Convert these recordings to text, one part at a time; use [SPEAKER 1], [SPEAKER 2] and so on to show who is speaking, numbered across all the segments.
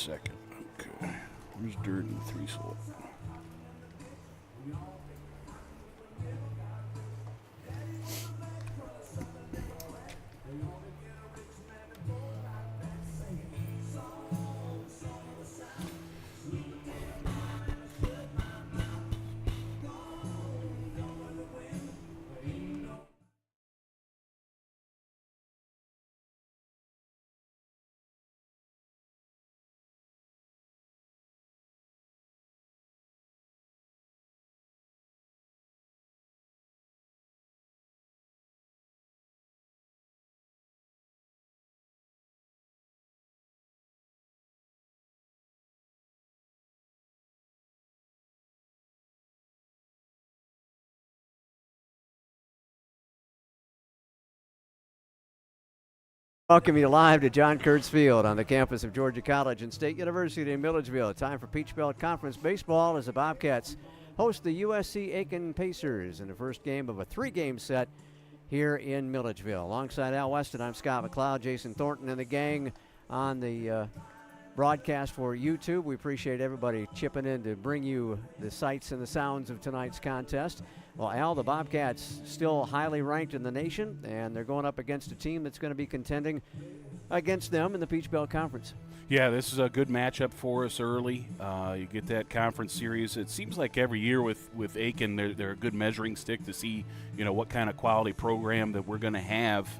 [SPEAKER 1] second. Okay. Where's Dirt and Threesel?
[SPEAKER 2] Welcome you live to John Kurtz Field on the campus of Georgia College and State University in Milledgeville. Time for Peach Belt Conference baseball as the Bobcats host the USC Aiken Pacers in the first game of a three-game set here in Milledgeville. Alongside Al Weston, I'm Scott McLeod, Jason Thornton, and the gang on the broadcast for YouTube. We appreciate everybody chipping in to bring you the sights and the sounds of tonight's contest. Well, Al, the Bobcats still highly ranked in the nation, and they're going up against a team that's going to be contending against them in the Peach Belt Conference.
[SPEAKER 1] Yeah, this is a good matchup for us early. You get that conference series. It seems like every year with Aiken, they're a good measuring stick to see, what kind of quality program that we're going to have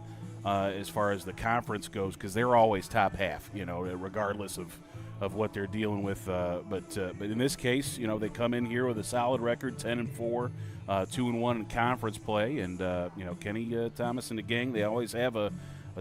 [SPEAKER 1] as far as the conference goes, because they're always top half, regardless of what they're dealing with. But in this case, they come in here with a solid record, 10-4. 2-1 in conference play, and Kenny Thomas and the gang, they always have a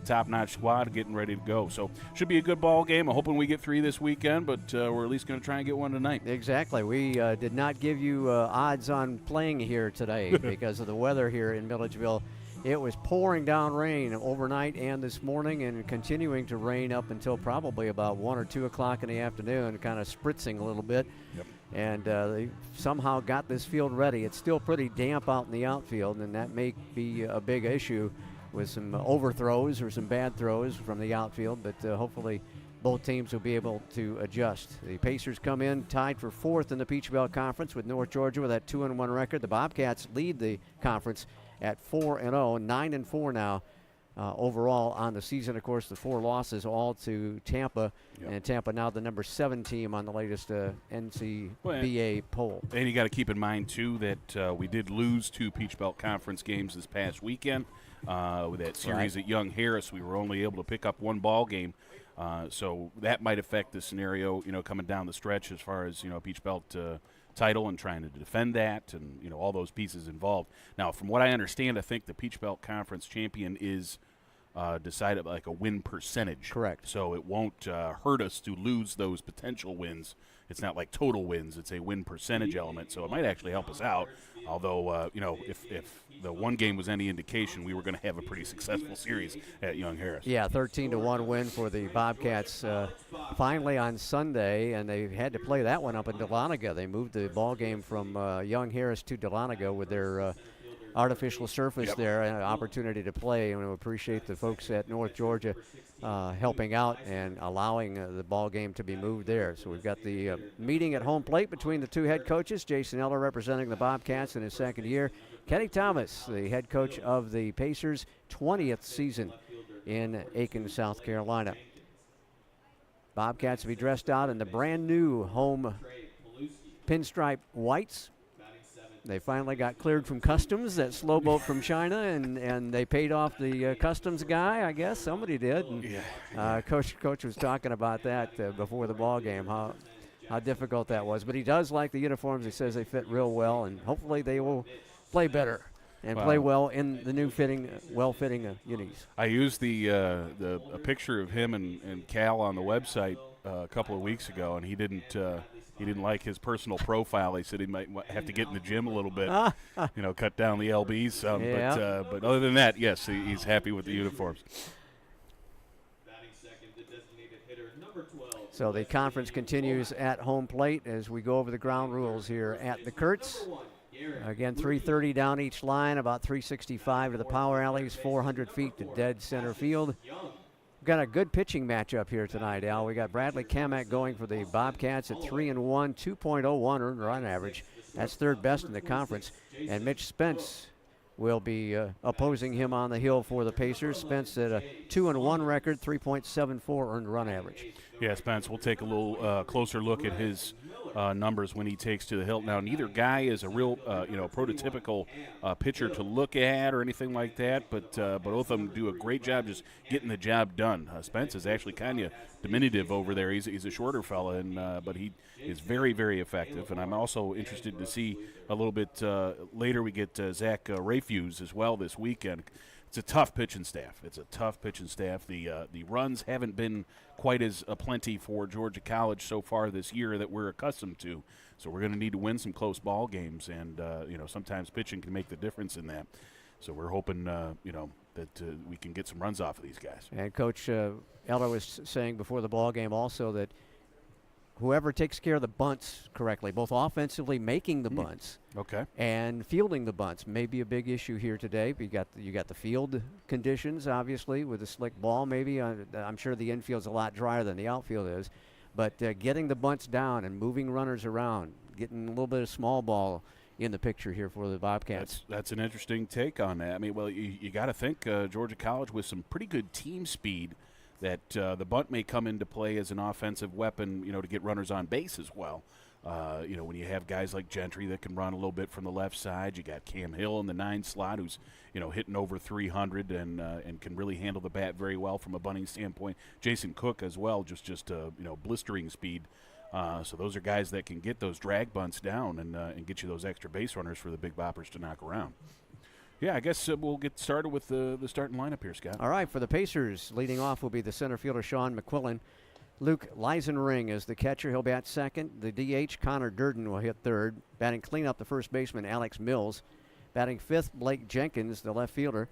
[SPEAKER 1] top-notch squad getting ready to go. So should be a good ball game. I'm hoping we get 3 this weekend, but we're at least going to try and get 1 tonight.
[SPEAKER 2] Exactly. We did not give you odds on playing here today because of the weather here in Milledgeville. It was pouring down rain overnight and this morning, and continuing to rain up until probably about 1 or 2 o'clock in the afternoon, kind of spritzing a little bit.
[SPEAKER 1] Yep.
[SPEAKER 2] And they somehow got this field ready. It's still pretty damp out in the outfield, and that may be a big issue with some overthrows or some bad throws from the outfield, but hopefully both teams will be able to adjust. The Pacers come in tied for 4th in the Peach Belt Conference with North Georgia with that 2-1 record. The Bobcats lead the conference at 4-0, 9-4 now. Overall on the season, of course, the 4 losses all to Tampa, and Tampa now the number 7 team on the latest NCBA poll.
[SPEAKER 1] And you got to keep in mind, too, that we did lose 2 Peach Belt Conference games this past weekend. With that series at Young Harris, we were only able to pick up 1 ball game. So that might affect the scenario, coming down the stretch as far as, Peach Belt title and trying to defend that and, all those pieces involved. Now, from what I understand, I think the Peach Belt Conference champion is decided like a win percentage.
[SPEAKER 2] Correct.
[SPEAKER 1] So it won't hurt us to lose those potential wins. It's not like total wins. It's a win percentage element. So it might actually help us out. Although, if the one game was any indication, we were going to have a pretty successful series at Young Harris.
[SPEAKER 2] Yeah, 13-1 win for the Bobcats finally on Sunday, and they had to play that one up in Dahlonega. They moved the ball game from Young Harris to Dahlonega with their artificial surface there, and an opportunity to play. And we appreciate the folks at North Georgia helping out and allowing the ball game to be moved there. So we've got the meeting at home plate between the 2 head coaches. Jason Eller representing the Bobcats in his 2nd year. Kenny Thomas, the head coach of the Pacers, 20th season in Aiken, South Carolina. Bobcats will be dressed out in the brand new home pinstripe whites. They finally got cleared from customs, that slow boat from China, and they paid off the customs guy, I guess. Somebody did. And, Coach was talking about that before the ball game, how difficult that was. But he does like the uniforms. He says they fit real well, and hopefully they will play better and play well in the new well-fitting unis.
[SPEAKER 1] I used a picture of him and Cal on the website a couple of weeks ago, and he didn't like his personal profile. He said he might have to get in the gym a little bit, cut down the LBs some. Yeah. But other than that, yes, he's happy with the uniforms.
[SPEAKER 2] So the conference continues at home plate as we go over the ground rules here at the Kurtz. Again, 330 down each line, about 365 to the power alleys, 400 feet to dead center field. We've got a good pitching matchup here tonight, Al. We got Bradley Kamek going for the Bobcats at 3-1, 2.01 earned run average. That's third best in the conference. And Mitch Spence will be opposing him on the hill for the Pacers. Spence at a 2-1 record, 3.74 earned run average.
[SPEAKER 1] Yeah, Spence, we'll take a little closer look at his numbers when he takes to the hill. Now, neither guy is a real, prototypical pitcher to look at or anything like that, but both of them do a great job just getting the job done. Spence is actually kind of diminutive over there. He's a shorter fella, but he is very, very effective. And I'm also interested to see a little bit later we get Zach Rayfuse as well this weekend. It's a tough pitching staff. The runs haven't been quite as aplenty for Georgia College so far this year that we're accustomed to. So we're going to need to win some close ball games, and sometimes pitching can make the difference in that. So we're hoping that we can get some runs off of these guys.
[SPEAKER 2] And Coach Eller was saying before the ball game also that whoever takes care of the bunts correctly, both offensively making the bunts and fielding the bunts, may be a big issue here today. You got the field conditions, obviously, with a slick ball. Maybe I'm sure the infield's a lot drier than the outfield is, but getting the bunts down and moving runners around, getting a little bit of small ball in the picture here for the Bobcats.
[SPEAKER 1] That's an interesting take on that. I mean, well, you got to think Georgia College with some pretty good team speed, that the bunt may come into play as an offensive weapon, to get runners on base as well. When you have guys like Gentry that can run a little bit from the left side, you got Cam Hill in the 9 slot who's, hitting over 300 and can really handle the bat very well from a bunting standpoint. Jason Cook as well, just blistering speed. So those are guys that can get those drag bunts down and get you those extra base runners for the big boppers to knock around. Yeah, I guess we'll get started with the starting lineup here, Scott.
[SPEAKER 2] All right, for the Pacers, leading off will be the center fielder, Sean McQuillan. Luke Leisenring is the catcher. He'll bat second. The DH, Connor Durden, will hit third. Batting cleanup, the first baseman, Alex Mills. Batting fifth, Blake Jenkins, the left fielder.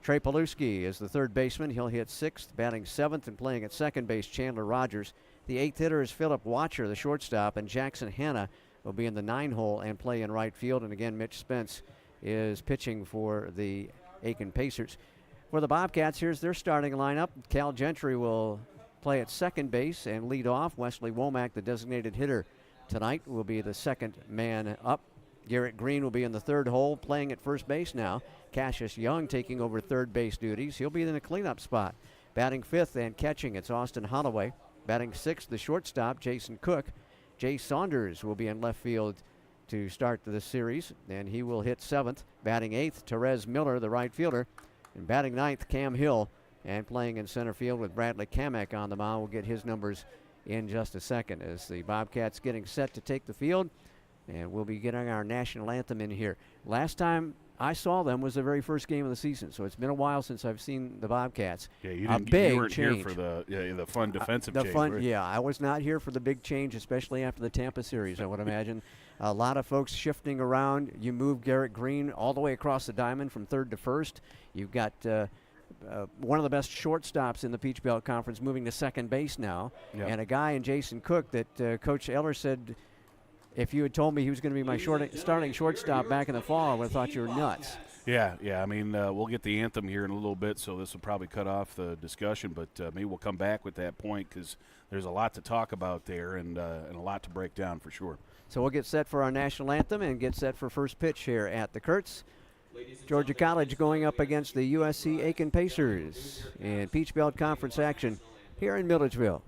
[SPEAKER 2] Trey Paluski is the third baseman. He'll hit sixth. Batting seventh and playing at second base, Chandler Rogers. The eighth hitter is Philip Watcher, the shortstop, and Jackson Hanna will be in the 9-hole and play in right field. And again, Mitch Spence is pitching for the Aiken Pacers. For the Bobcats, here's their starting lineup. Cal Gentry will play at second base and lead off. Wesley Womack, the designated hitter tonight, will be the second man up. Garrett Green will be in the third hole, playing at first base now. Cassius Young taking over third base duties. He'll be in the cleanup spot. Batting fifth and catching, it's Austin Holloway. Batting sixth, the shortstop, Jason Cook. Jay Saunders will be in left field to start the series, and he will hit seventh. Batting eighth, Therese Miller, the right fielder. And batting ninth, Cam Hill. And playing in center field with Bradley Kamek on the mound. We'll get his numbers in just a second as the Bobcats getting set to take the field. And we'll be getting our national anthem in here. Last time I saw them was the very first game of the season, so it's been a while since I've seen the Bobcats.
[SPEAKER 1] Yeah,
[SPEAKER 2] you weren't
[SPEAKER 1] here for the fun defensive change. Right?
[SPEAKER 2] Yeah, I was not here for the big change, especially after the Tampa series, I would imagine. A lot of folks shifting around. You move Garrett Green all the way across the diamond from third to first. You've got one of the best shortstops in the Peach Belt Conference moving to second base now, and a guy in Jason Cook that Coach Eller said, if you had told me he was going to be my starting shortstop back in the fall, I would have thought you were nuts.
[SPEAKER 1] Yeah. I mean, we'll get the anthem here in a little bit, so this will probably cut off the discussion, but maybe we'll come back with that point because there's a lot to talk about there and a lot to break down for sure.
[SPEAKER 2] So we'll get set for our national anthem and get set for first pitch here at the Kurtz. Georgia College going up against the USC Aiken Pacers in Peach Belt Conference action here in Milledgeville.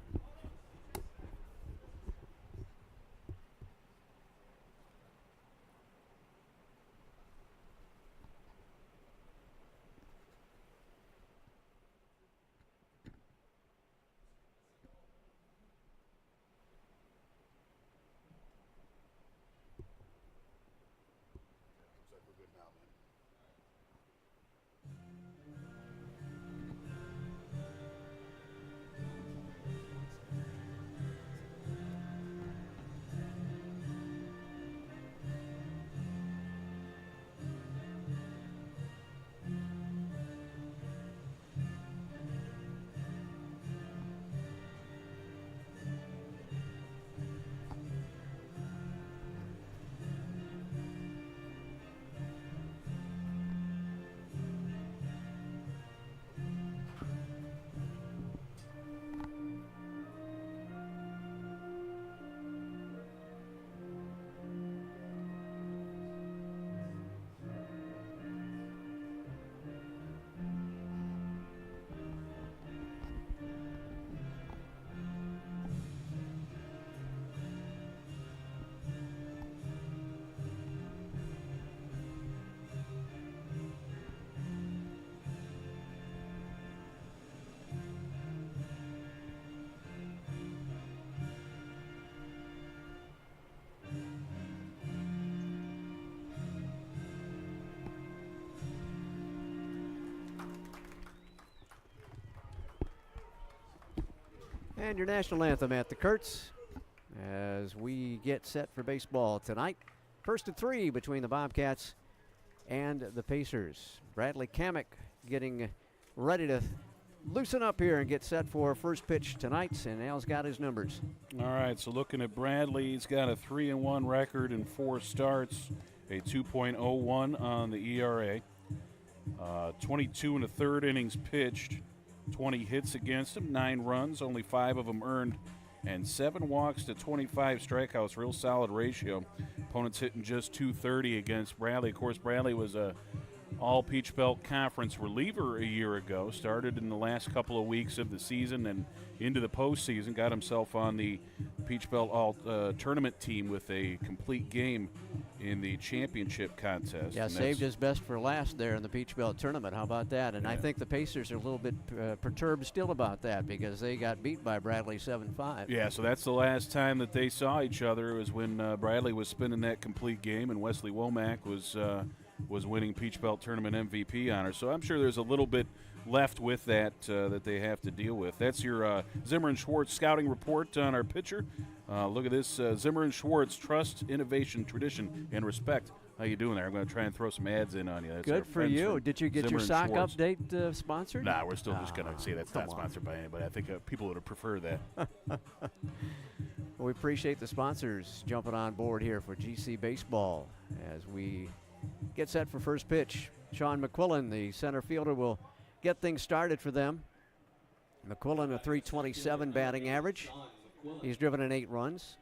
[SPEAKER 2] And your national anthem at the Kurtz as we get set for baseball tonight. 1st and 3 between the Bobcats and the Pacers. Bradley Kamek getting ready to loosen up here and get set for first pitch tonight, and Al's got his numbers.
[SPEAKER 1] All right, so looking at Bradley, he's got a 3-1 record in 4 starts, a 2.01 on the ERA, 22 and a third innings pitched, 20 hits against him, 9 runs, only 5 of them earned, and 7 walks to 25 strikeouts, real solid ratio. Opponents hitting just .230 against Bradley. Of course, Bradley was a All-Peach Belt Conference reliever a year ago, started in the last couple of weeks of the season and into the postseason, got himself on the Peach Belt All-Tournament team with a complete game in the championship contest.
[SPEAKER 2] Yeah, saved his best for last there in the Peach Belt Tournament. How about that? And yeah. I think the Pacers are a little bit perturbed still about that because they got beat by Bradley 7-5.
[SPEAKER 1] Yeah, so that's the last time that they saw each other was when Bradley was spinning that complete game and Wesley Womack was winning Peach Belt Tournament MVP honor. So I'm sure there's a little bit left with that that they have to deal with. That's your Zimmer & Schwartz scouting report on our pitcher. Look at this, Zimmer & Schwartz, trust, innovation, tradition, and respect. How you doing there? I'm going to try and throw some ads in on you. That's
[SPEAKER 2] good for you. Did you get
[SPEAKER 1] Zimmer
[SPEAKER 2] your sock
[SPEAKER 1] Schwartz.
[SPEAKER 2] Update sponsored?
[SPEAKER 1] Nah, we're still just going to say that's not sponsored by anybody. I think people would have preferred that.
[SPEAKER 2] Well, we appreciate the sponsors jumping on board here for GC Baseball as we get set for first pitch. Sean McQuillan, the center fielder, will get things started for them. McQuillan, a .327 batting average. He's driven in 8 runs.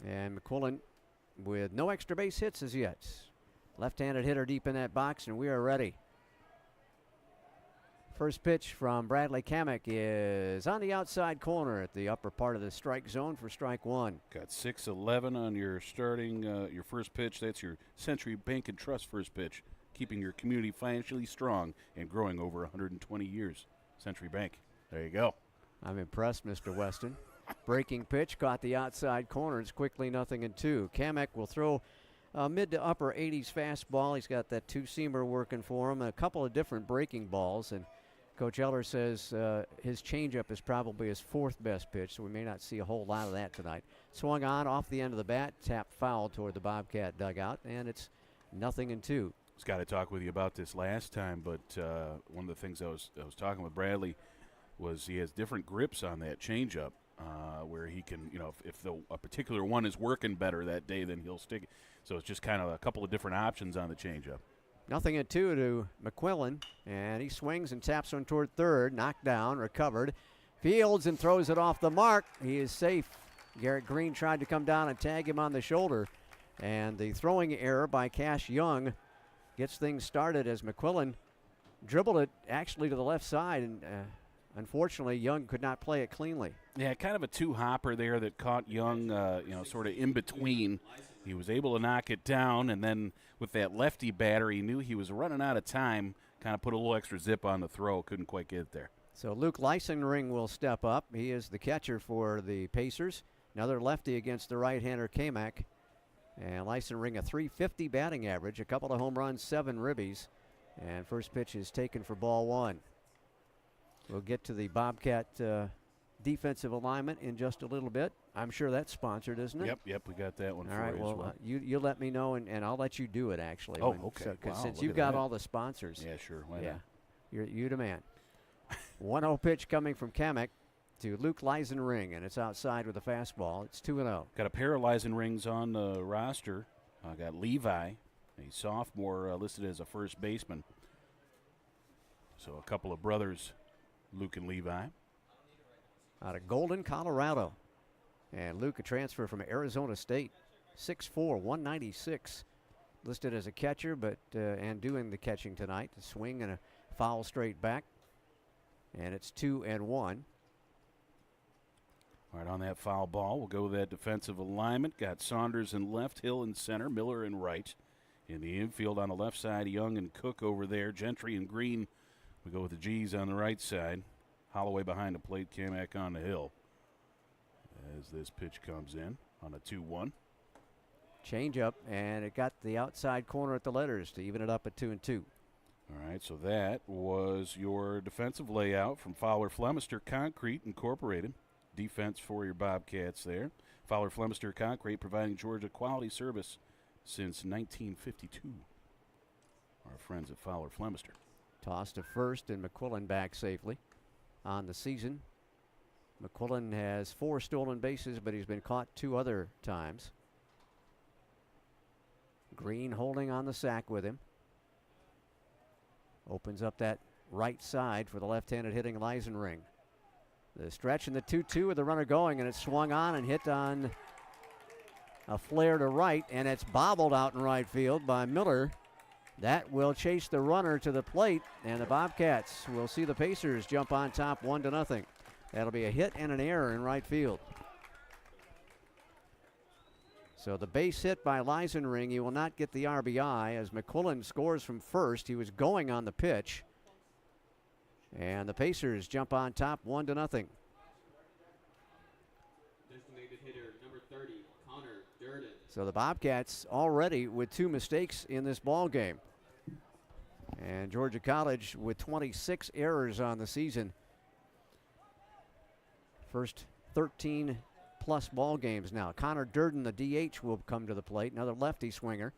[SPEAKER 2] And McQuillan with no extra base hits as yet. Left-handed hitter deep in that box, and we are ready. First pitch from Bradley Kamek is on the outside corner at the upper part of the strike zone for strike 1.
[SPEAKER 1] Got 6-11 on your starting, your first pitch. That's your Century Bank and Trust first pitch, keeping your community financially strong and growing over 120 years. Century Bank. There you go.
[SPEAKER 2] I'm impressed, Mr. Weston. Breaking pitch caught the outside corner. It's quickly 0-2. Kamek will throw mid to upper 80s fastball. He's got that 2-seamer working for him, a couple of different breaking balls, and Coach Eller says his changeup is probably his 4th best pitch, so we may not see a whole lot of that tonight. Swung on off the end of the bat, tapped foul toward the Bobcat dugout, and it's 0-2.
[SPEAKER 1] Scott, I talked with you about this last time, but one of the things I was talking with Bradley was he has different grips on that changeup where he can, if a particular one is working better that day, then he'll stick it. So it's just kind of a couple of different options on the changeup.
[SPEAKER 2] 0-2 to McQuillan, and he swings and taps one toward third, knocked down, recovered, fields and throws it off the mark. He is safe. Garrett Green tried to come down and tag him on the shoulder, and the throwing error by Cash Young gets things started as McQuillan dribbled it actually to the left side, and unfortunately Young could not play it cleanly.
[SPEAKER 1] Yeah, kind of a two-hopper there that caught Young, sort of in between. He was able to knock it down, and then with that lefty batter, he knew he was running out of time, kind of put a little extra zip on the throw, couldn't quite get it there.
[SPEAKER 2] So Luke Leisenring will step up. He is the catcher for the Pacers. Another lefty against the right-hander Kamek. And Leisenring, a .350 batting average, a couple of home runs, 7 ribbies. And first pitch is taken for ball 1. We'll get to the Bobcat defensive alignment in just a little bit. I'm sure that's sponsored, isn't it?
[SPEAKER 1] Yep, we got that one.
[SPEAKER 2] All right, well, you let me know, and I'll let you do it, actually.
[SPEAKER 1] Oh, okay.
[SPEAKER 2] Since you've got all the sponsors.
[SPEAKER 1] Yeah, sure. Why not?
[SPEAKER 2] You the man. 1-0 pitch coming from Kamek to Luke Leisenring, and it's outside with a fastball. It's 2-0.
[SPEAKER 1] Got a pair of Leisenrings on the roster. Got Levi, a sophomore, listed as a first baseman. So a couple of brothers, Luke and Levi.
[SPEAKER 2] Out of Golden, Colorado. And Luke, a transfer from Arizona State. 6'4", 196. Listed as a catcher, but and doing the catching tonight. A swing and a foul straight back. And it's 2-1. All
[SPEAKER 1] right, on that foul ball, we'll go with that defensive alignment. Got Saunders in left, Hill in center, Miller in right. In the infield on the left side, Young and Cook over there. Gentry and Green. We go with the G's on the right side. Holloway behind the plate, Kamek on the hill. As this pitch comes in on a 2-1.
[SPEAKER 2] Change up, and it got the outside corner at the letters to even it up at 2-2.
[SPEAKER 1] All right, so that was your defensive layout from Fowler Flemister Concrete Incorporated. Defense for your Bobcats there. Fowler Flemister Concrete providing Georgia quality service since 1952. Our friends at Fowler Flemister.
[SPEAKER 2] Toss to first, and McQuillan back safely on the season. McQuillan has 4 stolen bases, but he's been caught 2 other times. Green holding on the sack with him. Opens up that right side for the left-handed hitting Leisenring. The stretch and the 2-2 with the runner going, and it's swung on and hit on a flare to right, and it's bobbled out in right field by Miller. That will chase the runner to the plate, and the Bobcats will see the Pacers jump on top 1-0. That'll be a hit and an error in right field. So the base hit by Leisenring, he will not get the RBI as McQuillan scores from first. He was going on the pitch. And the Pacers jump on top 1-0.
[SPEAKER 3] Designated hitter number 30, Connor Durden.
[SPEAKER 2] So the Bobcats already with 2 mistakes in this ball game. And Georgia College with 26 errors on the season. First 13 plus ball games now. Connor Durden, the DH, will come to the plate. Another lefty swinger.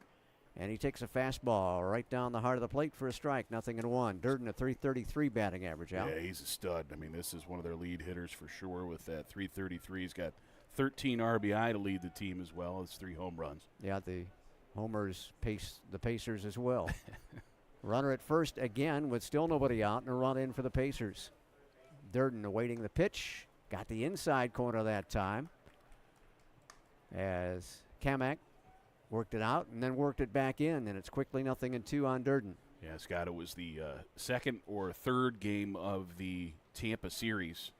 [SPEAKER 2] And he takes a fastball right down the heart of the plate for a strike. 0-1. Durden, a .333 batting average out.
[SPEAKER 1] Yeah, he's a stud. I mean, this is one of their lead hitters for sure with that .333. He's got 13 RBI to lead the team as well as 3 home runs.
[SPEAKER 2] Yeah, the homers pace the Pacers as well. Runner at first again with still nobody out, and a run in for the Pacers. Durden awaiting the pitch. Got the inside corner that time as Kamak worked it out and then worked it back in, and it's quickly 0-2 on Durden.
[SPEAKER 1] Yeah, Scott, it was the second or third game of the Tampa series,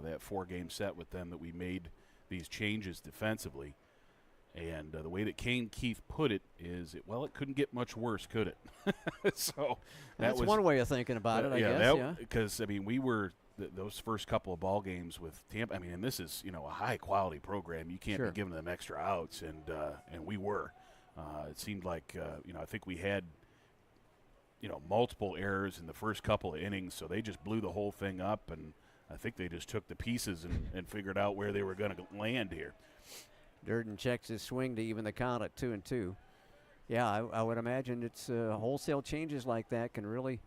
[SPEAKER 1] that 4-game set with them, that we made these changes defensively. And the way that Kane Keith put it is, it couldn't get much worse, could it? So
[SPEAKER 2] that's one way of thinking about it, I guess.
[SPEAKER 1] Because, I mean, we were those first couple of ball games with Tampa. I mean, and this is, a high-quality program. You can't be giving them extra outs, and we were. It seemed like, I think we had, multiple errors in the first couple of innings, so they just blew the whole thing up, and I think they just took the pieces and figured out where they were going to land here.
[SPEAKER 2] Durden checks his swing to even the count at 2-2. Yeah, I would imagine it's wholesale changes like that can really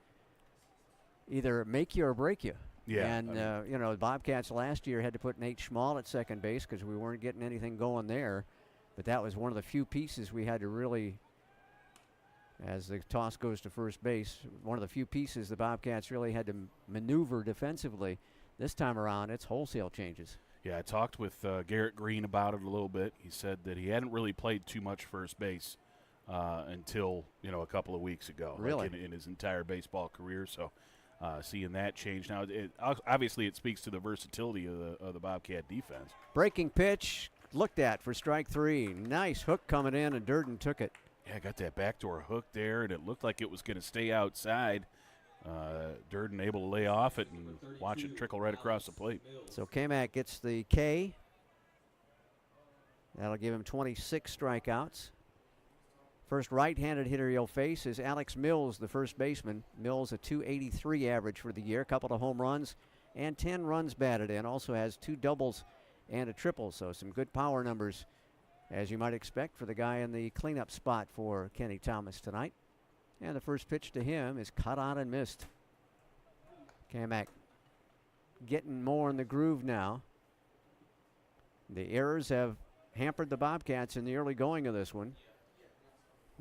[SPEAKER 2] either make you or break you.
[SPEAKER 1] Yeah.
[SPEAKER 2] And, the Bobcats last year had to put Nate Schmall at second base because we weren't getting anything going there. But that was one of the few pieces we had to really, as the toss goes to first base, one of the few pieces the Bobcats really had to maneuver defensively. This time around, it's wholesale changes.
[SPEAKER 1] Yeah, I talked with Garrett Green about it a little bit. He said that he hadn't really played too much first base until, a couple of weeks ago.
[SPEAKER 2] Really?
[SPEAKER 1] Like in his entire baseball career. So seeing that change now, obviously it speaks to the versatility of the Bobcat defense.
[SPEAKER 2] Breaking pitch, looked at for strike 3. Nice hook coming in, and Durden took it.
[SPEAKER 1] Yeah, got that backdoor hook there, and it looked like it was going to stay outside. Durden able to lay off it and watch it trickle right across the plate.
[SPEAKER 2] So Kamak gets the K. That'll give him 26 strikeouts. First right-handed hitter he'll face is Alex Mills, the first baseman. Mills a .283 average for the year, a couple of home runs and 10 runs batted in. Also has 2 doubles and a triple, so some good power numbers, as you might expect, for the guy in the cleanup spot for Kenny Thomas tonight. And the first pitch to him is cut on and missed. Kamak getting more in the groove now. The errors have hampered the Bobcats in the early going of this one.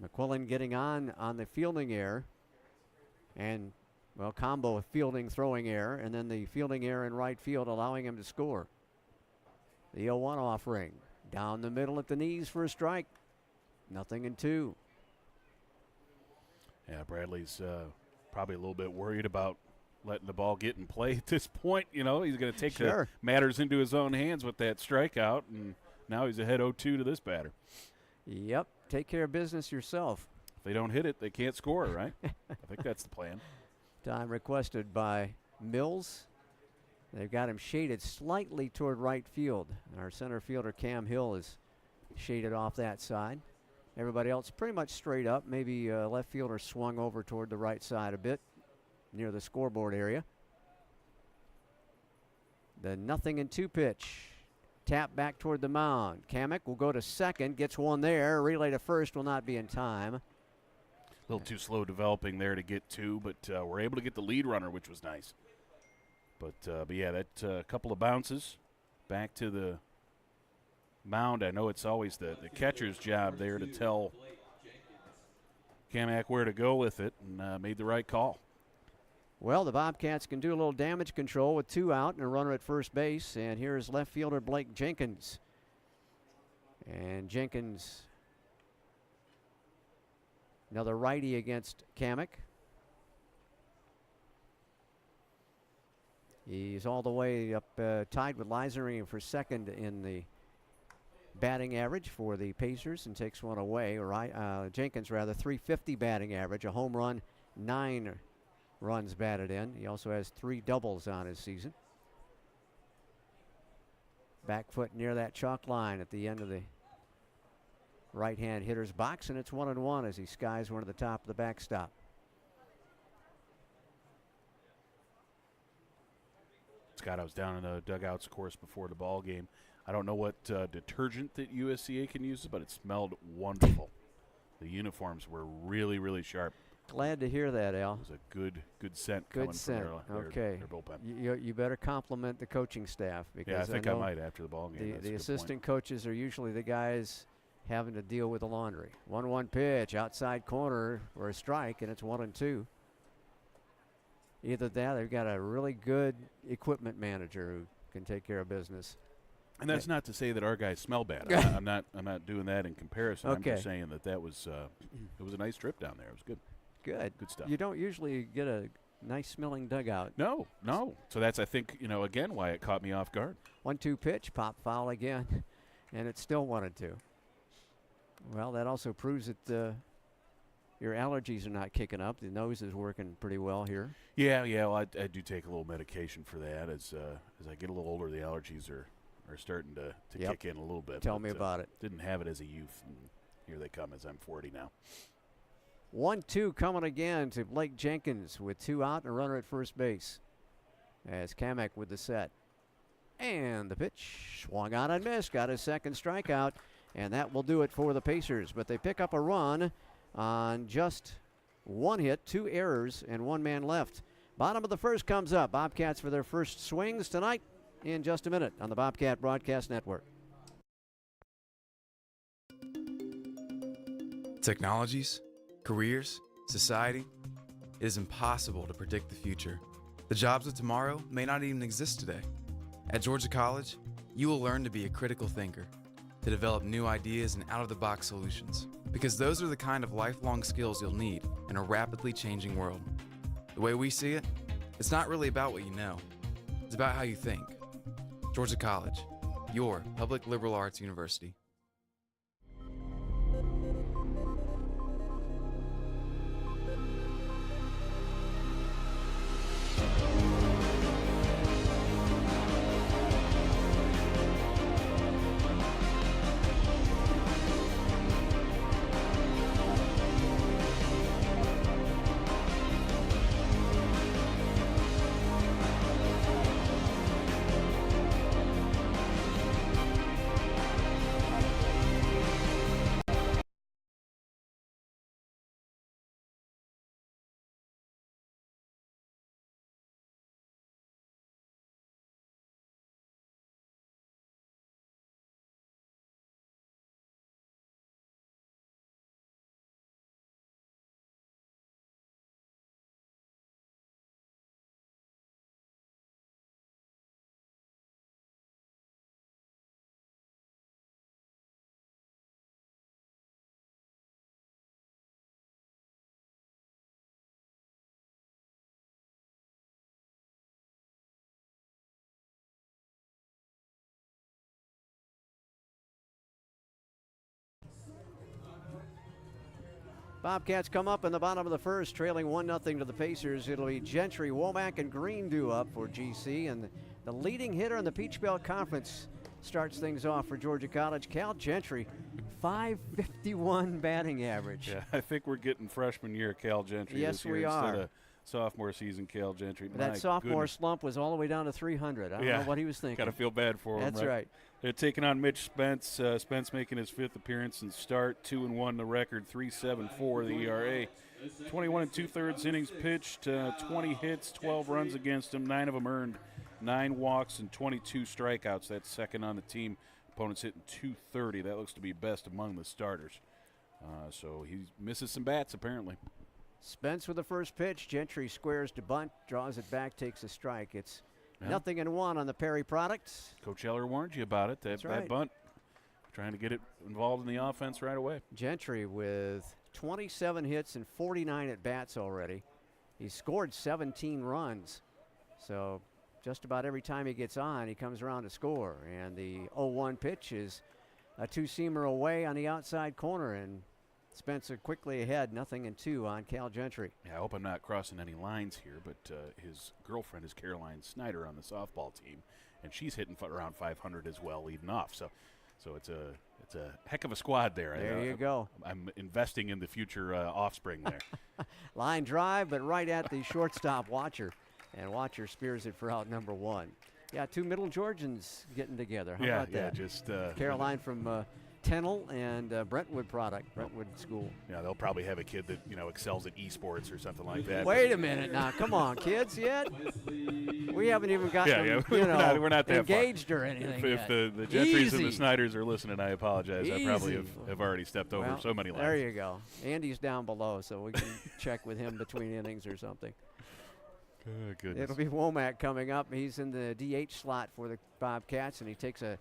[SPEAKER 2] McQuillan getting on the fielding error. And, combo of fielding, throwing error, and then the fielding error in right field allowing him to score. The 0-1 offering. Down the middle at the knees for a strike. 0-2.
[SPEAKER 1] Yeah, Bradley's probably a little bit worried about letting the ball get in play at this point. He's going to take the matters into his own hands with that strikeout, and now he's ahead 0-2 to this batter.
[SPEAKER 2] Yep, take care of business yourself.
[SPEAKER 1] If they don't hit it, they can't score, right? I think that's the plan.
[SPEAKER 2] Time requested by Mills. They've got him shaded slightly toward right field. Our center fielder, Cam Hill, is shaded off that side. Everybody else pretty much straight up. Maybe left fielder swung over toward the right side a bit near the scoreboard area. The 0-2 pitch. Tap back toward the mound. Kamek will go to second, gets one there. Relay to first will not be in time.
[SPEAKER 1] A little too slow developing there to get two, but we're able to get the lead runner, which was nice. But yeah, that couple of bounces back to the mound. I know it's always the catcher's job there to tell Kamek where to go with it, and made the right call.
[SPEAKER 2] Well, the Bobcats can do a little damage control with 2 out and a runner at first base. And here's left fielder Blake Jenkins. And Jenkins, another righty against Kamek. He's all the way up, tied with Leisering for second in the batting average for the Pacers, and takes one away. Jenkins, rather, 350 batting average, a home run, 9 runs batted in. He also has 3 doubles on his season. Back foot near that chalk line at the end of the right-hand hitter's box, and it's 1-1 as he skies one to the top of the backstop.
[SPEAKER 1] Scott, I was down in the dugouts, of course, before the ball game. I don't know what detergent that USC Aiken uses, but it smelled wonderful. The uniforms were really, really sharp.
[SPEAKER 2] Glad to hear that, Al.
[SPEAKER 1] It was a good scent.
[SPEAKER 2] Good scent. Okay.
[SPEAKER 1] Their bullpen.
[SPEAKER 2] You better compliment the coaching staff, because
[SPEAKER 1] yeah, I think I might after the ball game.
[SPEAKER 2] The assistant coaches are usually the guys having to deal with the laundry. 1-1 pitch, outside corner for a strike, and it's 1-2. Either that, they've got a really good equipment manager who can take care of business.
[SPEAKER 1] And that's not to say that our guys smell bad. I'm not doing that in comparison.
[SPEAKER 2] Okay.
[SPEAKER 1] I'm just saying that was it was a nice trip down there. It was good. Good stuff.
[SPEAKER 2] You don't usually get a nice smelling dugout.
[SPEAKER 1] No. So that's, I think, again, why it caught me off guard.
[SPEAKER 2] 1-2 pitch, pop foul again, and it's still 1-2. Well, that also proves that your allergies are not kicking up. The nose is working pretty well here.
[SPEAKER 1] Yeah. Well, I do take a little medication for that. As I get a little older, the allergies are starting to kick in a little bit.
[SPEAKER 2] Tell me about it.
[SPEAKER 1] Didn't have it as a youth, and here they come as I'm 40 now.
[SPEAKER 2] 1-2 coming again to Blake Jenkins with 2 out and a runner at first base. As Kamek with the set. And the pitch swung on and missed. Got his second strikeout, and that will do it for the Pacers. But they pick up a run on just 1 hit, 2 errors, and 1 man left. Bottom of the first comes up. Bobcats for their first swings tonight in just a minute on the Bobcat Broadcast Network.
[SPEAKER 4] Technologies, careers, society. It is impossible to predict the future. The jobs of tomorrow may not even exist today. At Georgia College, you will learn to be a critical thinker, to develop new ideas and out-of-the-box solutions, because those are the kind of lifelong skills you'll need in a rapidly changing world. The way we see it, it's not really about what you know. It's about how you think. Georgia College, your public liberal arts university.
[SPEAKER 2] Bobcats come up in the bottom of the first, trailing 1-0 to the Pacers. It'll be Gentry, Womack, and Green due up for GC. And the leading hitter in the Peach Belt Conference starts things off for Georgia College. Cal Gentry, .551 batting average.
[SPEAKER 1] Yeah, I think we're getting freshman year Cal Gentry
[SPEAKER 2] Yes,
[SPEAKER 1] this year
[SPEAKER 2] we
[SPEAKER 1] instead
[SPEAKER 2] are.
[SPEAKER 1] of sophomore season Cal Gentry.
[SPEAKER 2] That
[SPEAKER 1] My
[SPEAKER 2] sophomore
[SPEAKER 1] goodness.
[SPEAKER 2] slump was all the way down to 300. I don't know what he was thinking.
[SPEAKER 1] Got to feel bad for him.
[SPEAKER 2] That's right.
[SPEAKER 1] They're taking on Mitch Spence. Spence making his 5th appearance and start. 2-1 the record. 3.74 the ERA. 21 2/3 innings pitched. 20 hits, 12 runs against him. 9 of them earned. 9 walks and 22 strikeouts. That's second on the team. Opponents hitting .230. That looks to be best among the starters. So he misses some bats apparently.
[SPEAKER 2] Spence with the first pitch. Gentry squares to bunt, draws it back, takes a strike. It's 0-1 on the Perry product.
[SPEAKER 1] Coach Eller warned you about it.
[SPEAKER 2] That's right.
[SPEAKER 1] That bunt, trying to get it involved in the offense right away.
[SPEAKER 2] Gentry with 27 hits and 49 at bats already. He scored 17 runs. So just about every time he gets on, he comes around to score. And the 0-1 pitch is a two-seamer away on the outside corner, and Spencer quickly ahead, 0-2 on Cal Gentry.
[SPEAKER 1] Yeah, I hope I'm not crossing any lines here, but his girlfriend is Caroline Snyder on the softball team, and she's hitting around 500 as well, leading off. So it's a heck of a squad there.
[SPEAKER 2] There you go.
[SPEAKER 1] I'm investing in the future offspring there.
[SPEAKER 2] Line drive, but right at the shortstop Watcher, and Watcher spears it for out number 1. Yeah, 2 Middle Georgians getting together. How about that?
[SPEAKER 1] Just
[SPEAKER 2] Caroline from Tennell and Brentwood School.
[SPEAKER 1] Yeah, they'll probably have a kid that excels at esports or something like that.
[SPEAKER 2] Wait a minute now, come on, kids, yet? We haven't even gotten them,
[SPEAKER 1] we're not that
[SPEAKER 2] engaged
[SPEAKER 1] far.
[SPEAKER 2] or anything
[SPEAKER 1] If
[SPEAKER 2] yet.
[SPEAKER 1] the Gentrys
[SPEAKER 2] Easy.
[SPEAKER 1] and the Snyders are listening, I apologize. I probably
[SPEAKER 2] Easy.
[SPEAKER 1] have already stepped over so many lines.
[SPEAKER 2] There you go. Andy's down below, so we can check with him between innings or something.
[SPEAKER 1] Oh, goodness.
[SPEAKER 2] It'll be Womack coming up. He's in the DH slot for the Bobcats, and he takes a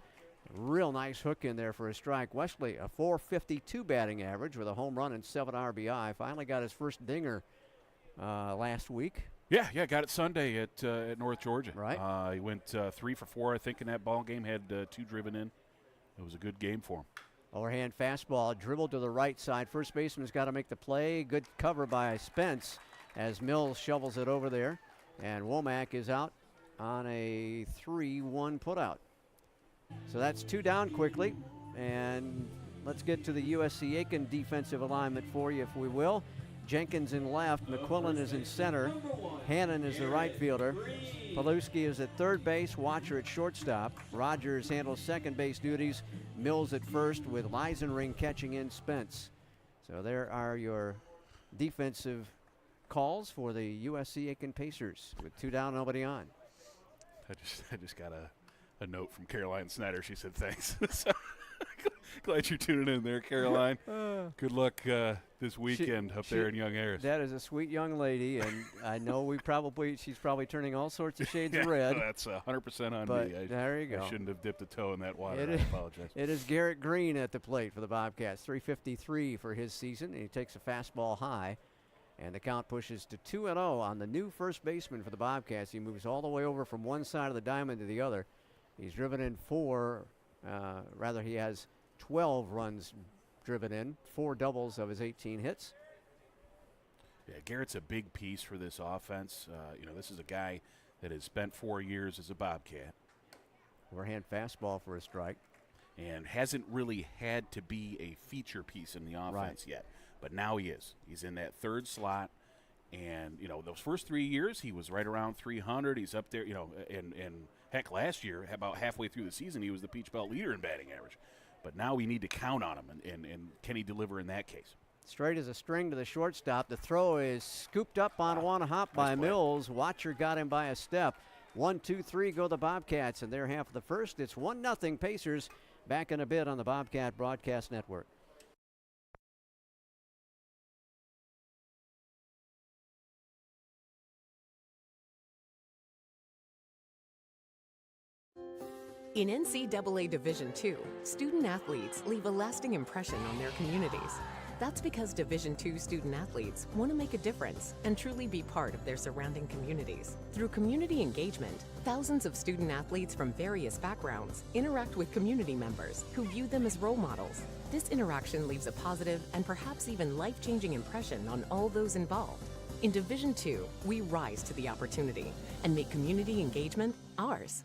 [SPEAKER 2] real nice hook in there for a strike. Wesley, a .452 batting average with a home run and 7 RBI. Finally got his first dinger last week.
[SPEAKER 1] Yeah, got it Sunday at North Georgia.
[SPEAKER 2] Right.
[SPEAKER 1] He went 3 for 4, I think, in that ball game. Had 2 driven in. It was a good game for him.
[SPEAKER 2] Overhand fastball, dribbled to the right side. First baseman's got to make the play. Good cover by Spence as Mills shovels it over there. And Womack is out on a 3-1 putout. So that's 2 down quickly. And let's get to the USC Aiken defensive alignment for you, if we will. Jenkins in left, McQuillan is in center, Hannon is the right fielder, Paluski is at third base, Watcher at shortstop, Rogers handles second base duties, Mills at first with Leisenring catching in Spence. So there are your defensive calls for the USC Aiken Pacers with 2 down, nobody on.
[SPEAKER 1] I just got a note from Caroline Snyder. She said thanks. So, glad you're tuning in there, Caroline. Good luck this weekend up there in Young Harris.
[SPEAKER 2] That is a sweet young lady, and I know she's probably turning all sorts of shades of red.
[SPEAKER 1] That's 100% on
[SPEAKER 2] but
[SPEAKER 1] me.
[SPEAKER 2] There you go.
[SPEAKER 1] I shouldn't have dipped a toe in that water. I apologize.
[SPEAKER 2] It is Garrett Green at the plate for the Bobcats. 353 for his season, and he takes a fastball high. And the count pushes to 2-0 on the new first baseman for the Bobcats. He moves all the way over from one side of the diamond to the other. He's driven in he has 12 runs driven in, 4 doubles of his 18 hits.
[SPEAKER 1] Yeah, Garrett's a big piece for this offense. This is a guy that has spent 4 years as a Bobcat.
[SPEAKER 2] Overhand fastball for a strike.
[SPEAKER 1] And hasn't really had to be a feature piece in the offense yet. But now he is. He's in that third slot. And, those first 3 years, he was right around 300. He's up there, and heck, last year, about halfway through the season, he was the Peach Belt leader in batting average. But now we need to count on him, and can he deliver in that case?
[SPEAKER 2] Straight as a string to the shortstop. The throw is scooped up on one hop by Mills. Watcher got him by a step. 1, 2, 3 go the Bobcats, and they're half of the first. It's 1-0 Pacers. Back in a bit on the Bobcat Broadcast Network.
[SPEAKER 5] In NCAA Division II, student athletes leave a lasting impression on their communities. That's because Division II student athletes want to make a difference and truly be part of their surrounding communities. Through community engagement, thousands of student athletes from various backgrounds interact with community members who view them as role models. This interaction leaves a positive and perhaps even life-changing impression on all those involved. In Division II, we rise to the opportunity and make community engagement ours.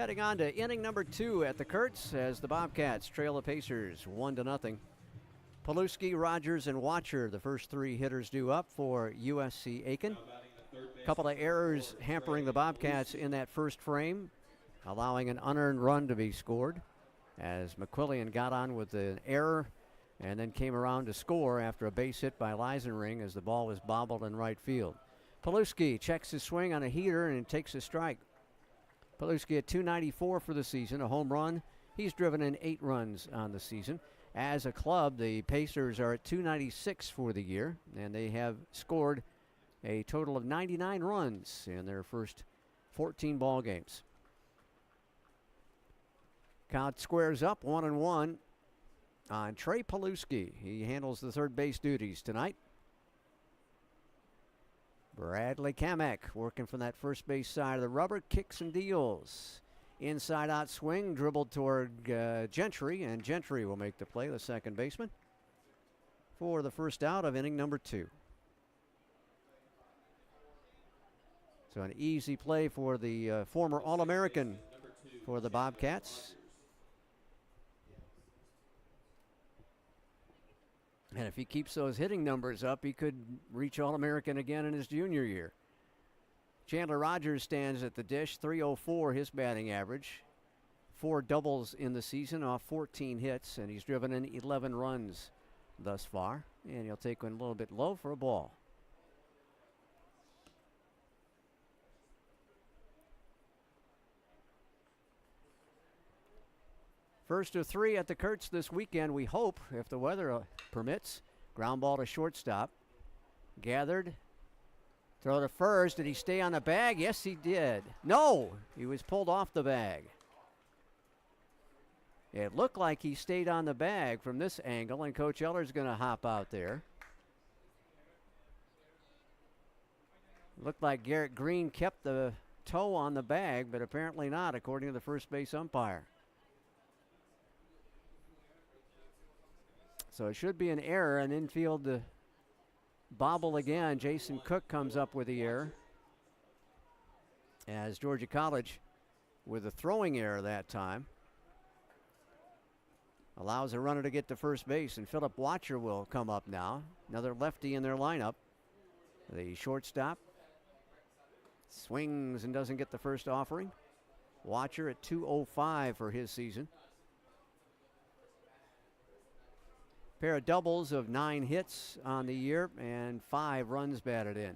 [SPEAKER 2] Heading on to inning number 2 at the Kurtz as the Bobcats trail the Pacers 1-0. Paluski, Rogers, and Watcher, the first 3 hitters due up for USC Aiken. A couple of errors hampering the Bobcats in that first frame, allowing an unearned run to be scored as McQuillian got on with an error and then came around to score after a base hit by Leisenring as the ball was bobbled in right field. Paluski checks his swing on a heater and takes a strike. Paluski at .294 for the season, a home run. He's driven in 8 runs on the season. As a club, the Pacers are at .296 for the year, and they have scored a total of 99 runs in their first 14 ball games. Count squares up 1-1 on Trey Paluski. He handles the third base duties tonight. Bradley Kamek working from that first base side of the rubber, kicks and deals. Inside out swing, dribbled toward Gentry, and Gentry will make the play, the second baseman, for the first out of inning number 2. So an easy play for the former All-American for the Bobcats. And if he keeps those hitting numbers up, he could reach All-American again in his junior year. Chandler Rogers stands at the dish, .304 his batting average. 4 doubles in the season off 14 hits, and he's driven in 11 runs thus far. And he'll take one a little bit low for a ball. First of 3 at the Kurtz this weekend, we hope, if the weather permits. Ground ball to shortstop. Gathered. Throw to first. Did he stay on the bag? Yes, he did. No, he was pulled off the bag. It looked like he stayed on the bag from this angle, and Coach Eller's going to hop out there. Looked like Garrett Green kept the toe on the bag, but apparently not, according to the first base umpire. So it should be an error, an infield to bobble again. Jason Cook comes up with the error, as Georgia College, with a throwing error that time, allows a runner to get to first base, and Philip Watcher will come up now. Another lefty in their lineup. The shortstop swings and doesn't get the first offering. Watcher at .205 for his season. Pair of doubles of 9 hits on the year and 5 runs batted in.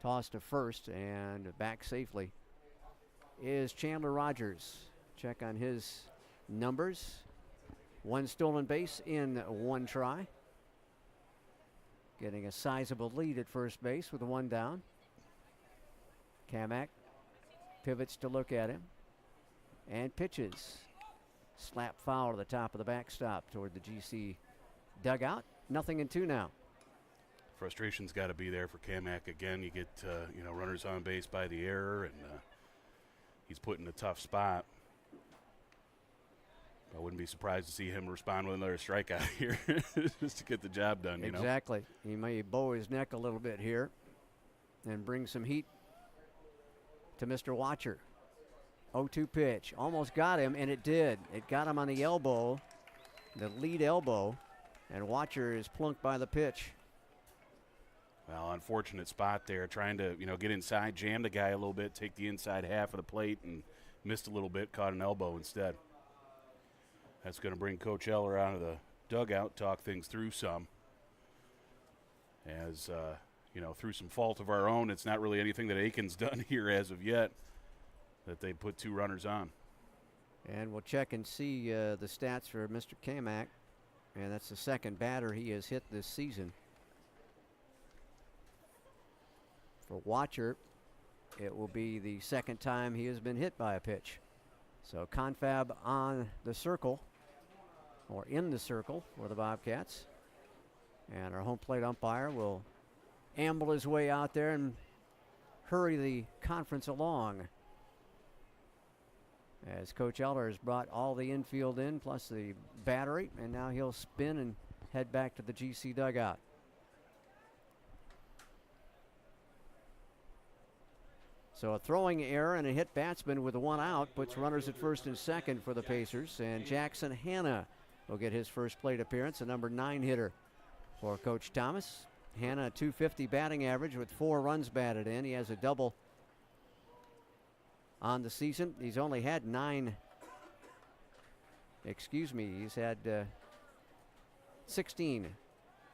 [SPEAKER 2] Toss to first and back safely is Chandler Rogers. Check on his numbers. 1 stolen base in 1 try. Getting a sizable lead at first base with 1 down. Kamak pivots to look at him and pitches. Slap foul to the top of the backstop toward the GC dugout. 0-2 now.
[SPEAKER 1] Frustration's got to be there for Kamak again. You get runners on base by the error, and he's put in a tough spot. I wouldn't be surprised to see him respond with another strikeout here just to get the job done.
[SPEAKER 2] Exactly. He may bow his neck a little bit here and bring some heat to Mr. Watcher. 0-2 pitch. Almost got him, and it did. It got him on the elbow, the lead elbow, and Watcher is plunked by the pitch.
[SPEAKER 1] Well, unfortunate spot there, trying to get inside, jam the guy a little bit, take the inside half of the plate, and missed a little bit, caught an elbow instead. That's going to bring Coach Eller out of the dugout, talk things through some. As through some fault of our own, it's not really anything that Aiken's done here as of yet, that they put 2 runners on.
[SPEAKER 2] And we'll check and see the stats for Mr. Kamak. And that's the second batter he has hit this season. For Watcher, it will be the second time he has been hit by a pitch. So confab on the circle, or in the circle for the Bobcats. And our home plate umpire will amble his way out there and hurry the conference along, as Coach Eller has brought all the infield in plus the battery, and now he'll spin and head back to the GC dugout. So a throwing error and a hit batsman with a 1 out puts runners at first and second for the Pacers. And Jackson Hanna will get his first plate appearance, a number 9 hitter for Coach Thomas. Hanna, a .250 batting average with 4 runs batted in. He has a double on the season. He's only had he's had 16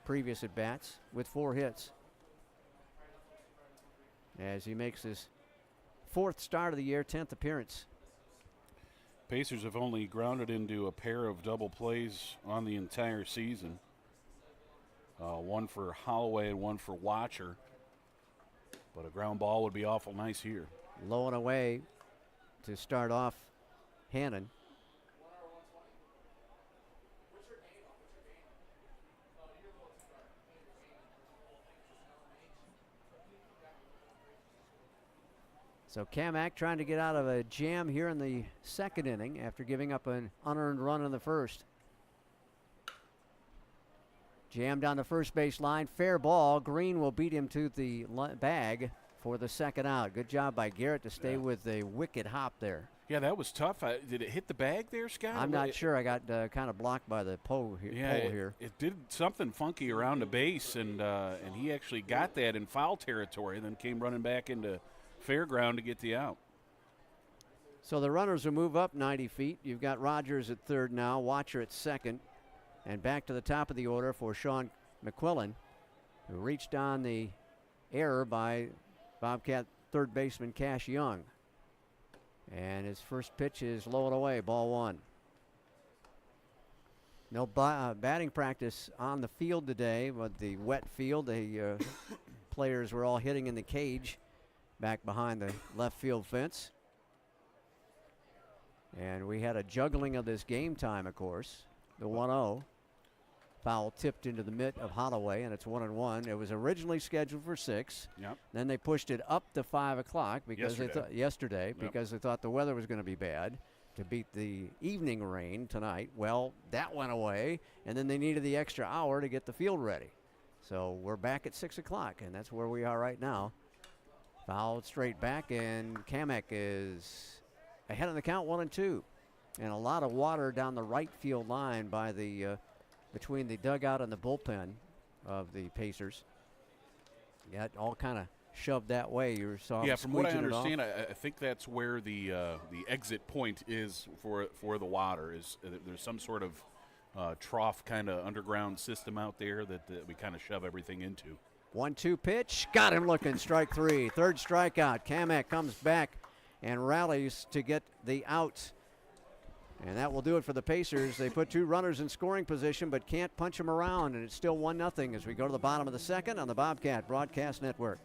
[SPEAKER 2] previous at bats with 4 hits as he makes his 4th start of the year, 10th appearance.
[SPEAKER 1] Pacers have only grounded into a pair of double plays on the entire season. One for Holloway and one for Watcher. But a ground ball would be awful nice here.
[SPEAKER 2] Low and away to start off Hannon. So Kamak trying to get out of a jam here in the 2nd inning after giving up an unearned run in the 1st. Jammed on the first base line, fair ball. Green will beat him to the bag for the 2nd out. Good job by Garrett to stay with a wicked hop there.
[SPEAKER 1] Yeah, that was tough. Did it hit the bag there, Scott?
[SPEAKER 2] I'm not sure. I got kind of blocked by the pole here.
[SPEAKER 1] Yeah, it did something funky around the base, and he actually got that in foul territory and then came running back into fair ground to get the out.
[SPEAKER 2] So the runners will move up 90 feet. You've got Rogers at 3rd now, Watcher at 2nd. And back to the top of the order for Sean McQuillan, who reached on the error by Bobcat 3rd baseman Cash Young. And his first pitch is low and away, ball 1. No batting practice on the field today, but the wet field, the players were all hitting in the cage back behind the left field fence. And we had a juggling of this game time, of course. The 1-0. Foul tipped into the mitt of Holloway, and it's 1-1. It was originally scheduled for 6.
[SPEAKER 1] Yep.
[SPEAKER 2] Then they pushed it up to 5 o'clock because yesterday
[SPEAKER 1] Yep.
[SPEAKER 2] because they thought the weather was going to be bad to beat the evening rain tonight. Well, that went away, and then they needed the extra hour to get the field ready. So we're back at 6 o'clock, and that's where we are right now. Fouled straight back, and Kamek is ahead on the count, 1-2. And a lot of water down the right field line by the between the dugout and the bullpen of the Pacers. Got all kind of shoved that way. You saw
[SPEAKER 1] yeah, from what I
[SPEAKER 2] squeeging it off.
[SPEAKER 1] understand, I think that's where the exit point is for the water. Is there's some sort of trough kind of underground system out there that we kind of shove everything into.
[SPEAKER 2] 1-2 pitch, got him looking, strike 3. 3rd strikeout. Kamek comes back and rallies to get the out. And that will do it for the Pacers. They put 2 runners in scoring position but can't punch them around, and it's still 1-0 as we go to the bottom of the 2nd on the Bobcat Broadcast Network.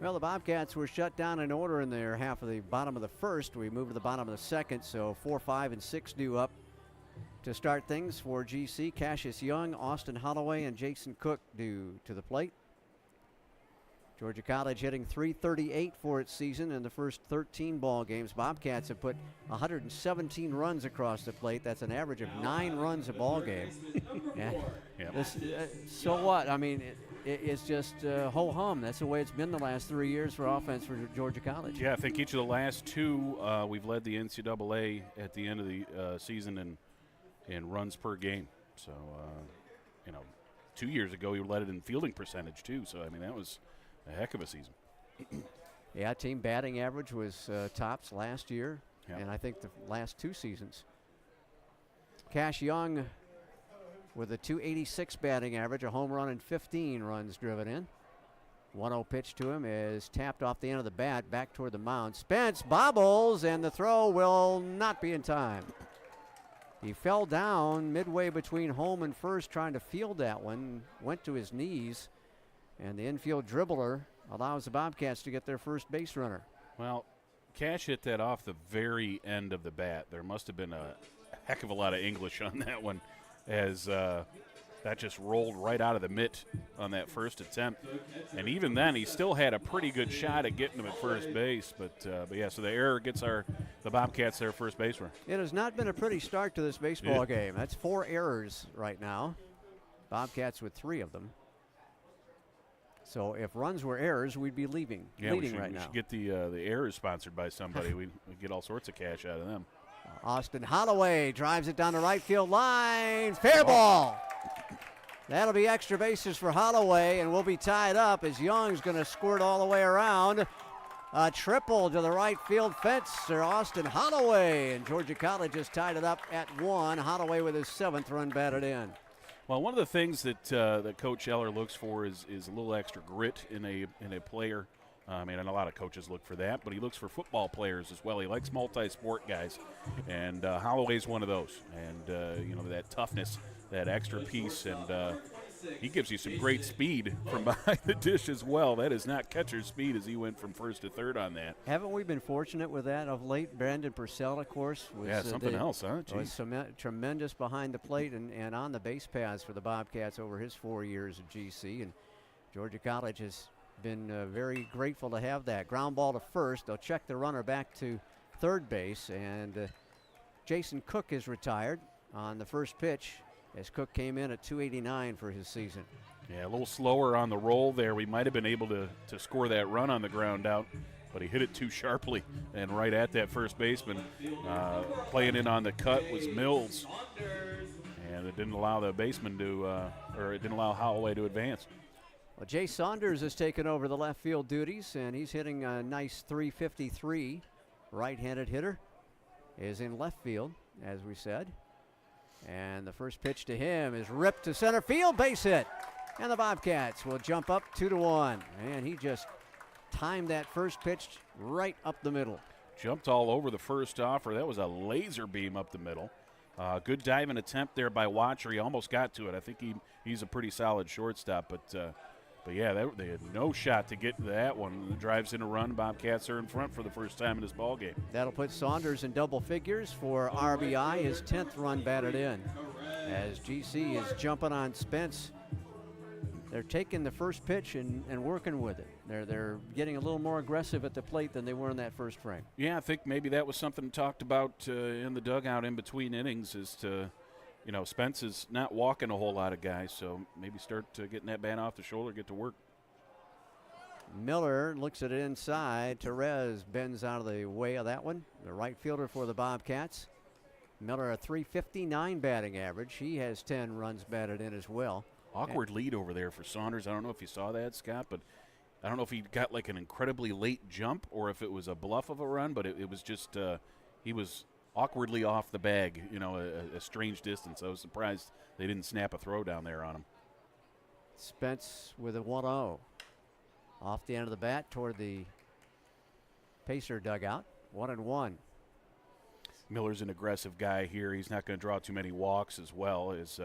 [SPEAKER 2] Well, the Bobcats were shut down in order in their half of the bottom of the 1st. We move to the bottom of the 2nd, so 4, 5, and 6 due up to start things for GC. Cassius Young, Austin Holloway, and Jason Cook due to the plate. Georgia College hitting .338 for its season in the first 13 ball games. Bobcats have put 117 runs across the plate. That's an average of 9 runs a ball game. So what? I mean, it's just ho-hum. That's the way it's been the last 3 years for offense for Georgia College.
[SPEAKER 1] Yeah, I think each of the last two, we've led the NCAA at the end of the season in runs per game. So, 2 years ago, we led it in fielding percentage, too. So, I mean, that was a heck of a season.
[SPEAKER 2] Yeah, team batting average was tops last year, and I think the last 2 seasons. Cash Young with a .286 batting average, a home run and 15 runs driven in. 1-0 pitch to him is tapped off the end of the bat, back toward the mound. Spence bobbles, and the throw will not be in time. He fell down midway between home and first trying to field that one, went to his knees, and the infield dribbler allows the Bobcats to get their first base runner.
[SPEAKER 1] Well, Cash hit that off the very end of the bat. There must have been a heck of a lot of English on that one, as that just rolled right out of the mitt on that first attempt. And even then, he still had a pretty good shot at getting him at first base. But yeah, so the error gets the Bobcats their first base run.
[SPEAKER 2] It has not been a pretty start to this baseball game. That's 4 errors right now. Bobcats with 3 of them. So if runs were errors, we'd be leading right now.
[SPEAKER 1] We should get the errors sponsored by somebody. we get all sorts of cash out of them.
[SPEAKER 2] Austin Holloway drives it down the right field line. Fair ball. That'll be extra bases for Holloway, and we'll be tied up as Young's going to squirt all the way around. A triple to the right field fence for Austin Holloway, and Georgia College has tied it up at 1. Holloway with his 7th run batted in.
[SPEAKER 1] Well, one of the things that Coach Eller looks for is a little extra grit in a player. I mean, and a lot of coaches look for that, but he looks for football players as well. He likes multi-sport guys, and Holloway's one of those. And that toughness, that extra piece, and he gives you some great speed from behind the dish as well. That is not catcher speed as he went from first to third on that.
[SPEAKER 2] Haven't we been fortunate with that of late? Brandon Purcell, of course, was
[SPEAKER 1] something else, huh?
[SPEAKER 2] Was tremendous behind the plate and on the base paths for the Bobcats over his 4 years at GC. And Georgia College has been very grateful to have that. Ground ball to first. They'll check the runner back to third base, and Jason Cook is retired on the first pitch as Cook came in at .289 for his season.
[SPEAKER 1] Yeah, a little slower on the roll there. We might have been able to score that run on the ground out, but he hit it too sharply and right at that first baseman. Playing in on the cut was Mills, and it didn't allow the baseman it didn't allow Holloway to advance.
[SPEAKER 2] Well, Jay Saunders has taken over the left field duties, and he's hitting a nice .353. Right-handed hitter is in left field, as we said. And the first pitch to him is ripped to center field, base hit. And the Bobcats will jump up 2-1. And he just timed that first pitch right up the middle.
[SPEAKER 1] Jumped all over the first offer. That was a laser beam up the middle. Good diving attempt there by Watcher. He almost got to it. I think he's a pretty solid shortstop, but yeah, they had no shot to get to that one. The drives in a run. Bobcats are in front for the first time in this ball game.
[SPEAKER 2] That'll put Saunders in double figures for RBI, his 10th run batted in. As GC is jumping on Spence, they're taking the first pitch and working with it. They're getting a little more aggressive at the plate than they were in that first frame.
[SPEAKER 1] Yeah, I think maybe that was something talked about in the dugout in between innings, is to, Spence is not walking a whole lot of guys, so maybe start getting that bat off the shoulder, get to work.
[SPEAKER 2] Miller looks at it inside. Therese bends out of the way of that one. The right fielder for the Bobcats. Miller a .359 batting average. He has 10 runs batted in as well.
[SPEAKER 1] Awkward lead over there for Saunders. I don't know if you saw that, Scott, but I don't know if he got like an incredibly late jump or if it was a bluff of a run, but it was just he was awkwardly off the bag, a strange distance. I was surprised they didn't snap a throw down there on him.
[SPEAKER 2] Spence with a 1-0. Off the end of the bat toward the Pacer dugout. 1-1.
[SPEAKER 1] Miller's an aggressive guy here. He's not going to draw too many walks as well as,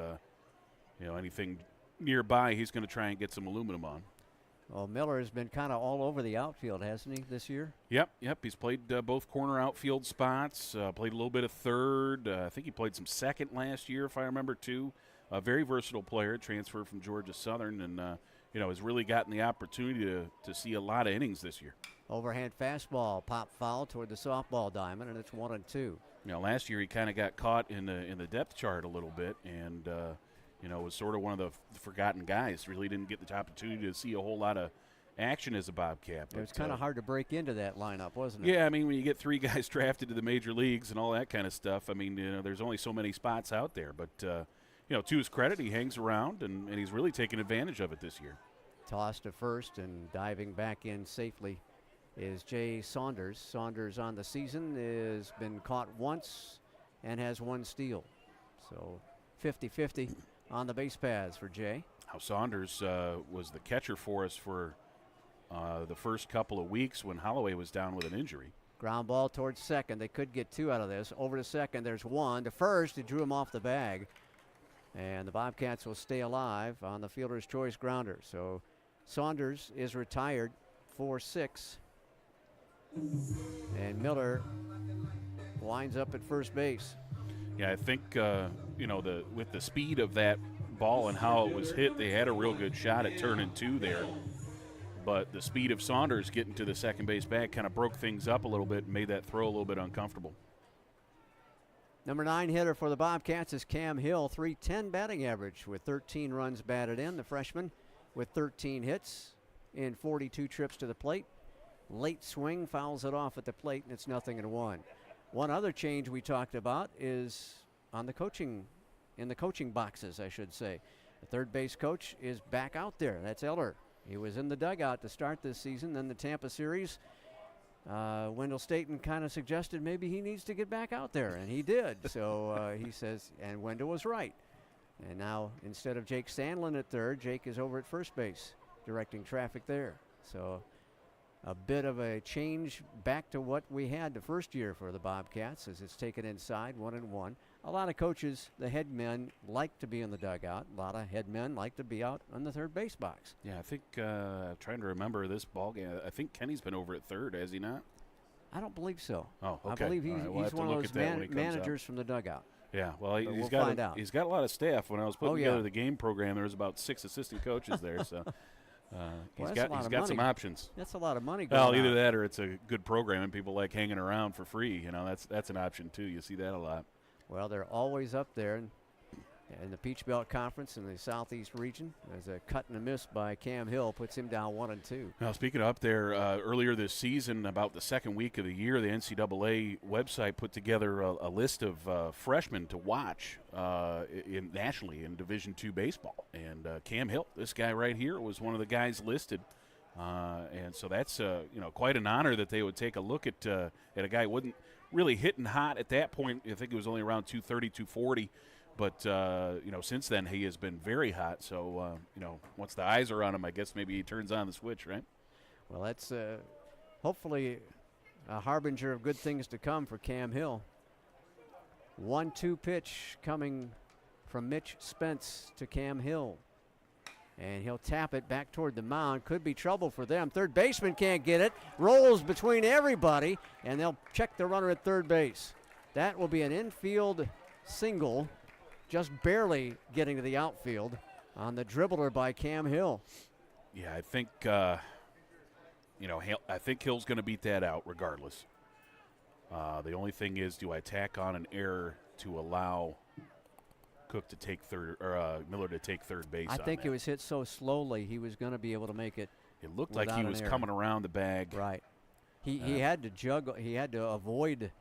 [SPEAKER 1] anything nearby, he's going to try and get some aluminum on.
[SPEAKER 2] Well, Miller has been kind of all over the outfield, hasn't he, this year?
[SPEAKER 1] Yep. He's played both corner outfield spots, played a little bit of third. I think he played some second last year, if I remember, too. A very versatile player, transferred from Georgia Southern, and, has really gotten the opportunity to see a lot of innings this year.
[SPEAKER 2] Overhand fastball, pop foul toward the softball diamond, and it's 1-2.
[SPEAKER 1] Last year he kind of got caught in the depth chart a little bit, and was sort of one of the forgotten guys. Really didn't get the opportunity to see a whole lot of action as a Bobcat.
[SPEAKER 2] It was kind of hard to break into that lineup, wasn't it?
[SPEAKER 1] Yeah, I mean, when you get 3 guys drafted to the major leagues and all that kind of stuff, I mean, there's only so many spots out there. But, to his credit, he hangs around, and he's really taken advantage of it this year.
[SPEAKER 2] Toss to first and diving back in safely is Jay Saunders. Saunders on the season has been caught once and has 1 steal. So 50-50 on the base paths for Jay.
[SPEAKER 1] Now, Saunders was the catcher for us for the first couple of weeks when Holloway was down with an injury.
[SPEAKER 2] Ground ball towards second. They could get 2 out of this. Over to second, there's 1. To first, he drew him off the bag. And the Bobcats will stay alive on the fielder's choice grounder. So Saunders is retired 4-6. And Miller winds up at first base.
[SPEAKER 1] Yeah, I think, with the speed of that ball and how it was hit, they had a real good shot at turning 2 there. But the speed of Saunders getting to the second base bag kind of broke things up a little bit and made that throw a little bit uncomfortable.
[SPEAKER 2] Number 9 hitter for the Bobcats is Cam Hill, .310 batting average with 13 runs batted in. The freshman with 13 hits in 42 trips to the plate. Late swing, fouls it off at the plate, and it's 0-1. One other change we talked about is on in the coaching boxes, I should say. The third base coach is back out there. That's Eller. He was in the dugout to start this season. Then the Tampa series, Wendell Staten kind of suggested maybe he needs to get back out there, and he did. So he says, and Wendell was right. And now instead of Jake Sandlin at third, Jake is over at first base, directing traffic there. So a bit of a change back to what we had the first year for the Bobcats as it's taken inside 1-1. A lot of coaches, the head men, like to be in the dugout. A lot of head men like to be out on the third base box.
[SPEAKER 1] Yeah, I think, I'm trying to remember this ball game. I think Kenny's been over at third, has he not?
[SPEAKER 2] I don't believe so.
[SPEAKER 1] Oh, okay.
[SPEAKER 2] I believe
[SPEAKER 1] All right, we'll
[SPEAKER 2] he's
[SPEAKER 1] have to
[SPEAKER 2] one of
[SPEAKER 1] look
[SPEAKER 2] those
[SPEAKER 1] at that when he comes
[SPEAKER 2] managers
[SPEAKER 1] up.
[SPEAKER 2] from the dugout.
[SPEAKER 1] Yeah, well,
[SPEAKER 2] But we'll find out.
[SPEAKER 1] He's got a lot of staff. When I was putting
[SPEAKER 2] Oh, yeah.
[SPEAKER 1] together the game program, there was about 6 assistant coaches there, so he's
[SPEAKER 2] that's a lot
[SPEAKER 1] got
[SPEAKER 2] of
[SPEAKER 1] some
[SPEAKER 2] money.
[SPEAKER 1] options.
[SPEAKER 2] That's a lot of money going
[SPEAKER 1] Well, either
[SPEAKER 2] out.
[SPEAKER 1] that or it's a good program and people like hanging around for free. That's an option too. You see that a lot.
[SPEAKER 2] Well, they're always up there in the Peach Belt Conference in the Southeast region. There's a cut and a miss by Cam Hill, puts him down 1-2.
[SPEAKER 1] Now, speaking of up there, earlier this season, about the second week of the year, the NCAA website put together a list of freshmen to watch nationally in Division II baseball. And Cam Hill, this guy right here, was one of the guys listed. And so that's quite an honor that they would take a look at a guy who wasn't really hitting hot at that point. I think it was only around 230, 240. But, since then he has been very hot. So, once the eyes are on him, I guess maybe he turns on the switch, right?
[SPEAKER 2] Well, that's hopefully a harbinger of good things to come for Cam Hill. 1-2 pitch coming from Mitch Spence to Cam Hill. And he'll tap it back toward the mound. Could be trouble for them. Third baseman can't get it. Rolls between everybody, and they'll check the runner at third base. That will be an infield single, just barely getting to the outfield on the dribbler by Cam Hill.
[SPEAKER 1] Yeah, I think, I think Hill's going to beat that out regardless. The only thing is, do I tack on an error to allow Cook to take third, or Miller to take third base?
[SPEAKER 2] I think it was hit so slowly he was going to be able to make it.
[SPEAKER 1] It looked like he was coming around the bag.
[SPEAKER 2] Right. He had to juggle. He had to avoid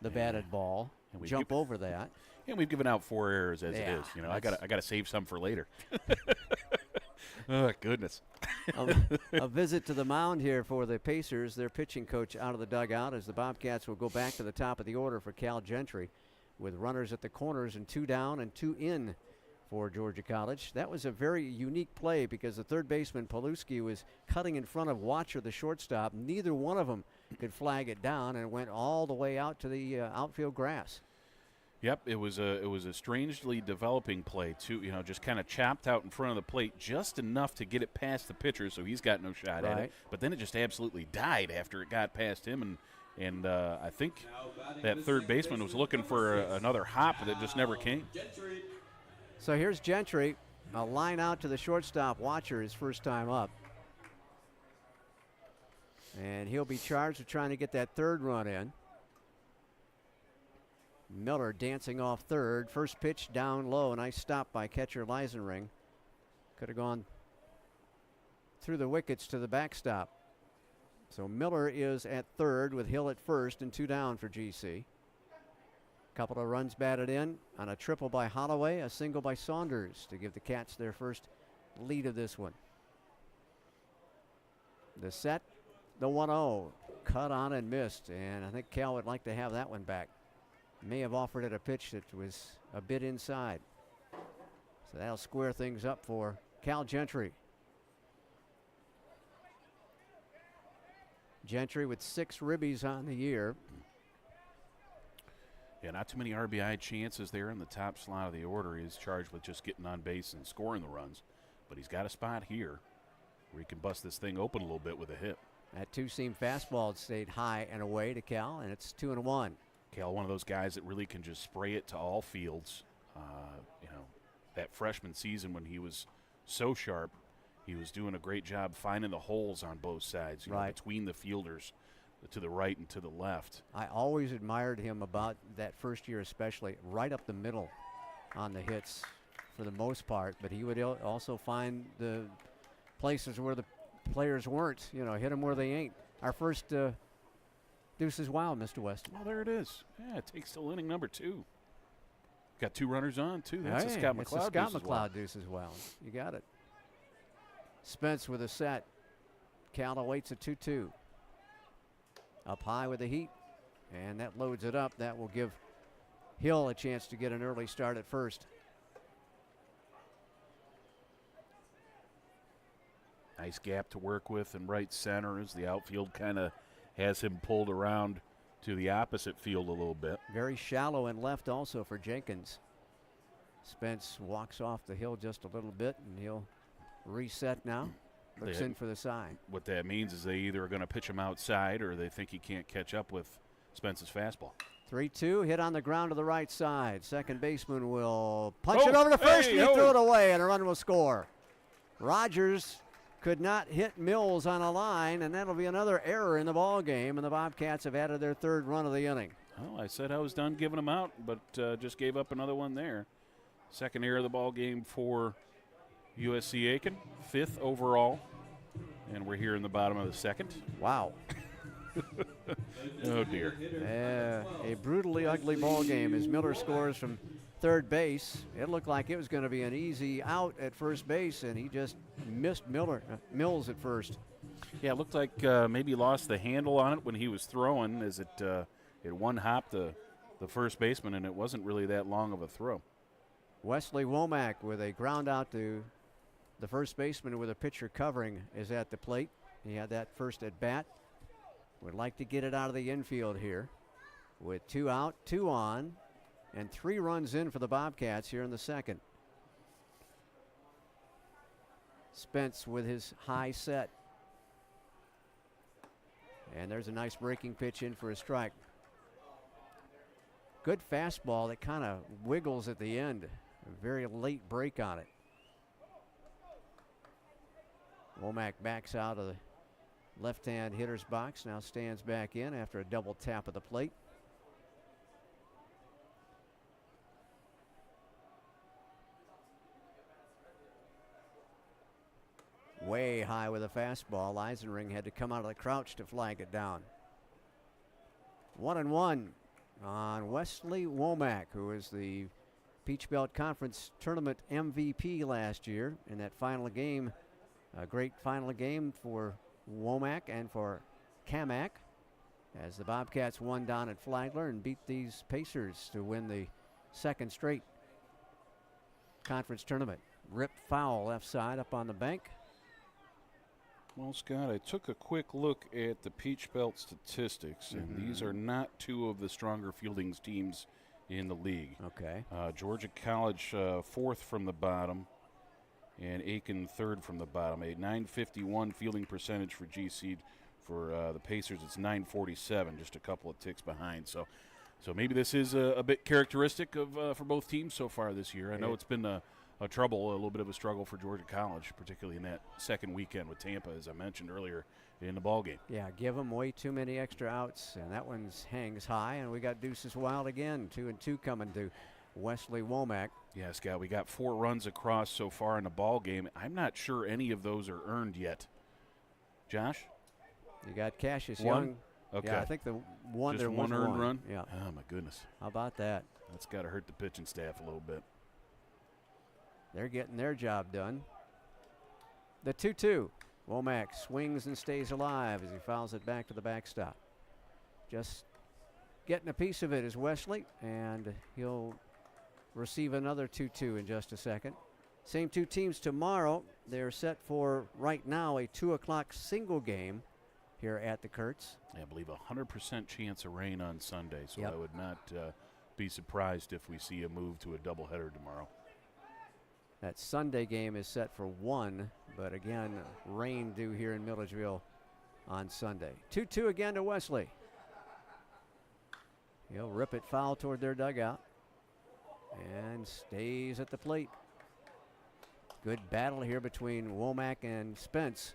[SPEAKER 2] the batted ball, jump over that.
[SPEAKER 1] And we've given out 4 errors as it is. I got to save some for later. Oh, goodness.
[SPEAKER 2] A visit to the mound here for the Pacers. Their pitching coach out of the dugout as the Bobcats will go back to the top of the order for Cal Gentry with runners at the corners and 2 down and 2 in for Georgia College. That was a very unique play because the third baseman, Paluski, was cutting in front of Watcher, the shortstop. Neither one of them could flag it down, and it went all the way out to the outfield grass.
[SPEAKER 1] Yep, it was a strangely developing play too. Just kind of chopped out in front of the plate just enough to get it past the pitcher, so he's got no shot at it. But then it just absolutely died after it got past him, and I think that third baseman was looking for another hop, but it just never came.
[SPEAKER 2] So here's Gentry. A line out to the shortstop, Watcher, his first time up. And he'll be charged with trying to get that third run in. Miller dancing off third. First pitch down low. Nice stop by catcher Leisenring. Could have gone through the wickets to the backstop. So Miller is at third with Hill at first and 2 down for GC. Couple of runs batted in on a triple by Holloway, a single by Saunders to give the Cats their first lead of this one. The set, the 1-0, cut on and missed, and I think Cal would like to have that one back. May have offered it a pitch that was a bit inside. So that'll square things up for Cal Gentry. Gentry with 6 ribbies on the year.
[SPEAKER 1] Yeah, not too many RBI chances there in the top slot of the order. He's charged with just getting on base and scoring the runs. But he's got a spot here where he can bust this thing open a little bit with a hit.
[SPEAKER 2] That two-seam fastball stayed high and away to Cal, and it's 2-1.
[SPEAKER 1] Cal, one of those guys that really can just spray it to all fields. That freshman season when he was so sharp, he was doing a great job finding the holes on both sides, you know, between the fielders to the right and to the left.
[SPEAKER 2] I always admired him about that first year, especially right up the middle on the hits for the most part, but he would also find the places where the players weren't, you know, hit them where they ain't. Our first Deuces Wild, Mr. Weston.
[SPEAKER 1] Oh, there it is. Yeah, it takes till inning number 2. Got 2 runners on, too. That's a Scott McLeod.
[SPEAKER 2] It's a Scott McLeod Deuces Wild. You got it. Spence with a set. Cal awaits a 2-2. Up high with the heat, and that loads it up. That will give Hill a chance to get an early start at first.
[SPEAKER 1] Nice gap to work with in right center as the outfield kind of has him pulled around to the opposite field a little bit.
[SPEAKER 2] Very shallow in left also for Jenkins. Spence walks off the hill just a little bit, and he'll reset now. Looks in for the side.
[SPEAKER 1] What that means is they either are going to pitch him outside or they think he can't catch up with Spence's fastball.
[SPEAKER 2] 3-2, hit on the ground to the right side. Second baseman will punch it over to first, and he threw it away, and a run will score. Rogers could not hit Mills on a line, and that'll be another error in the ball game, and the Bobcats have added their 3rd run of the inning.
[SPEAKER 1] Well, I said I was done giving them out, but just gave up another one there. Second error of the ball game for USC Aiken, 5th overall, and we're here in the bottom of the 2nd.
[SPEAKER 2] Wow.
[SPEAKER 1] Oh, dear.
[SPEAKER 2] A brutally ugly ball game as Miller scores from third base. It looked like it was going to be an easy out at first base, and he just missed Mills at first.
[SPEAKER 1] Yeah, it looked like maybe lost the handle on it when he was throwing as it one-hopped the first baseman, and it wasn't really that long of a throw.
[SPEAKER 2] Wesley Womack with a ground out to the first baseman with a pitcher covering is at the plate. He had that first at bat. Would like to get it out of the infield here with 2 out, 2 on, and 3 runs in for the Bobcats here in the 2nd. Spence with his high set. And there's a nice breaking pitch in for a strike. Good fastball that kind of wiggles at the end. A very late break on it. Womack backs out of the left-hand hitter's box, now stands back in after a double tap of the plate. Way high with a fastball. Eisenring had to come out of the crouch to flag it down. 1-1 on Wesley Womack, who is the Peach Belt Conference Tournament MVP last year in that final game. A great final game for Womack and for Kamak as the Bobcats won down at Flagler and beat these Pacers to win the 2nd straight conference tournament. Ripped foul left side up on the bank.
[SPEAKER 1] Well, Scott, I took a quick look at the Peach Belt statistics, and these are not 2 of the stronger fielding teams in the league.
[SPEAKER 2] Okay.
[SPEAKER 1] Georgia College 4th from the bottom, and Aiken 3rd from the bottom. A .951 fielding percentage for GC. For the Pacers, it's .947, just a couple of ticks behind. So maybe this is a bit characteristic of for both teams so far this year. I know it's been a trouble, a little bit of a struggle for Georgia College, particularly in that second weekend with Tampa, as I mentioned earlier in the ball game.
[SPEAKER 2] Yeah, give them way too many extra outs, and that one hangs high. And we got Deuces Wild again, 2-2 coming to Wesley Womack.
[SPEAKER 1] Yeah, Scott, we got 4 runs across so far in the ball game. I'm not sure any of those are earned yet. Josh?
[SPEAKER 2] You got Cassius
[SPEAKER 1] One?
[SPEAKER 2] Young.
[SPEAKER 1] Okay.
[SPEAKER 2] Yeah, I think the one
[SPEAKER 1] Just
[SPEAKER 2] there was
[SPEAKER 1] one earned run?
[SPEAKER 2] Yeah.
[SPEAKER 1] Oh, my goodness.
[SPEAKER 2] How about that?
[SPEAKER 1] That's got to hurt the pitching staff a little bit.
[SPEAKER 2] They're getting their job done. The 2-2. Womack swings and stays alive as he fouls it back to the backstop. Just getting a piece of it is Wesley, and he'll receive another 2-2 in just a second. Same 2 teams tomorrow. They're set for, right now, a 2 o'clock single game here at the Kurtz.
[SPEAKER 1] I believe 100% chance of rain on Sunday, so
[SPEAKER 2] Yep.
[SPEAKER 1] I would not be surprised if we see a move to a doubleheader tomorrow.
[SPEAKER 2] That Sunday game is set for 1, but again, rain due here in Milledgeville on Sunday. 2-2 again to Wesley. He'll rip it foul toward their dugout and stays at the plate. Good battle here between Womack and Spence.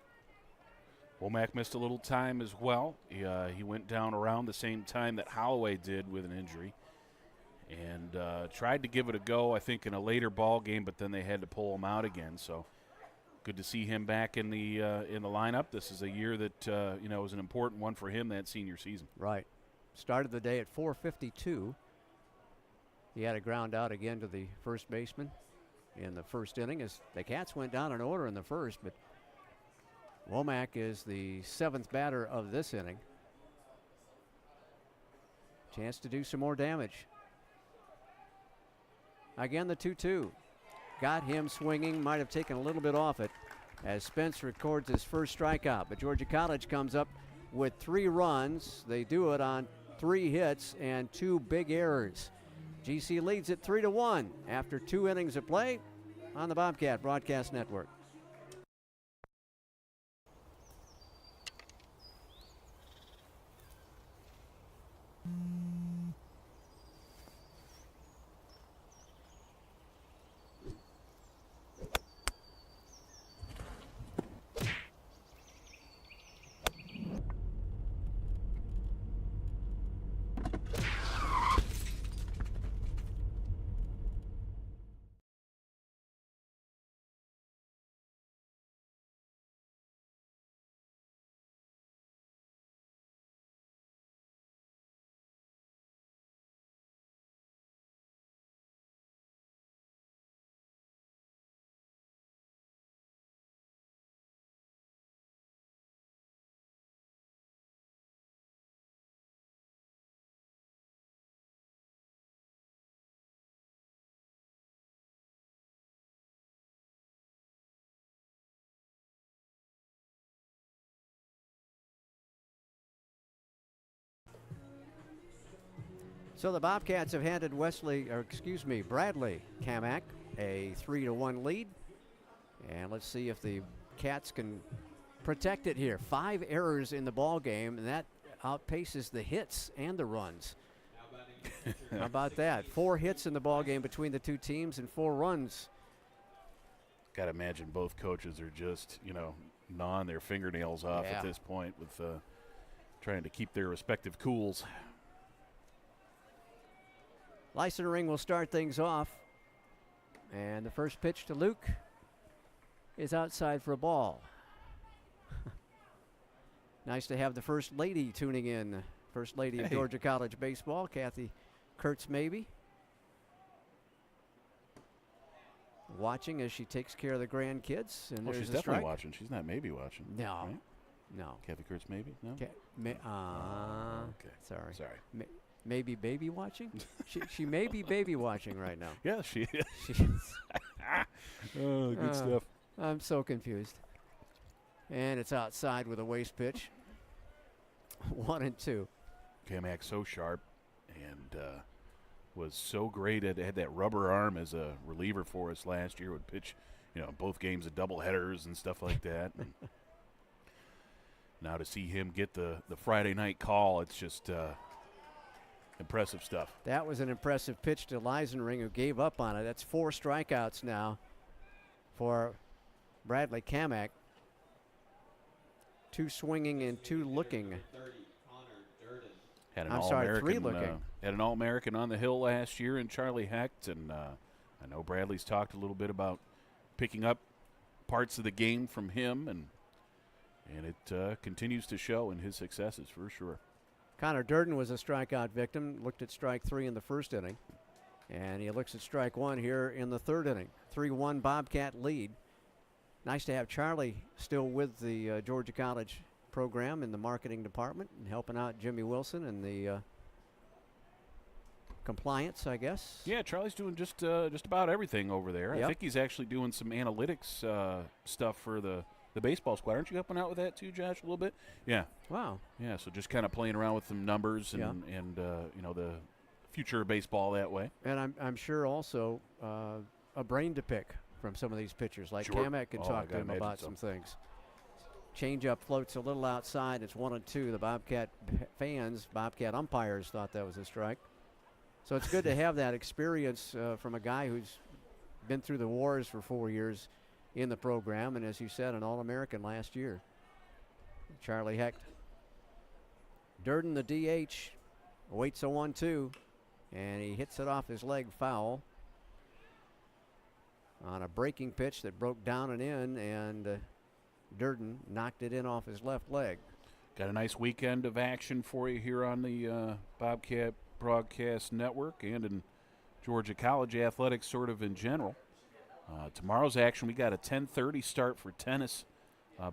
[SPEAKER 1] Womack missed a little time as well. He went down around the same time that Holloway did with an injury, and tried to give it a go, I think, in a later ball game, but then they had to pull him out again. So good to see him back in the lineup. This is a year that was an important one for him, that senior season.
[SPEAKER 2] Right. Started the day at 4:52. He had a ground out again to the first baseman in the first inning as the Cats went down in order in the first, but Womack is the 7th batter of this inning. Chance to do some more damage. Again, the 2-2. Got him swinging, might have taken a little bit off it as Spence records his first strikeout. But Georgia College comes up with 3 runs. They do it on 3 hits and 2 big errors. GC leads it 3-1 after 2 innings of play on the Bobcat Broadcast Network. So the Bobcats have handed Bradley Kamak a 3-1 lead. And let's see if the Cats can protect it here. 5 errors in the ball game, and that outpaces the hits and the runs. How about that? 4 hits in the ball game between the 2 teams and 4 runs.
[SPEAKER 1] Got to imagine both coaches are just, gnawing their fingernails off at this point with trying to keep their respective cools.
[SPEAKER 2] Licensing will start things off. And the first pitch to Luke is outside for a ball. Nice to have the First Lady tuning in. First Lady of Georgia College baseball, Kathy Kurtz-Maybe. Watching as she takes care of the grandkids. And there's
[SPEAKER 1] she's
[SPEAKER 2] a
[SPEAKER 1] definitely
[SPEAKER 2] strike.
[SPEAKER 1] watching. She's not maybe watching.
[SPEAKER 2] No.
[SPEAKER 1] Right?
[SPEAKER 2] No.
[SPEAKER 1] Kathy Kurtz maybe? No?
[SPEAKER 2] Okay. Sorry.
[SPEAKER 1] Sorry.
[SPEAKER 2] Maybe baby watching? she may be baby watching right now.
[SPEAKER 1] Yeah, she is.
[SPEAKER 2] She is.
[SPEAKER 1] Oh, good stuff.
[SPEAKER 2] I'm so confused. And it's outside with a waste pitch. 1-2.
[SPEAKER 1] Kamak so sharp and was so great. Had that rubber arm as a reliever for us last year. Would pitch, both games of double headers and stuff like that. And now to see him get the Friday night call, it's just impressive stuff.
[SPEAKER 2] That was an impressive pitch to Licensing, who gave up on it. That's 4 strikeouts now for Bradley Kamak. 2 swinging and 2 looking.
[SPEAKER 3] 30, Connor Durden.
[SPEAKER 1] Had an
[SPEAKER 2] I'm sorry, 3
[SPEAKER 1] All-American,
[SPEAKER 2] looking.
[SPEAKER 1] had an All-American on the hill last year in Charlie Hecht, and I know Bradley's talked a little bit about picking up parts of the game from him, and it continues to show in his successes for sure.
[SPEAKER 2] Connor Durden was a strikeout victim, looked at strike 3 in the first inning, and he looks at strike 1 here in the third inning. 3-1 Bobcat lead. Nice to have Charlie still with the Georgia College program in the marketing department and helping out Jimmy Wilson and the compliance, I guess.
[SPEAKER 1] Yeah, Charlie's doing just about everything over there.
[SPEAKER 2] Yep.
[SPEAKER 1] I think he's actually doing some analytics stuff for the baseball squad. Aren't you helping out with that too, Josh, a little bit? Yeah.
[SPEAKER 2] Wow.
[SPEAKER 1] Yeah, so just kind of playing around with some numbers and,
[SPEAKER 2] Yeah.
[SPEAKER 1] and the future of baseball that way.
[SPEAKER 2] And I'm sure also a brain to pick from some of these pitchers. Like
[SPEAKER 1] Sure.
[SPEAKER 2] Kamek can
[SPEAKER 1] Oh, I
[SPEAKER 2] talk to
[SPEAKER 1] gotta
[SPEAKER 2] him
[SPEAKER 1] imagine
[SPEAKER 2] about
[SPEAKER 1] so.
[SPEAKER 2] some things. Changeup floats a little outside. It's 1-2. The Bobcat fans, Bobcat umpires thought that was a strike. So it's good to have that experience from a guy who's been through the wars for 4 years in the program, and as you said, an All-American last year. Charlie Hecht. Durden, the DH, waits a 1-2, and he hits it off his leg foul on a breaking pitch that broke down and in, and Durden knocked it in off his left leg.
[SPEAKER 1] Got a nice weekend of action for you here on the Bobcat Broadcast Network and in Georgia College athletics sort of in general. Tomorrow's action, we got a 10:30 start for tennis.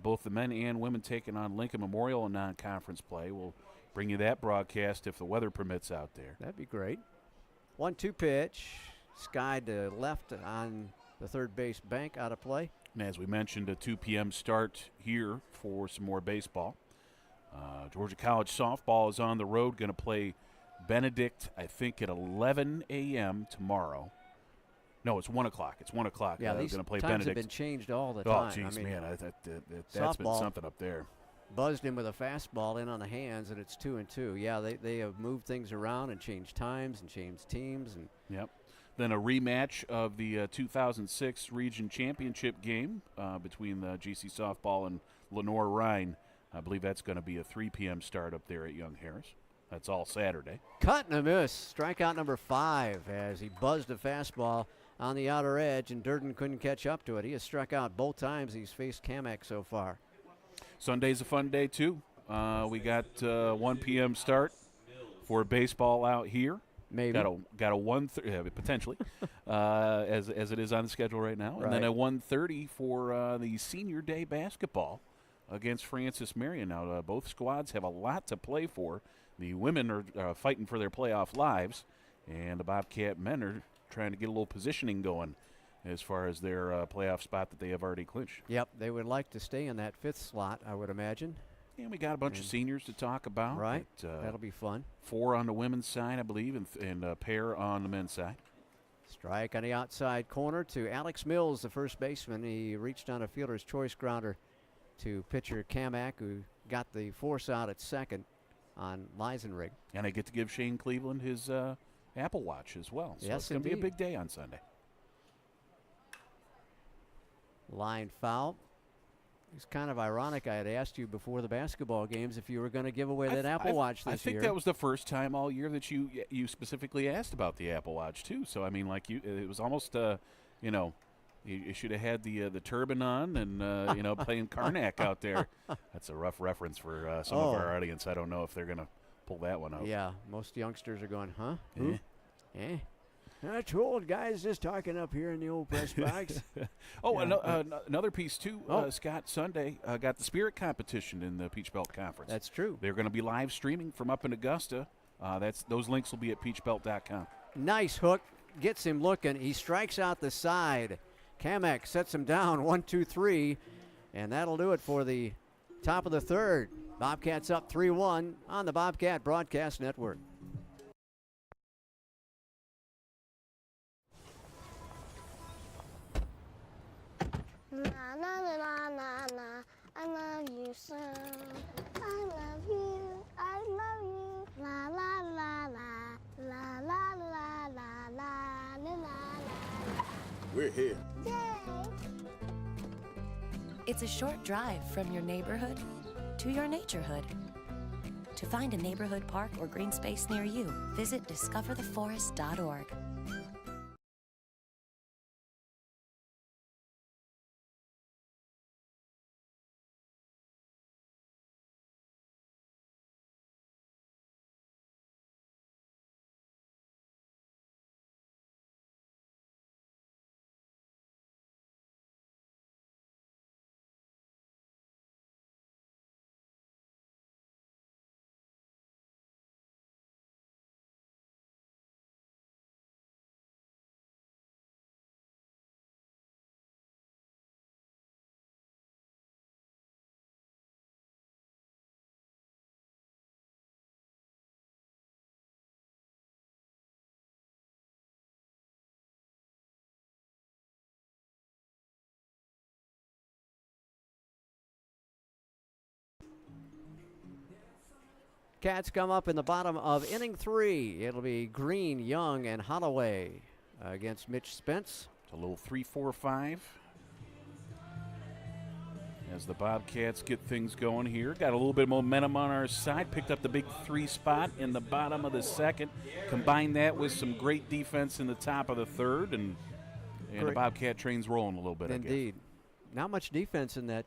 [SPEAKER 1] Both the men and women taking on Lincoln Memorial in non-conference play. We'll bring you that broadcast if the weather permits out there.
[SPEAKER 2] That'd be great. 1-2 pitch, skied to left on the third base bank, out of play.
[SPEAKER 1] And as we mentioned, a 2 p.m. start here for some more baseball. Georgia College softball is on the road, going to play Benedict, I think, at 11 a.m. tomorrow. No, it's 1 o'clock. It's 1 o'clock.
[SPEAKER 2] Yeah,
[SPEAKER 1] Going
[SPEAKER 2] these
[SPEAKER 1] to play
[SPEAKER 2] times
[SPEAKER 1] Benedict.
[SPEAKER 2] have been changed all the
[SPEAKER 1] Oh,
[SPEAKER 2] time.
[SPEAKER 1] jeez,
[SPEAKER 2] I mean,
[SPEAKER 1] man, that's been
[SPEAKER 2] softball
[SPEAKER 1] something up there.
[SPEAKER 2] buzzed him with a fastball in on the hands, and it's 2-2. Yeah, they have moved things around and changed times and changed teams. And
[SPEAKER 1] Yep. Then a rematch of the 2006 Region Championship game between the GC softball and Lenore Rhine. I believe that's going to be a 3 p.m. start up there at Young Harris. That's all Saturday.
[SPEAKER 2] cut and a miss. Strikeout number 5 as he buzzed a fastball on the outer edge, and Durden couldn't catch up to it. He has struck out both times he's faced Kamek so far.
[SPEAKER 1] Sunday's a fun day, too. We got 1 p.m. start for baseball out here.
[SPEAKER 2] Maybe.
[SPEAKER 1] Got a 1:30 potentially, as it is on the schedule right now, and then
[SPEAKER 2] Right.
[SPEAKER 1] a 1:30 for the senior day basketball against Francis Marion. Now both squads have a lot to play for. The women are fighting for their playoff lives, and the Bobcat men are trying to get a little positioning going as far as their playoff spot that they have already clinched.
[SPEAKER 2] Yep, they would like to stay in that 5th slot, I would imagine.
[SPEAKER 1] And we got a bunch of seniors to talk about.
[SPEAKER 2] Right,
[SPEAKER 1] but,
[SPEAKER 2] that'll be fun.
[SPEAKER 1] 4 on the women's side, I believe, and a pair on the men's side.
[SPEAKER 2] Strike on the outside corner to Alex Mills, the first baseman. He reached on a fielder's choice grounder to pitcher Kamak, who got the force out at second on Leisenrig.
[SPEAKER 1] And I get to give Shane Cleveland his Apple Watch as well. So
[SPEAKER 2] Yes,
[SPEAKER 1] it's going to be a
[SPEAKER 2] indeed.
[SPEAKER 1] big day on Sunday.
[SPEAKER 2] Line foul. It's kind of ironic. I had asked you before the basketball games if you were going to give away that Apple Watch this
[SPEAKER 1] I think
[SPEAKER 2] year.
[SPEAKER 1] that was the first time all year that you specifically asked about the Apple Watch too. So I mean, like it was almost you should have had the turban on and playing Karnak out there. That's a rough reference for some of our audience. I don't know if they're going to pull that one out.
[SPEAKER 2] Yeah, most youngsters are going, huh? Who? Eh? Two old guys just talking up here in the old press box.
[SPEAKER 1] Another piece too, Scott. Sunday got the Spirit competition in the Peach Belt Conference.
[SPEAKER 2] That's true.
[SPEAKER 1] They're going to be live streaming from up in Augusta. Those links will be at peachbelt.com.
[SPEAKER 2] Nice hook. Gets him looking. He strikes out the side. Kamek sets him down 1-2-3, and that'll do it for the top of the third. Bobcats up 3-1 on the Bobcat Broadcast Network.
[SPEAKER 6] Na na na na na na, I love you so. I love you, I love you. La la la la, la la la la la la la la.
[SPEAKER 7] We're here.
[SPEAKER 6] Yay!
[SPEAKER 7] It's a short drive from your neighborhood to your naturehood. To find a neighborhood park or green space near you, visit discovertheforest.org.
[SPEAKER 2] Cats come up in the bottom of inning 3. It'll be Green, Young, and Holloway against Mitch Spence.
[SPEAKER 1] It's a little 3-4-5 as the Bobcats get things going here. Got a little bit of momentum on our side. Picked up the big 3 spot in the bottom of the second. Combine that with some great defense in the top of the third, and the Bobcat train's rolling a little bit.
[SPEAKER 2] Indeed. Not much defense in that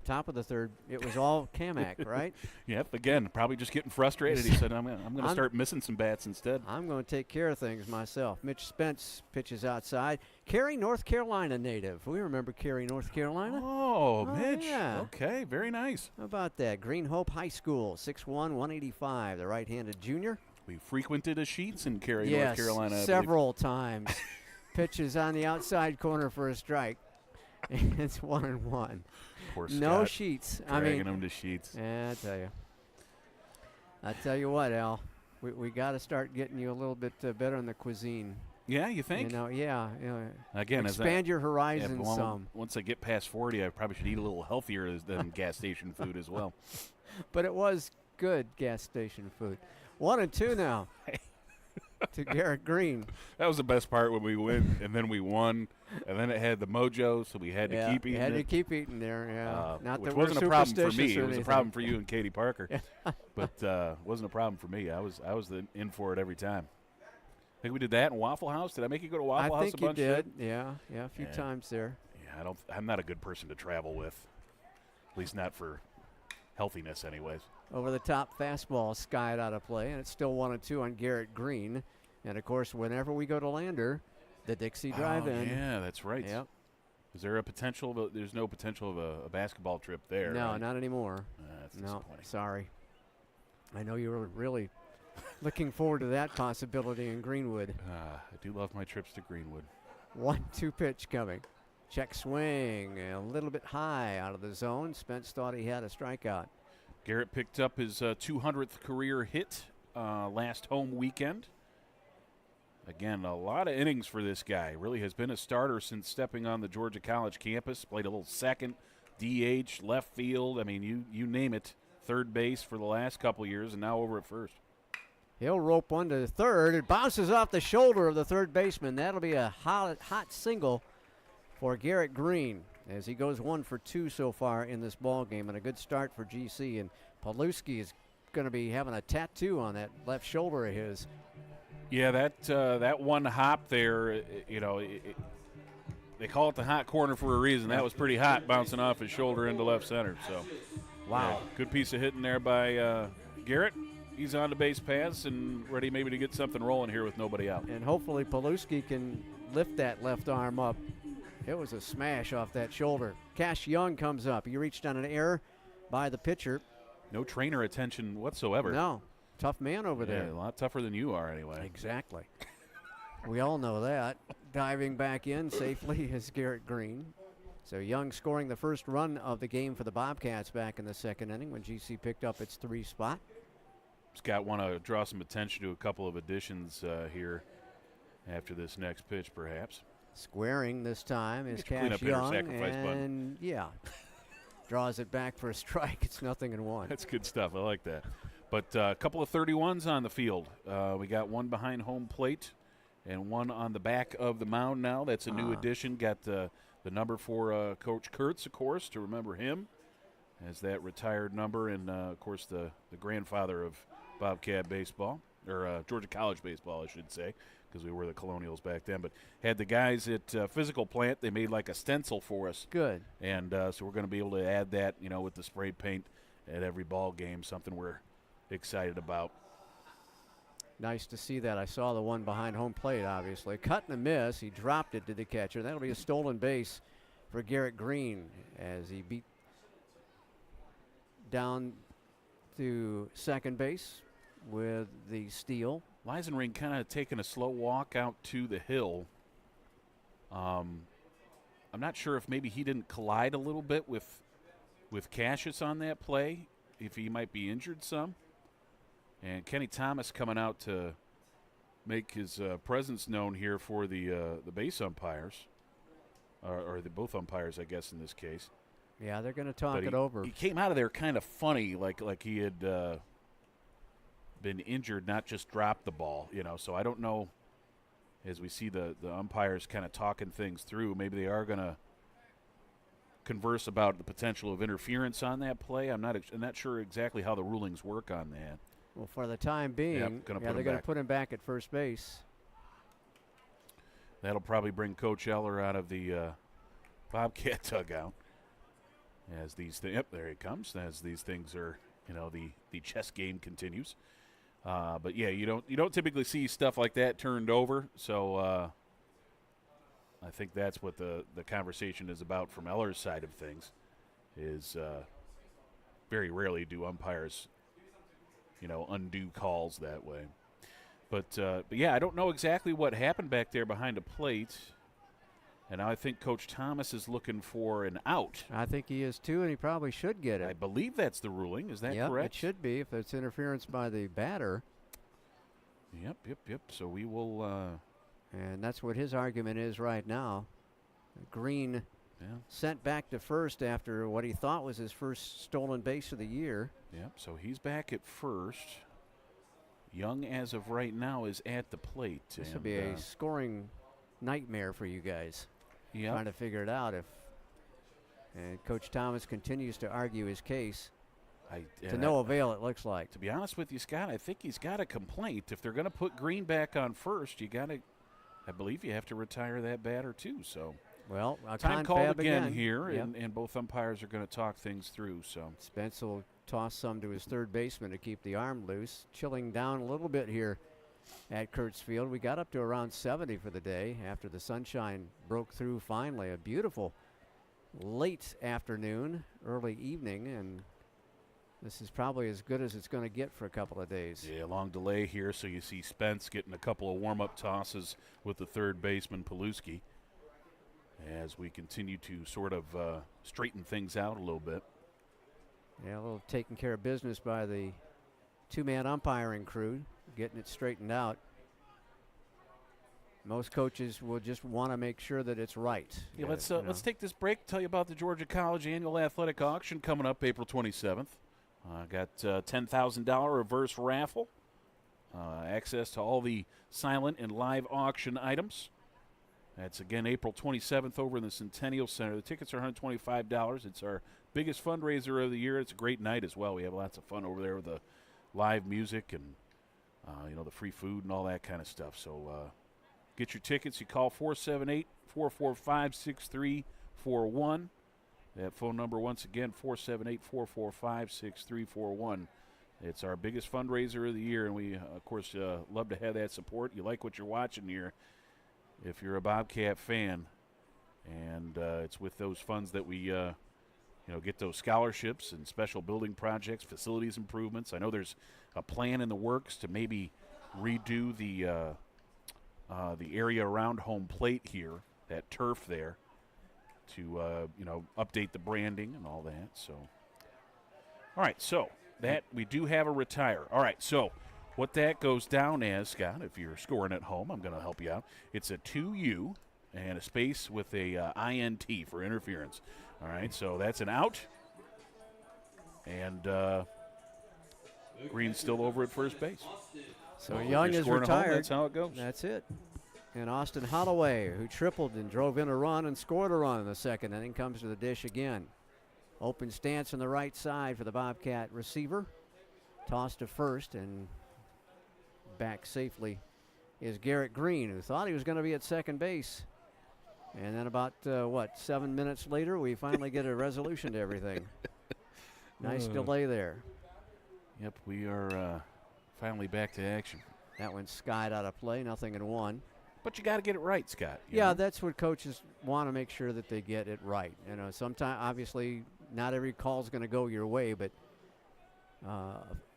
[SPEAKER 2] top of the third. It was all Kamak, right?
[SPEAKER 1] Yep. Again, probably just getting frustrated. He said, "I'm going to start missing some bats instead."
[SPEAKER 2] I'm going to take care of things myself. Mitch Spence pitches outside. Cary, North Carolina native. We remember Cary, North Carolina.
[SPEAKER 1] Oh, Mitch.
[SPEAKER 2] Yeah.
[SPEAKER 1] Okay, very nice.
[SPEAKER 2] How about that? Green Hope High School, 6'1", 185. The right-handed junior.
[SPEAKER 1] We frequented a Sheets in Cary,
[SPEAKER 2] Yes,
[SPEAKER 1] North Carolina.
[SPEAKER 2] several times. Pitches on the outside corner for a strike. It's 1-1.
[SPEAKER 1] Poor Scott.
[SPEAKER 2] No Sheets.
[SPEAKER 1] Dragging him to Sheets.
[SPEAKER 2] Yeah, I tell you what, Al. We got to start getting you a little bit better on the cuisine.
[SPEAKER 1] Yeah, you think?
[SPEAKER 2] Again, expand your horizons some.
[SPEAKER 1] Once I get past 40, I probably should eat a little healthier than gas station food as well.
[SPEAKER 2] But it was good gas station food. 1-2 now to Garrett Green.
[SPEAKER 1] That was the best part when we win, and then we won, and then it had the mojo, so we had to keep eating.
[SPEAKER 2] Had to keep eating there. Yeah, not
[SPEAKER 1] which
[SPEAKER 2] that
[SPEAKER 1] wasn't a problem for me. It was
[SPEAKER 2] anything.
[SPEAKER 1] a problem for you and Katie Parker, but wasn't a problem for me. I was in for it every time. I think we did that in Waffle House. Did I make you go to Waffle House a bunch?
[SPEAKER 2] I think you did. Yeah, a few times there.
[SPEAKER 1] Yeah, I'm not a good person to travel with, at least not for healthiness, anyways.
[SPEAKER 2] Over the top fastball skied out of play, and it's still 1-2 on Garrett Green. And of course, whenever we go to Lander, the Dixie Drive-In.
[SPEAKER 1] Yeah, that's right.
[SPEAKER 2] Yep.
[SPEAKER 1] Is there a potential? There's no potential of a basketball trip there.
[SPEAKER 2] No,
[SPEAKER 1] right?
[SPEAKER 2] not anymore.
[SPEAKER 1] That's
[SPEAKER 2] no,
[SPEAKER 1] disappointing.
[SPEAKER 2] sorry. I know you were really looking forward to that possibility in Greenwood.
[SPEAKER 1] I do love my trips to Greenwood.
[SPEAKER 2] 1-2 pitch coming. Check swing, a little bit high out of the zone. Spence thought he had a strikeout.
[SPEAKER 1] Garrett picked up his 200th career hit last home weekend. Again, a lot of innings for this guy. Really has been a starter since stepping on the Georgia College campus. Played a little second, DH, left field. I mean, you name it. Third base for the last couple years, and now over at first.
[SPEAKER 2] He'll rope one to third. It bounces off the shoulder of the third baseman. That'll be a hot single for Garrett Green as he goes 1 for 2 so far in this ball game, and a good start for GC. And Paluski is going to be having a tattoo on that left shoulder of his.
[SPEAKER 1] Yeah, that one hop there, they call it the hot corner for a reason. That was pretty hot, bouncing off his shoulder into left center. So,
[SPEAKER 2] wow,
[SPEAKER 1] yeah, good piece of hitting there by Garrett. He's on the base paths and ready maybe to get something rolling here with nobody out.
[SPEAKER 2] And hopefully Paluski can lift that left arm up. It was a smash off that shoulder. Cash Young comes up. He reached on an error by the pitcher.
[SPEAKER 1] No trainer attention whatsoever.
[SPEAKER 2] No. Tough man over there.
[SPEAKER 1] A lot tougher than you are anyway.
[SPEAKER 2] Exactly. We all know that. Diving back in safely is Garrett Green. So Young scoring the first run of the game for the Bobcats back in the second inning when GC picked up its 3 spot.
[SPEAKER 1] Scott want to draw some attention to a couple of additions here after this next pitch, perhaps.
[SPEAKER 2] Squaring this time is Cash Young, and draws it back for a strike. It's 0-1.
[SPEAKER 1] That's good stuff. I like that. But a couple of 31s on the field. We got one behind home plate and one on the back of the mound now. That's a new addition. Got the number for Coach Kurtz, of course, to remember him as that retired number, and, of course, the grandfather of Bobcat baseball, or Georgia College baseball, I should say, because we were the Colonials back then. But had the guys at Physical Plant, they made like a stencil for us.
[SPEAKER 2] Good.
[SPEAKER 1] And so we're going to be able to add that, with the spray paint at every ball game, something we're excited about.
[SPEAKER 2] Nice to see that. I saw the one behind home plate, obviously. Cut and a miss. He dropped it to the catcher. That'll be a stolen base for Garrett Green as he beat down to second base with the steal.
[SPEAKER 1] Leisenring kind of taking a slow walk out to the hill. I'm not sure if maybe he didn't collide a little bit with Cassius on that play, if he might be injured some. And Kenny Thomas coming out to make his presence known here for the base umpires, or the both umpires, I guess, in this case.
[SPEAKER 2] Yeah, they're going to talk it over.
[SPEAKER 1] He came out of there kind of funny, like he had been injured, not just dropped the ball, So I don't know, as we see the umpires kind of talking things through, maybe they are going to converse about the potential of interference on that play. I'm not sure exactly how the rulings work on that.
[SPEAKER 2] Well, for the time being, they're going to put him back at first base.
[SPEAKER 1] That'll probably bring Coach Eller out of the Bobcat dugout. As these things, there he comes. As these things are, the chess game continues. But yeah, you don't typically see stuff like that turned over. So I think that's what the conversation is about from Eller's side of things. Is very rarely do umpires, undo calls that way. But yeah, I don't know exactly what happened back there behind a plate. And I think Coach Thomas is looking for an out.
[SPEAKER 2] I think he is too, and he probably should get it.
[SPEAKER 1] I believe that's the ruling. Is that correct?
[SPEAKER 2] It should be if it's interference by the batter.
[SPEAKER 1] Yep. So we will.
[SPEAKER 2] And that's what his argument is right now. Green sent back to first after what he thought was his first stolen base of the year.
[SPEAKER 1] Yep, so he's back at first. Young, as of right now, is at the plate.
[SPEAKER 2] This will be a scoring nightmare for you guys.
[SPEAKER 1] Yep.
[SPEAKER 2] Trying to figure it out. And Coach Thomas continues to argue his case. To no avail, it looks like.
[SPEAKER 1] To be honest with you, Scott, I think he's got a complaint. If they're going to put Green back on first, I believe you have to retire that batter too. So,
[SPEAKER 2] well,
[SPEAKER 1] time called again here, and both umpires are going to talk things through. So
[SPEAKER 2] Spence will toss some to his third baseman to keep the arm loose. Chilling down a little bit here at Kurtz Field. We got up to around 70 for the day after the sunshine broke through finally. A beautiful late afternoon, early evening, and this is probably as good as it's going to get for a couple of days.
[SPEAKER 1] Yeah, long delay here, so you see Spence getting a couple of warm-up tosses with the third baseman, Paluski, as we continue to sort of straighten things out a little bit.
[SPEAKER 2] Yeah, a little taking care of business by the two-man umpiring crew, getting it straightened out. Most coaches will just want to make sure that it's right.
[SPEAKER 1] Yeah, let's take this break, tell you about the Georgia College Annual Athletic Auction coming up April 27th. Got $10,000 reverse raffle, access to all the silent and live auction items. That's, again, April 27th over in the Centennial Center. The tickets are $125. It's our biggest fundraiser of the year. It's a great night as well. We have lots of fun over there with the live music and, the free food and all that kind of stuff. So get your tickets. You call 478-445-6341. That phone number, once again, 478-445-6341. It's our biggest fundraiser of the year, and we, of course, love to have that support. You like what you're watching here if you're a Bobcat fan. And it's with those funds that we, get those scholarships and special building projects, facilities improvements. I know there's a plan in the works to maybe redo the area around home plate here, that turf there, to update the branding and all that. So, all right, so that we do have a retire. All right, so what that goes down as, Scott, if you're scoring at home, I'm going to help you out. It's a 2U and a space with a INT for interference. All right, so that's an out. And Green's still over at first base.
[SPEAKER 2] So Young is retired.
[SPEAKER 1] That's how it goes.
[SPEAKER 2] That's it. And Austin Holloway, who tripled and drove in a run and scored a run in the second inning, comes to the dish again. Open stance on the right side for the Bobcat receiver. Toss to first, and back safely is Garrett Green, who thought he was going to be at second base. And then about, 7 minutes later, we finally get a resolution to everything. Nice delay there.
[SPEAKER 1] Yep, we are finally back to action.
[SPEAKER 2] That one skied out of play, 0-1.
[SPEAKER 1] But you got to get it right, Scott. you
[SPEAKER 2] Yeah,
[SPEAKER 1] know?
[SPEAKER 2] that's what coaches want to make sure that they get it right. You know, sometimes, obviously, not every call is going to go your way, but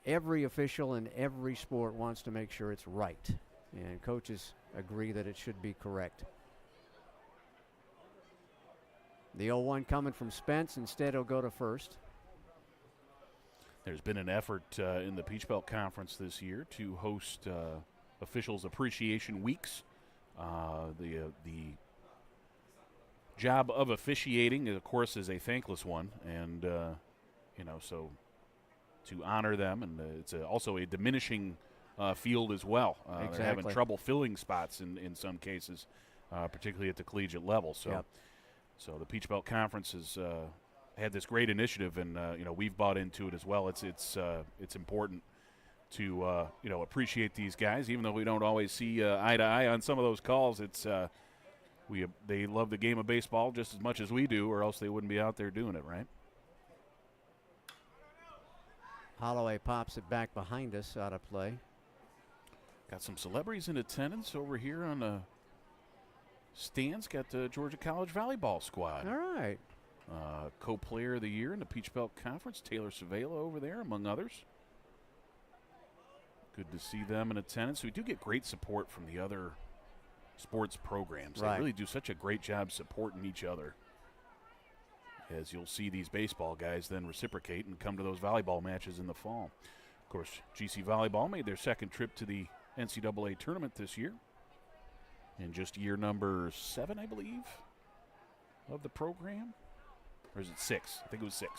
[SPEAKER 2] every official in every sport wants to make sure it's right. And coaches agree that it should be correct. The 0-1 coming from Spence. Instead, he'll go to first.
[SPEAKER 1] There's been an effort in the Peach Belt Conference this year to host officials' appreciation weeks. The job of officiating, of course, is a thankless one, and so to honor them, and it's also a diminishing field as well. They're having
[SPEAKER 2] Exactly.
[SPEAKER 1] trouble filling spots in some cases, particularly at the collegiate level. So,
[SPEAKER 2] Yep.
[SPEAKER 1] so the Peach Belt Conference has had this great initiative, and we've bought into it as well. It's important to appreciate these guys, even though we don't always see eye to eye on some of those calls. They love the game of baseball just as much as we do, or else they wouldn't be out there doing it, right?
[SPEAKER 2] Holloway pops it back behind us, out of play.
[SPEAKER 1] Got some celebrities in attendance over here on the stands. Got the Georgia College volleyball squad.
[SPEAKER 2] All right.
[SPEAKER 1] Co-player of the year in the Peach Belt Conference, Taylor Savela over there, among others. Good to see them in attendance. We do get great support from the other sports programs.
[SPEAKER 2] Right.
[SPEAKER 1] They really do such a great job supporting each other. As you'll see these baseball guys then reciprocate and come to those volleyball matches in the fall. Of course, GC Volleyball made their second trip to the NCAA tournament this year. In just year number 7, I believe, of the program. Or is it 6? I think it was 6.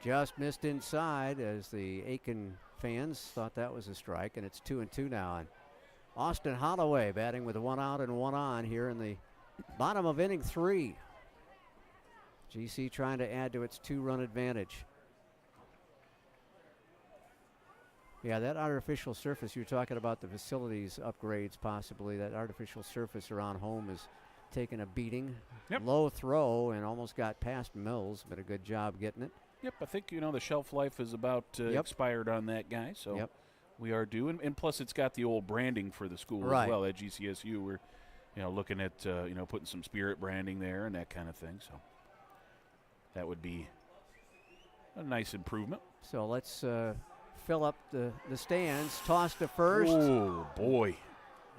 [SPEAKER 2] Just missed inside as the Aiken fans thought that was a strike, and it's 2-2 now. And Austin Holloway batting with 1 out and 1 on here in the bottom of inning 3. GC trying to add to its 2-run advantage. Yeah, that artificial surface, you were talking about the facilities upgrades possibly. That artificial surface around home is taking a beating.
[SPEAKER 1] Yep.
[SPEAKER 2] Low throw and almost got past Mills, but a good job getting it.
[SPEAKER 1] Yep, I think, the shelf life is about expired on that guy, so
[SPEAKER 2] Yep.
[SPEAKER 1] we are due. And plus, it's got the old branding for the school
[SPEAKER 2] Right.
[SPEAKER 1] as well. At GCSU, we're, looking at, putting some Spirit branding there and that kind of thing. So that would be a nice improvement.
[SPEAKER 2] So let's fill up the stands. Toss to first.
[SPEAKER 1] Oh, boy.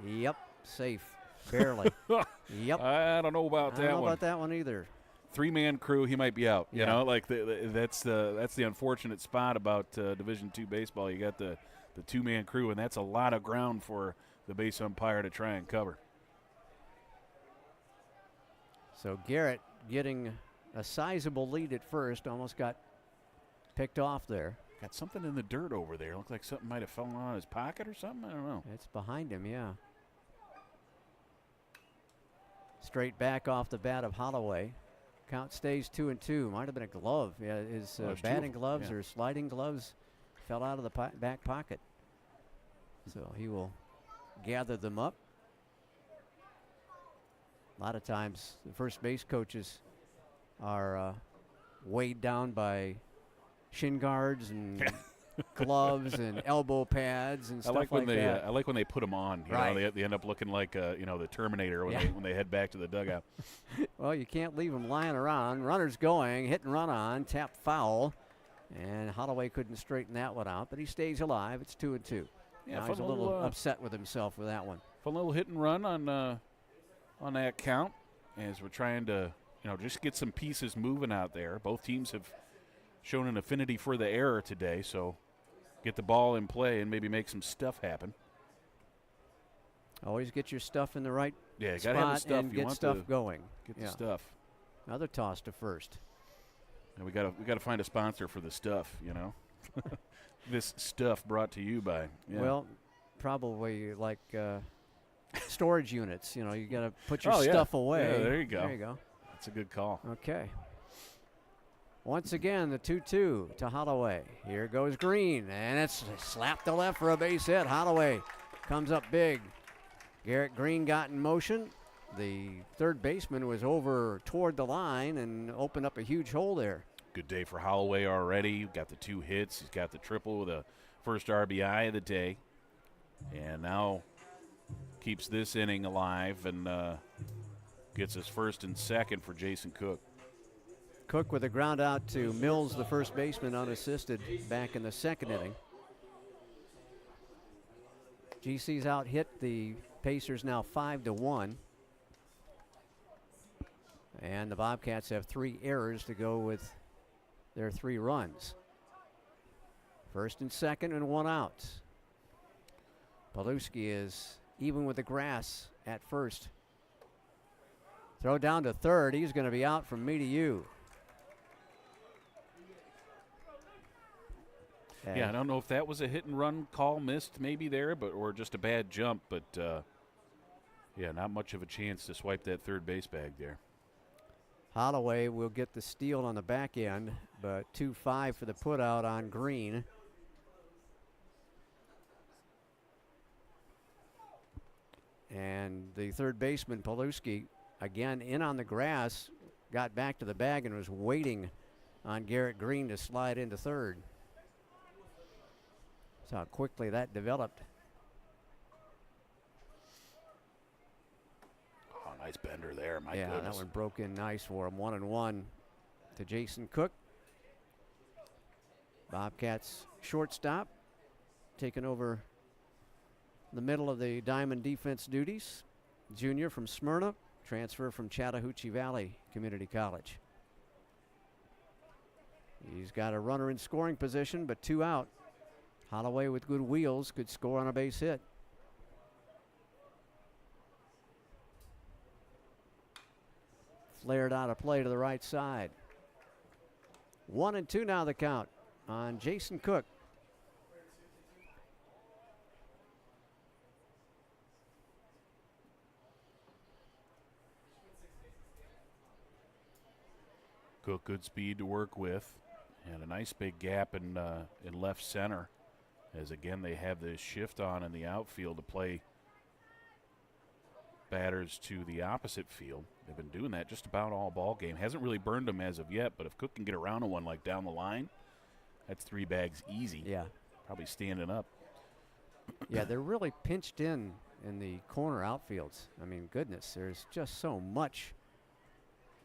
[SPEAKER 2] Yep, safe. Barely. Yep.
[SPEAKER 1] I don't know about
[SPEAKER 2] I
[SPEAKER 1] that
[SPEAKER 2] don't know
[SPEAKER 1] one.
[SPEAKER 2] about that one either.
[SPEAKER 1] 3-man crew, he might be out. You
[SPEAKER 2] Yeah.
[SPEAKER 1] know, like that's the unfortunate spot about Division II baseball. You got the 2-man crew, and that's a lot of ground for the base umpire to try and cover.
[SPEAKER 2] So Garrett getting a sizable lead at first, almost got picked off there.
[SPEAKER 1] Got something in the dirt over there. Looked like something might have fallen on his pocket or something. I don't know.
[SPEAKER 2] It's behind him, yeah. Straight back off the bat of Holloway. Count stays 2-2. Might have been a glove. Yeah, his
[SPEAKER 1] Well, there's two
[SPEAKER 2] batting
[SPEAKER 1] of 'em,
[SPEAKER 2] gloves
[SPEAKER 1] yeah.
[SPEAKER 2] or sliding gloves fell out of the back pocket. So he will gather them up. A lot of times the first base coaches are weighed down by shin guards and gloves and elbow pads and stuff like that.
[SPEAKER 1] I like when they put them on. You
[SPEAKER 2] Right.
[SPEAKER 1] know, they end up looking like the Terminator when
[SPEAKER 2] Yeah.
[SPEAKER 1] when they head back to the dugout.
[SPEAKER 2] Well, you can't leave them lying around. Runners going, hit and run on, tap foul. And Holloway couldn't straighten that one out, but he stays alive. It's 2-2.
[SPEAKER 1] Yeah,
[SPEAKER 2] Now
[SPEAKER 1] fun
[SPEAKER 2] he's a little
[SPEAKER 1] little,
[SPEAKER 2] upset with himself with that one.
[SPEAKER 1] Fun little hit and run on that count as we're trying to just get some pieces moving out there. Both teams have shown an affinity for the error today, so get the ball in play and maybe make some stuff happen.
[SPEAKER 2] Always get your stuff in the right
[SPEAKER 1] Yeah, you
[SPEAKER 2] spot
[SPEAKER 1] gotta have the stuff.
[SPEAKER 2] and
[SPEAKER 1] You
[SPEAKER 2] get
[SPEAKER 1] want
[SPEAKER 2] stuff
[SPEAKER 1] to
[SPEAKER 2] going.
[SPEAKER 1] get
[SPEAKER 2] Yeah.
[SPEAKER 1] the stuff.
[SPEAKER 2] Another toss to first.
[SPEAKER 1] And we gotta find a sponsor for the stuff. This stuff brought to you by. Yeah.
[SPEAKER 2] Well, probably like storage units. You know, you got to put your
[SPEAKER 1] Oh, yeah.
[SPEAKER 2] stuff away.
[SPEAKER 1] Yeah, there you go.
[SPEAKER 2] There you go.
[SPEAKER 1] That's a good call.
[SPEAKER 2] Okay. Once again, the 2-2 to Holloway. Here goes Green, and it's slapped to left for a base hit. Holloway comes up big. Garrett Green got in motion. The third baseman was over toward the line and opened up a huge hole there.
[SPEAKER 1] Good day for Holloway already. You've got the 2 hits. He's got the triple with a first RBI of the day. And now keeps this inning alive and gets his first and second for Jason Cook.
[SPEAKER 2] Cook with a ground out to Mills, the first baseman, unassisted back in the second inning. GC's out hit the Pacers now 5-1. And the Bobcats have 3 errors to go with their 3 runs. First and second and 1 out. Paluski is even with the grass at first. Throw down to third. He's going to be out from me to you.
[SPEAKER 1] Yeah, I don't know if that was a hit and run call missed maybe there, or just a bad jump, but yeah, not much of a chance to swipe that third base bag there.
[SPEAKER 2] Holloway will get the steal on the back end, but 2-5 for the putout on Green. And the third baseman, Paluski, again in on the grass, got back to the bag and was waiting on Garrett Green to slide into third. That's how quickly that developed.
[SPEAKER 1] Oh, nice bender there, my
[SPEAKER 2] Yeah,
[SPEAKER 1] goodness.
[SPEAKER 2] that one broke in nice for him. 1-1 to Jason Cook. Bobcats shortstop taking over the middle of the diamond defense duties. Junior from Smyrna, transfer from Chattahoochee Valley Community College. He's got a runner in scoring position, but 2 out. Holloway with good wheels could score on a base hit. Flared out a play to the right side. 1-2 now the count on Jason Cook.
[SPEAKER 1] Cook, good speed to work with, and a nice big gap in left center, as again they have this shift on in the outfield to play batters to the opposite field. They've been doing that just about all ball game. Hasn't really burned them as of yet, but if Cook can get around to one like down the line, that's 3 bags easy.
[SPEAKER 2] Yeah.
[SPEAKER 1] Probably standing up.
[SPEAKER 2] Yeah, they're really pinched in the corner outfields. I mean, goodness, there's just so much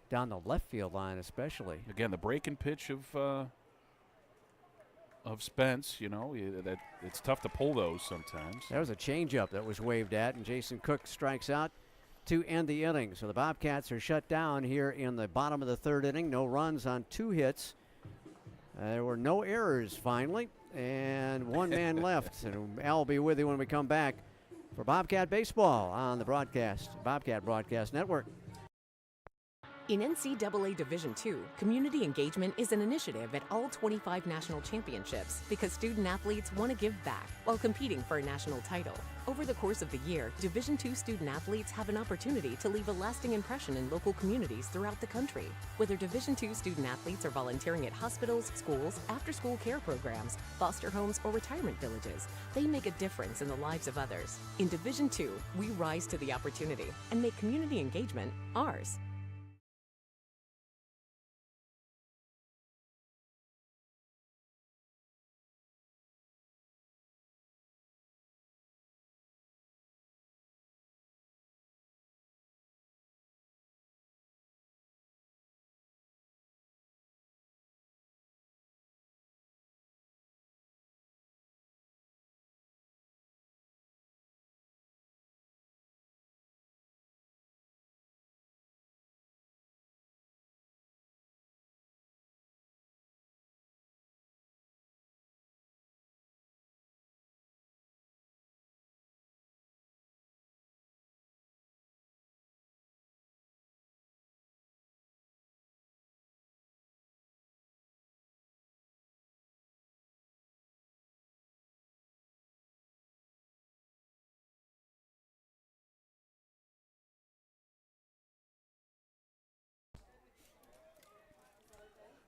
[SPEAKER 2] down the left field line, especially.
[SPEAKER 1] Again, the break and pitch of Spence, you know, that it's tough to pull those sometimes.
[SPEAKER 2] There was a changeup that was waved at, and Jason Cook strikes out to end the inning. So the Bobcats are shut down here in the bottom of the third inning. No runs on 2 hits. There were no errors finally, and 1 man left. And Al will be with you when we come back for Bobcat Baseball on the Bobcat Broadcast Network.
[SPEAKER 5] In NCAA Division II, community engagement is an initiative at all 25 national championships because student athletes want to give back while competing for a national title. Over the course of the year, Division II student athletes have an opportunity to leave a lasting impression in local communities throughout the country. Whether Division II student athletes are volunteering at hospitals, schools, after-school care programs, foster homes, or retirement villages, they make a difference in the lives of others. In Division II, we rise to the opportunity and make community engagement ours.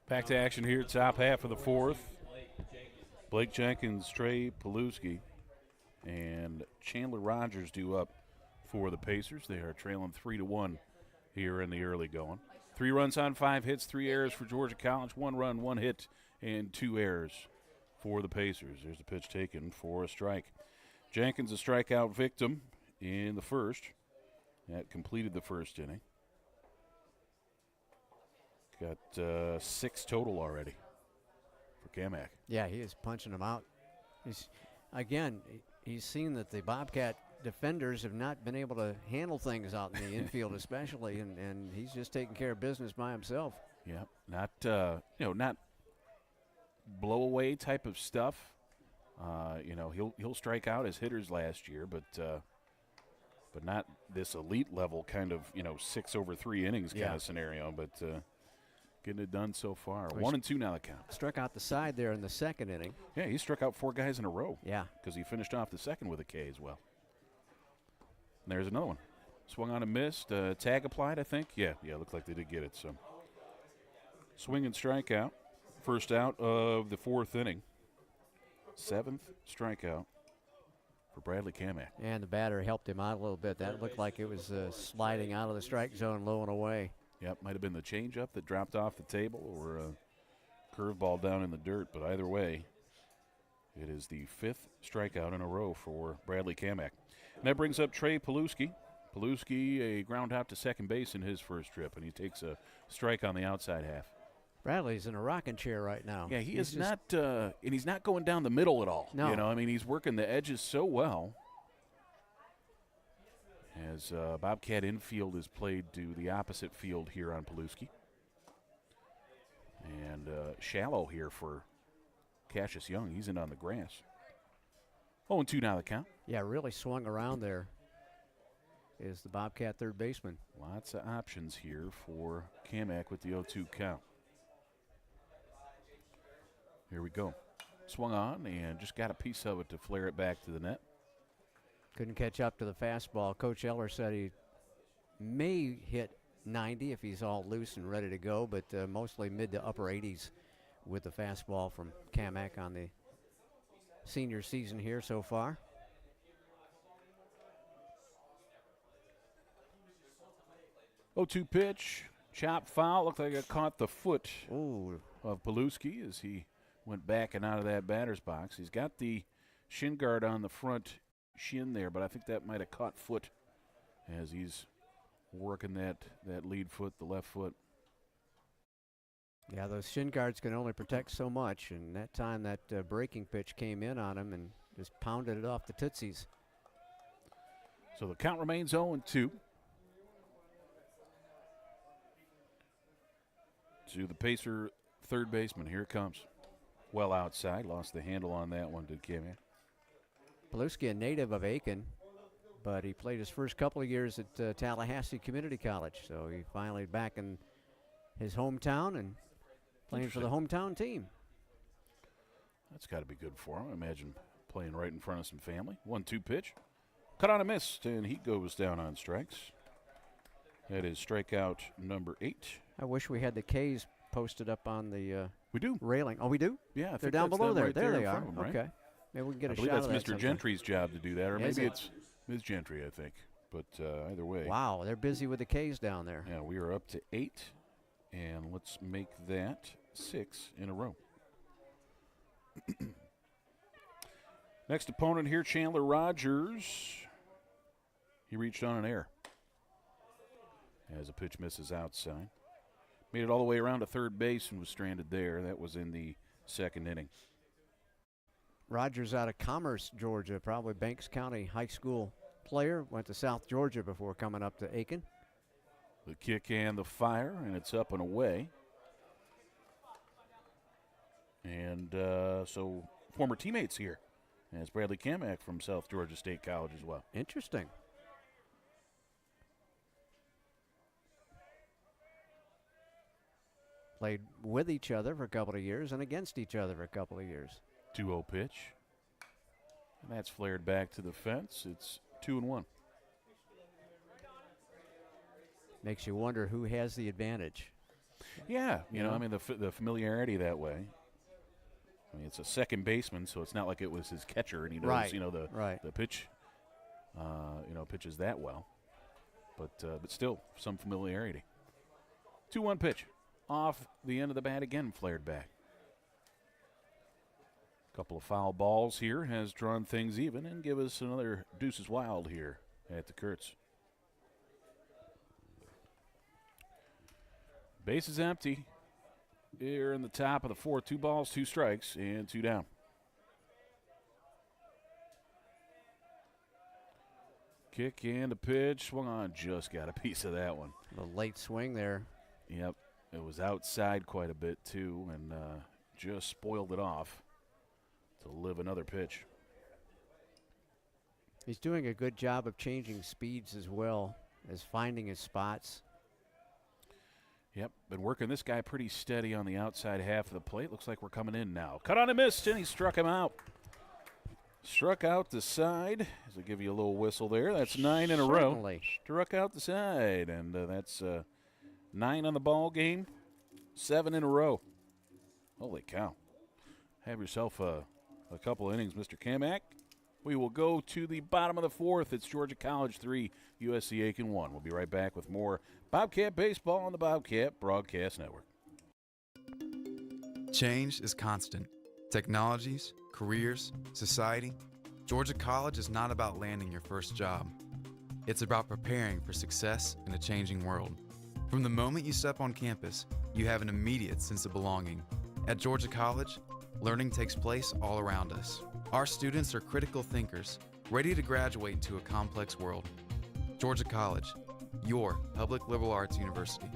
[SPEAKER 1] Back to action here, top half of the fourth. Blake Jenkins, Trey Paluski, and Chandler Rogers due up for the Pacers. They are trailing 3-1 here in the early going. 3 runs on 5 hits, 3 errors for Georgia College, 1 run, 1 hit, and 2 errors for the Pacers. There's the pitch taken for a strike. Jenkins a strikeout victim in the first. That completed the first inning. Got 6 total already for Kamak.
[SPEAKER 2] Yeah, he is punching them out. He's seen that the Bobcat defenders have not been able to handle things out in the infield especially, and he's just taking care of business by himself.
[SPEAKER 1] Yeah, not blow away type of stuff. He'll strike out as hitters last year, but not this elite level kind of 6 over 3 innings kind of scenario. But getting it done so far. 1-2 now the count.
[SPEAKER 2] Struck out the side there in the second inning.
[SPEAKER 1] Yeah, he struck out 4 guys in a row.
[SPEAKER 2] Yeah,
[SPEAKER 1] because he finished off the second with a K as well. And there's another one. Swung on and missed. Tag applied, I think. Yeah, looked like they did get it. So swing and strikeout. First out of the 4th inning. 7th strikeout for Bradley Kamak.
[SPEAKER 2] and the batter helped him out a little bit. That looked like it was sliding out of the strike zone low and away.
[SPEAKER 1] Yep, might have been the changeup that dropped off the table or a curveball down in the dirt. But either way, it is the 5th strikeout in a row for Bradley Kamak. And that brings up Trey Paluski. Paluski, a ground out to second base in his first trip, and he takes a strike on the outside half.
[SPEAKER 2] Bradley's in a rocking chair right now.
[SPEAKER 1] Yeah, he's not, and he's not going down the middle at all.
[SPEAKER 2] No.
[SPEAKER 1] He's working the edges so well. As Bobcat infield is played to the opposite field here on Paluski. And shallow here for Cassius Young. He's in on the grass. 0-2 now the count.
[SPEAKER 2] Yeah, really swung around there is the Bobcat third baseman.
[SPEAKER 1] Lots of options here for Kamak with the 0-2 count. Here we go. Swung on and just got a piece of it to flare it back to the net.
[SPEAKER 2] Couldn't catch up to the fastball. Coach Eller said he may hit 90 if he's all loose and ready to go, but mostly mid to upper 80s with the fastball from Kamak on the senior season here so far.
[SPEAKER 1] Oh, 2 pitch, chop foul. Looked like it caught the foot
[SPEAKER 2] Ooh,
[SPEAKER 1] of Paluski as he went back and out of that batter's box. He's got the shin guard on the front shin there, but I think that might have caught foot as he's working that lead foot, the left foot.
[SPEAKER 2] yeah, those shin guards can only protect so much, and that time that breaking pitch came in on him and just pounded it off the tootsies.
[SPEAKER 1] So the count remains 0-2. To the Pacer third baseman. Here it comes. Well outside. Lost the handle on that one, did Kamak.
[SPEAKER 2] Paluski, a native of Aiken, but he played his first couple of years at Tallahassee Community College, so he finally back in his hometown and playing for the hometown team.
[SPEAKER 1] That's got to be good for him. I imagine playing right in front of some family. 1-2 pitch. Cut on a miss, and he goes down on strikes. That is strikeout number 8.
[SPEAKER 2] I wish we had the K's posted up on the
[SPEAKER 1] We do.
[SPEAKER 2] railing. Oh, we do?
[SPEAKER 1] Yeah, I
[SPEAKER 2] They're
[SPEAKER 1] think
[SPEAKER 2] down
[SPEAKER 1] that's
[SPEAKER 2] below
[SPEAKER 1] them
[SPEAKER 2] there.
[SPEAKER 1] right
[SPEAKER 2] There
[SPEAKER 1] in
[SPEAKER 2] they are.
[SPEAKER 1] front of 'em, right?
[SPEAKER 2] Okay. Maybe we can get
[SPEAKER 1] I
[SPEAKER 2] a
[SPEAKER 1] believe
[SPEAKER 2] shot
[SPEAKER 1] that's
[SPEAKER 2] of that
[SPEAKER 1] Mr.
[SPEAKER 2] sometime.
[SPEAKER 1] Gentry's job to do that, or
[SPEAKER 2] Is
[SPEAKER 1] maybe
[SPEAKER 2] it?
[SPEAKER 1] it's Ms. Gentry, I think. But either way.
[SPEAKER 2] Wow, they're busy with the K's down there.
[SPEAKER 1] Yeah, we are up to 8, and let's make that 6 in a row. Next opponent here, Chandler Rogers. He reached on an error as a pitch misses outside. Made it all the way around to third base and was stranded there. That was in the second inning.
[SPEAKER 2] Rogers out of Commerce, Georgia, probably Banks County high school player. Went to South Georgia before coming up to Aiken.
[SPEAKER 1] The kick and the fire, and it's up and away. And so former teammates here. As Bradley Kamak from South Georgia State College as well.
[SPEAKER 2] Interesting. Played with each other for a couple of years and against each other for a couple of years.
[SPEAKER 1] 2-0 pitch. And that's flared back to the fence. It's 2-1.
[SPEAKER 2] Makes you wonder who has the advantage.
[SPEAKER 1] Yeah, you know,
[SPEAKER 2] know?
[SPEAKER 1] I mean, the familiarity that way. I mean, it's a second baseman, so it's not like it was his catcher, and he knows,
[SPEAKER 2] Right,
[SPEAKER 1] you know,
[SPEAKER 2] right.
[SPEAKER 1] the pitch, pitches that well. But still, some familiarity. 2-1 pitch. Off the end of the bat again, flared back. Couple of foul balls here has drawn things even and give us another deuces wild here at the Kurtz. Base is empty. Here in the top of the fourth, 2 balls, 2 strikes, and 2 down. Kick and a pitch. Swung on, just got a piece of that one.
[SPEAKER 2] The late swing there.
[SPEAKER 1] Yep, it was outside quite a bit too, and just spoiled it off to live another pitch.
[SPEAKER 2] He's doing a good job of changing speeds as well as finding his spots.
[SPEAKER 1] Yep, been working this guy pretty steady on the outside half of the plate. Looks like we're coming in now. Cut on and missed, and he struck him out. Struck out the side. As I give you a little whistle there. That's 9 in a row.
[SPEAKER 2] Certainly.
[SPEAKER 1] Struck out the side, and that's 9 on the ball game, 7 in a row. Holy cow. Have yourself a couple innings, Mr. Kamak. We will go to the bottom of the fourth. It's Georgia College 3, USC Aiken 1. We'll be right back with more Bobcat baseball on the Bobcat Broadcast Network.
[SPEAKER 4] Change is constant. Technologies, careers, society. Georgia College is not about landing your first job. It's about preparing for success in a changing world. From the moment you step on campus, you have an immediate sense of belonging. At Georgia College, learning takes place all around us. Our students are critical thinkers, ready to graduate into a complex world. Georgia College, your public liberal arts university.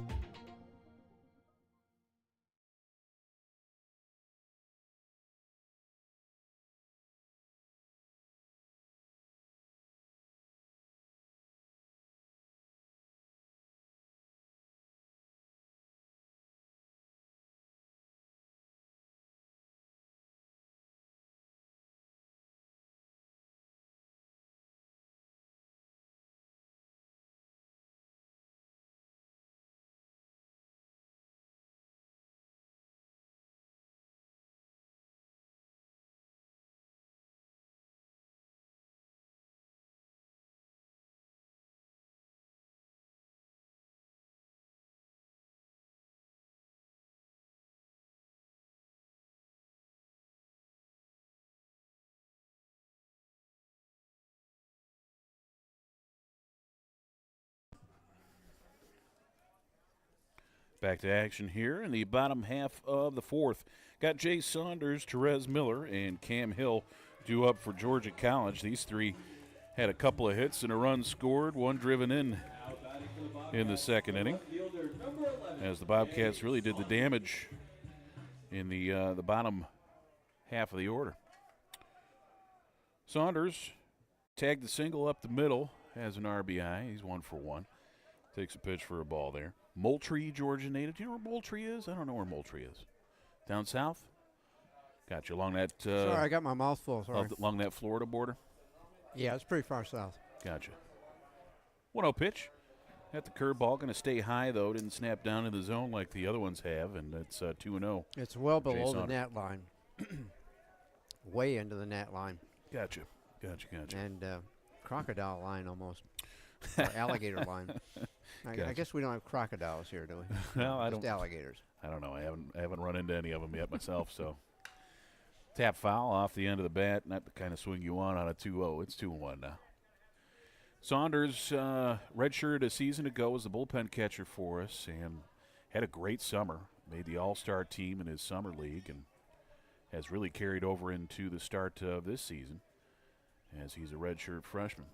[SPEAKER 1] Back to action here in the bottom half of the fourth. Got Jay Saunders, Therese Miller, and Cam Hill due up for Georgia College. These three had a couple of hits and a run scored, one driven in the second inning, as the Bobcats really did the damage in the bottom half of the order. Saunders tagged the single up the middle, has an RBI. He's 1 for 1. Takes a pitch for a ball there. Moultrie, Georgia native. Do you know where Moultrie is? I don't know where Moultrie is. Down south? Got you along that.
[SPEAKER 2] Sorry, I got my mouth full. Sorry.
[SPEAKER 1] Along that Florida border?
[SPEAKER 2] Yeah, it's pretty far south.
[SPEAKER 1] Gotcha. 1-0 pitch. At the curveball, going to stay high, though. Didn't snap down in the zone like the other ones have, and it's 2-0.
[SPEAKER 2] It's well
[SPEAKER 1] Jay
[SPEAKER 2] below the
[SPEAKER 1] Saunders.
[SPEAKER 2] net line. Way into the net line.
[SPEAKER 1] Gotcha.
[SPEAKER 2] And crocodile line almost. Or alligator line. I
[SPEAKER 1] Gotcha.
[SPEAKER 2] guess we don't have crocodiles here, do we?
[SPEAKER 1] Well, I
[SPEAKER 2] Just
[SPEAKER 1] don't.
[SPEAKER 2] alligators.
[SPEAKER 1] I don't know. I haven't run into any of them yet myself. So tap foul off the end of the bat, not the kind of swing you want on a 2-0. It's 2-1 now. Saunders redshirted a season ago as the bullpen catcher for us and had a great summer. Made the All-Star team in his summer league and has really carried over into the start of this season as he's a redshirt freshman.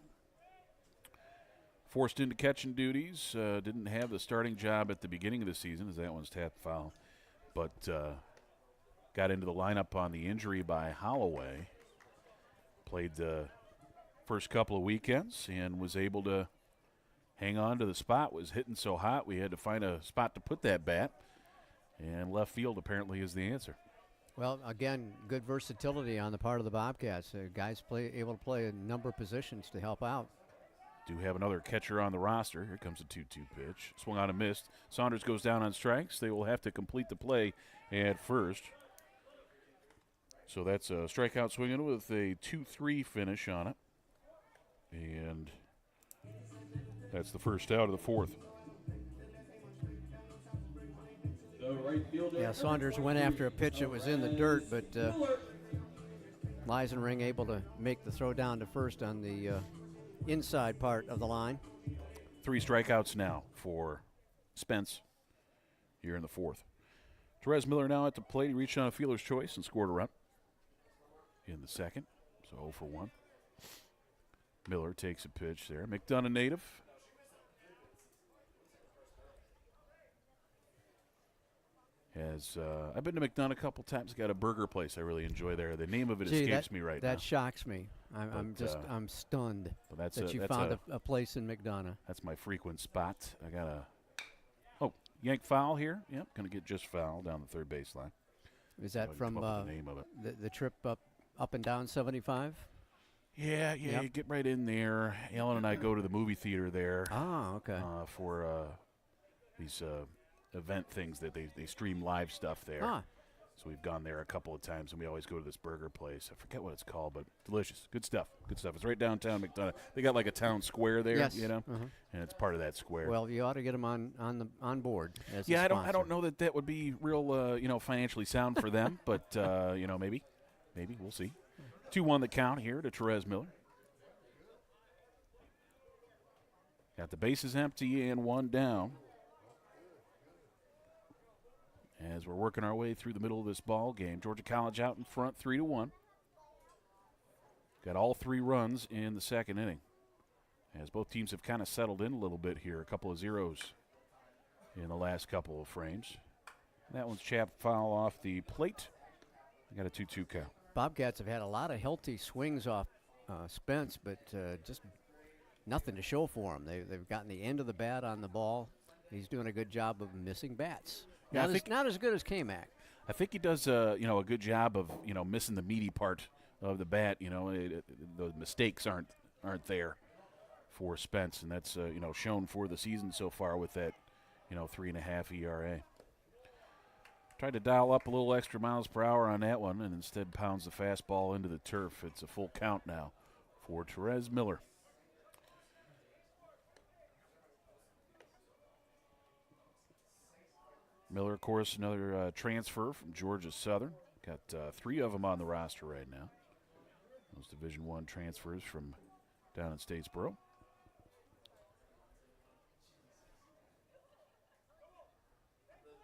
[SPEAKER 1] Forced into catching duties, didn't have the starting job at the beginning of the season as that one's tapped foul, but got into the lineup on the injury by Holloway. Played the first couple of weekends and was able to hang on to the spot. Was hitting so hot we had to find a spot to put that bat, and left field apparently is the answer.
[SPEAKER 2] Well, again, good versatility on the part of the Bobcats. Guys able to play a number of positions to help out.
[SPEAKER 1] Do have another catcher on the roster. Here comes a 2-2 pitch. Swung on and missed. Saunders goes down on strikes. They will have to complete the play at first. So that's a strikeout swinging with a 2-3 finish on it. And that's the first out of the fourth.
[SPEAKER 2] Yeah, Saunders went after a pitch that was in the dirt, but Leisenring able to make the throw down to first on the inside part of the line.
[SPEAKER 1] 3 strikeouts now for Spence here in the fourth. Therese Miller now at the plate. He reached on a fielder's choice and scored a run in the second. So 0 for 1. Miller takes a pitch there. McDonough native. I've been to McDonough a couple times. Got a burger place I really enjoy there. The name of it escapes me right now.
[SPEAKER 2] That shocks me. I'm stunned that you found a place in McDonough.
[SPEAKER 1] That's my frequent spot. I got a yank foul here. Yep, gonna get just foul down the third baseline.
[SPEAKER 2] Is that from
[SPEAKER 1] the name of it?
[SPEAKER 2] The trip up and down 75?
[SPEAKER 1] Yeah, yep. You get right in there. Ellen and I go to the movie theater there.
[SPEAKER 2] Ah, okay.
[SPEAKER 1] For these event things that they stream live stuff there.
[SPEAKER 2] Ah.
[SPEAKER 1] So we've gone there a couple of times, and we always go to this burger place. I forget what it's called, but delicious. Good stuff. Good stuff. It's right downtown McDonough. They got like a town square there,
[SPEAKER 2] yes.
[SPEAKER 1] and it's part of that square.
[SPEAKER 2] Well, you ought to get them on board as a
[SPEAKER 1] I
[SPEAKER 2] sponsor.
[SPEAKER 1] don't know that would be real financially sound for them, but maybe we'll see. 2-1 the count here to Therese Miller. Got the bases empty and 1 down. As we're working our way through the middle of this ball game, Georgia College out in front, 3-1. Got all 3 runs in the second inning. As both teams have kind of settled in a little bit here, a couple of zeros in the last couple of frames. That one's chapped foul off the plate. Got a 2-2 count.
[SPEAKER 2] Bobcats have had a lot of healthy swings off Spence, but just nothing to show for him. They've gotten the end of the bat on the ball. He's doing a good job of missing bats.
[SPEAKER 1] Yeah,
[SPEAKER 2] not as good as K-Mac.
[SPEAKER 1] I think he does a good job of missing the meaty part of the bat. The mistakes aren't there for Spence, and that's shown for the season so far with that 3.5 ERA. Tried to dial up a little extra miles per hour on that one, and instead pounds the fastball into the turf. It's a full count now for Therese Miller. Miller, of course, another transfer from Georgia Southern. Got 3 of them on the roster right now. Those Division I transfers from down in Statesboro.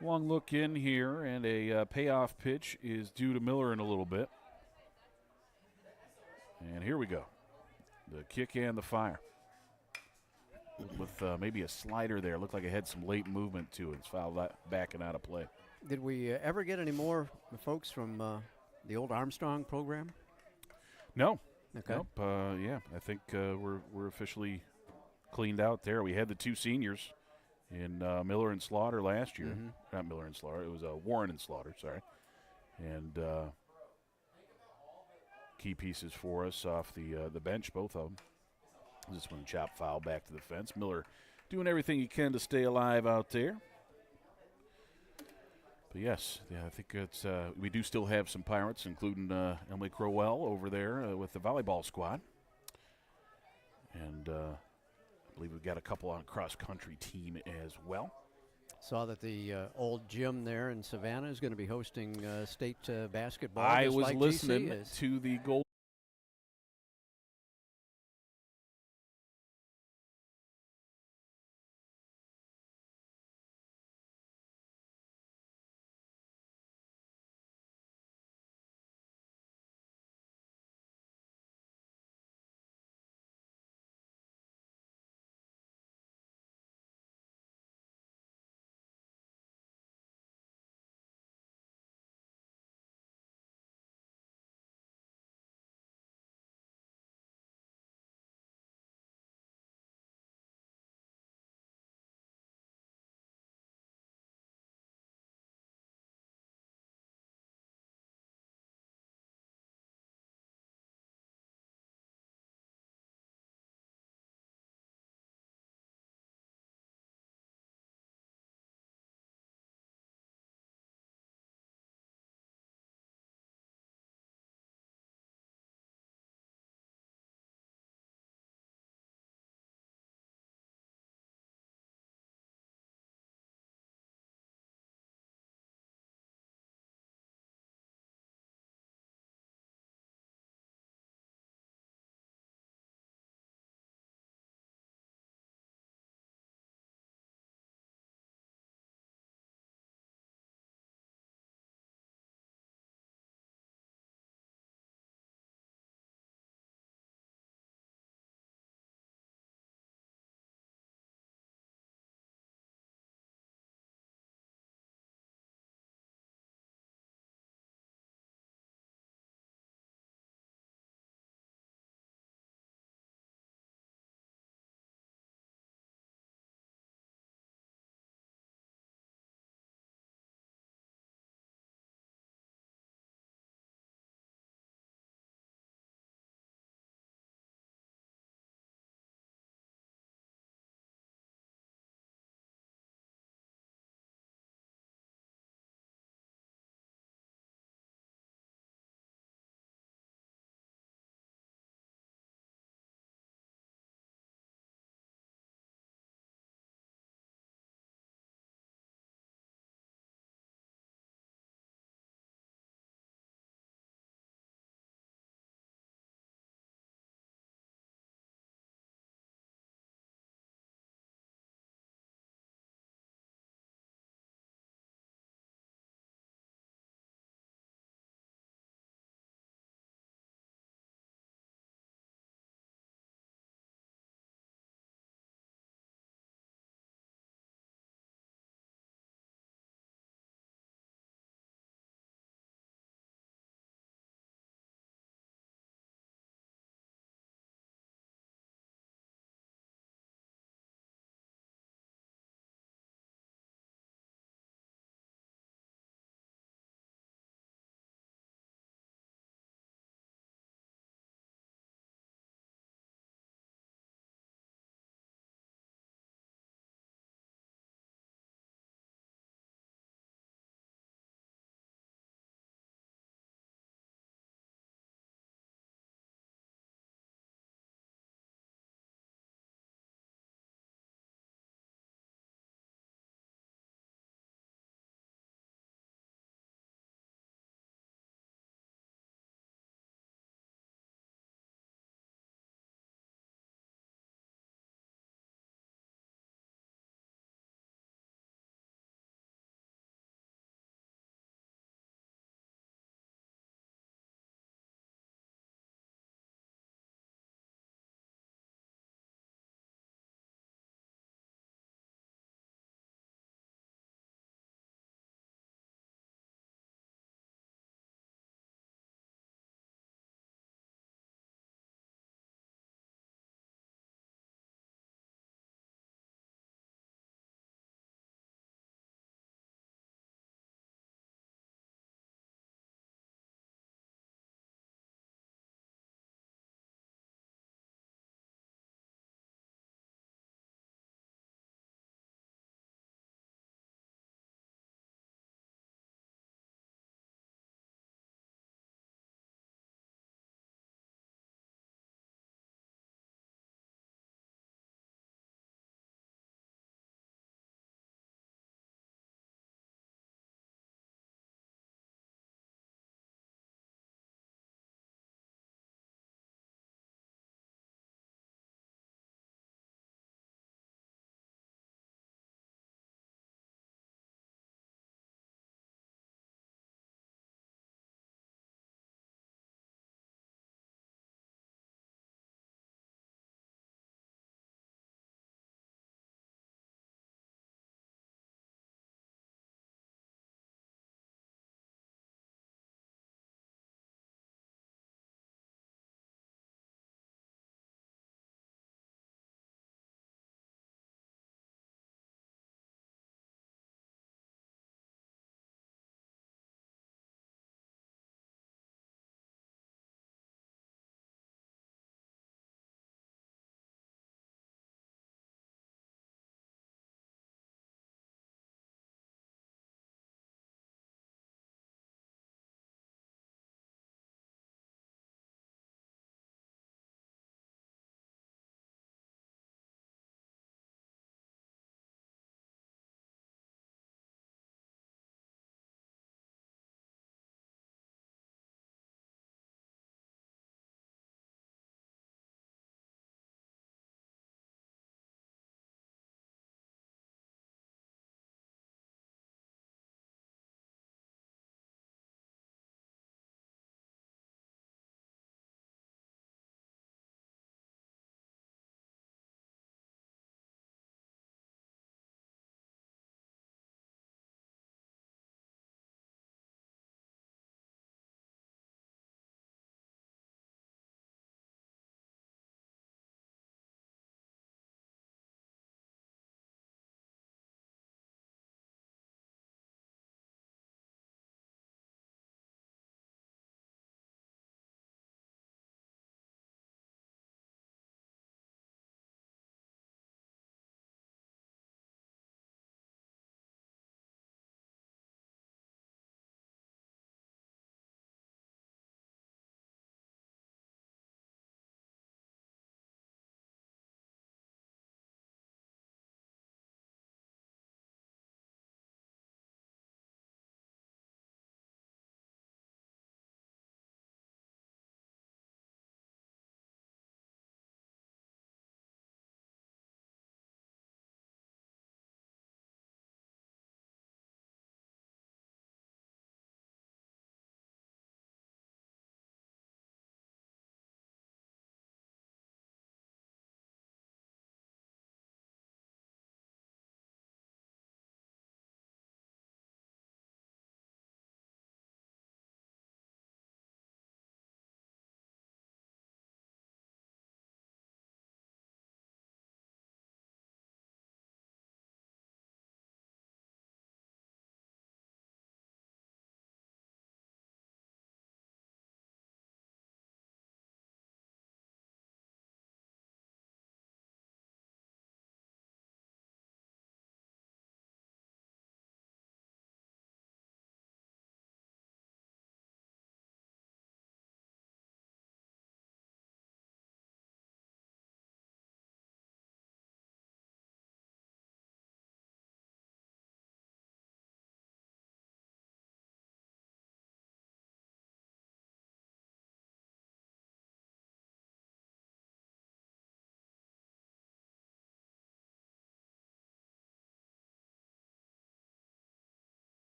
[SPEAKER 1] Long look in here, and a payoff pitch is due to Miller in a little bit. And here we go. The kick and the fire. With maybe a slider there. Looked like it had some late movement to it. It's fouled back and out of play.
[SPEAKER 2] Did we ever get any more folks from the old Armstrong program?
[SPEAKER 1] No.
[SPEAKER 2] Okay.
[SPEAKER 1] Nope. I think we're officially cleaned out there. We had the 2 seniors in Miller and Slaughter last year.
[SPEAKER 2] Mm-hmm.
[SPEAKER 1] Not Miller and Slaughter. It was Warren and Slaughter, sorry. And key pieces for us off the bench, both of them. This one chop foul back to the fence. Miller doing everything he can to stay alive out there. But yes, I think it's we do still have some Pirates, including Emily Crowell over there with the volleyball squad. And I believe we've got a couple on cross-country team as well.
[SPEAKER 2] Saw that the old gym there in Savannah is going to be hosting state basketball.
[SPEAKER 1] I was
[SPEAKER 2] like
[SPEAKER 1] listening
[SPEAKER 2] GC is.
[SPEAKER 1] to the Gold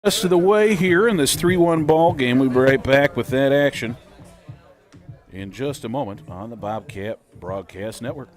[SPEAKER 1] Rest of the way here in this 3-1 ball game. We'll be right back with that action in just a moment on the Bobcat Broadcast Network.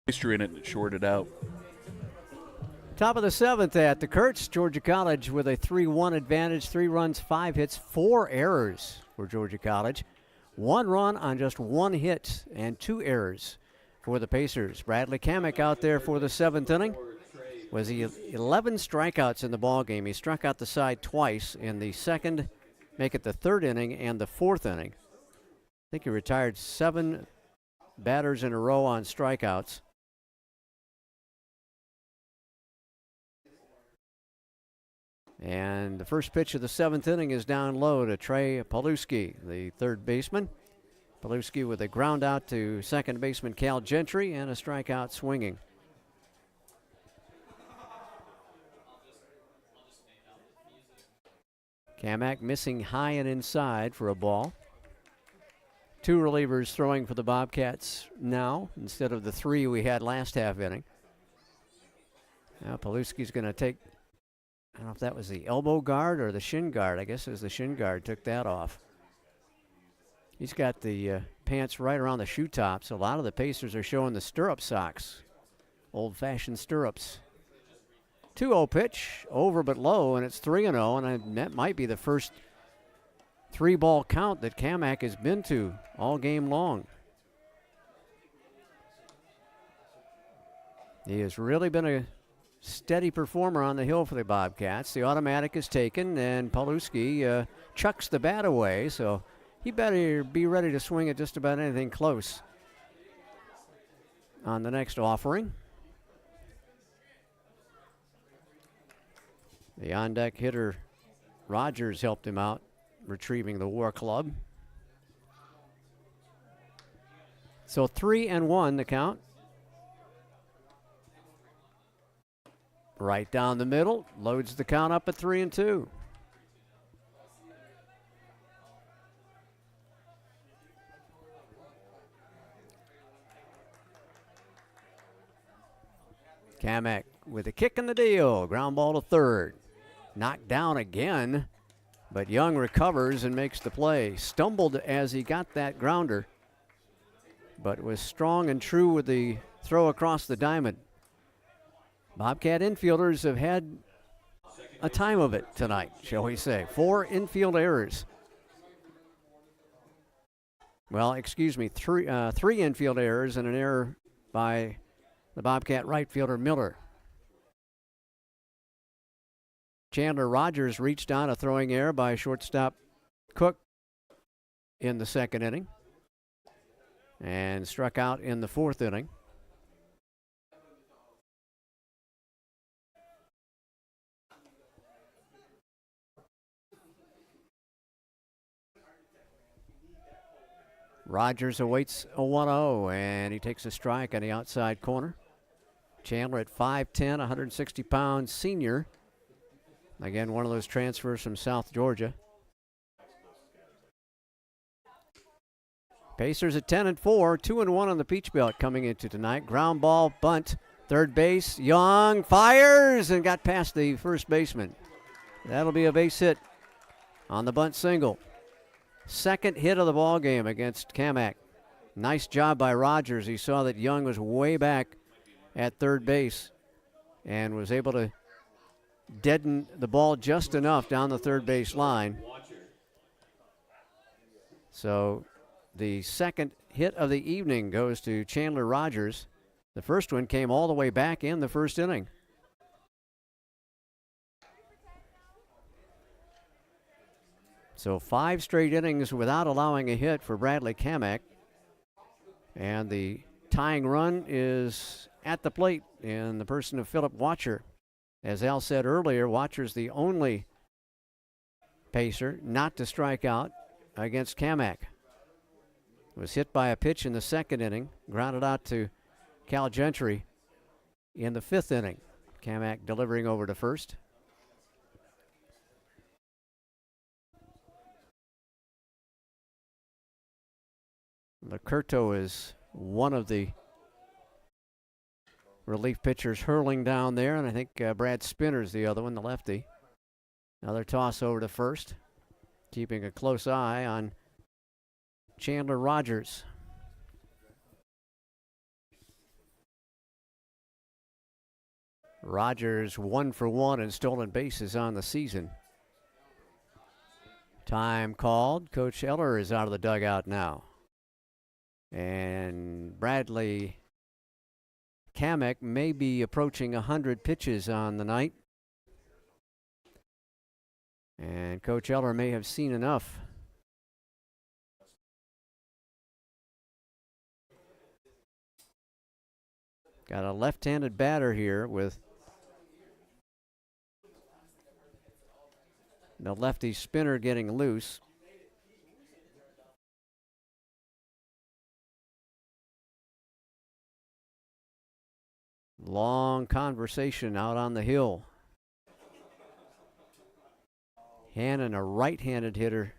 [SPEAKER 1] History in it and shorted out.
[SPEAKER 2] Top of the 7th at the Kurtz. Georgia College with a 3-1 advantage. 3 runs, 5 hits, 4 errors for Georgia College. 1 run on just 1 hit and 2 errors for the Pacers. Bradley Kamek out there for the 7th inning. Was he 11 strikeouts in the ball game. He struck out the side twice in the 2nd, make it the 3rd inning and the 4th inning. I think he retired 7 batters in a row on strikeouts. And the first pitch of the 7th inning is down low to Trey Paluski, the 3rd baseman. Paluski with a ground out to 2nd baseman Cal Gentry and a strikeout swinging. Kamak missing high and inside for a ball. 2 relievers throwing for the Bobcats now instead of the 3 we had last half inning. Now Paluski's going to take, I don't know if that was the elbow guard or the shin guard. I guess it was the shin guard. Took that off. He's got the pants right around the shoe tops. A lot of the Pacers are showing the stirrup socks. Old-fashioned stirrups. 2-0 pitch. Over but low, and it's 3-0. And that might be the first 3-ball count that Kamak has been to all game long. He has really been a steady performer on the hill for the Bobcats. The automatic is taken, and Paluski chucks the bat away, so he better be ready to swing at just about anything close on the next offering. The on-deck hitter, Rogers, helped him out, retrieving the War Club. So 3-1 the count. Right down the middle, loads the count up at 3-2. Kamek with a kick in the deal. Ground ball to 3rd. Knocked down again, but Young recovers and makes the play. Stumbled as he got that grounder, but was strong and true with the throw across the diamond. Bobcat infielders have had a time of it tonight, shall we say. 4 infield errors. Well, excuse me, three infield errors and an error by the Bobcat right fielder Miller. Chandler Rogers reached on a throwing error by shortstop Cook in the 2nd inning and struck out in the 4th inning. Rogers awaits a 1-0, and he takes a strike on the outside corner. Chandler at 5'10", 160 pounds, senior. Again, one of those transfers from South Georgia. Pacers at 10-4, 2-1 on the Peach Belt coming into tonight. Ground ball, bunt, 3rd base. Young fires and got past the 1st baseman. That'll be a base hit on the bunt single. 2nd hit of the ball game against Kamak. Nice job by Rogers. He saw that Young was way back at third base and was able to deaden the ball just enough down the third base line. So the second hit of the evening goes to Chandler Rogers. The first one came all the way back in the first inning. So 5 straight innings without allowing a hit for Bradley Kamek. And the tying run is at the plate in the person of Philip Watcher. As Al said earlier, Watcher's the only pacer not to strike out against Kamek. Was hit by a pitch in the second inning, grounded out to Cal Gentry in the 5th inning. Kamek delivering over to first. Lacurto is one of the relief pitchers hurling down there, and I think Brad Spinner's the other one, the lefty. Another toss over to first, keeping a close eye on Chandler Rogers. Rogers 1 for 1 in stolen bases on the season. Time called. Coach Eller is out of the dugout now. And Bradley Kamek may be approaching 100 pitches on the night. And Coach Eller may have seen enough. Got a left-handed batter here with the lefty Spinner getting loose. Long conversation out on the hill. Hannon, a right-handed hitter,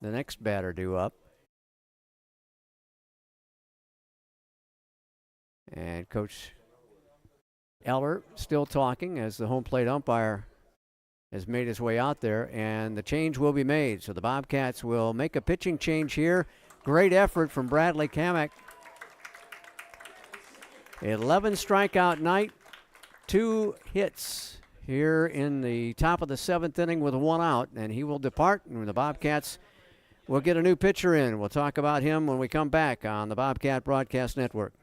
[SPEAKER 2] the next batter due up. And Coach Eller still talking as the home plate umpire has made his way out there, and the change will be made. So the Bobcats will make a pitching change here. Great effort from Bradley Kamek. 11 strikeout night, 2 hits here in the top of the 7th inning with 1 out, and he will depart, and the Bobcats will get a new pitcher in. We'll talk about him when we come back on the Bobcat Broadcast Network.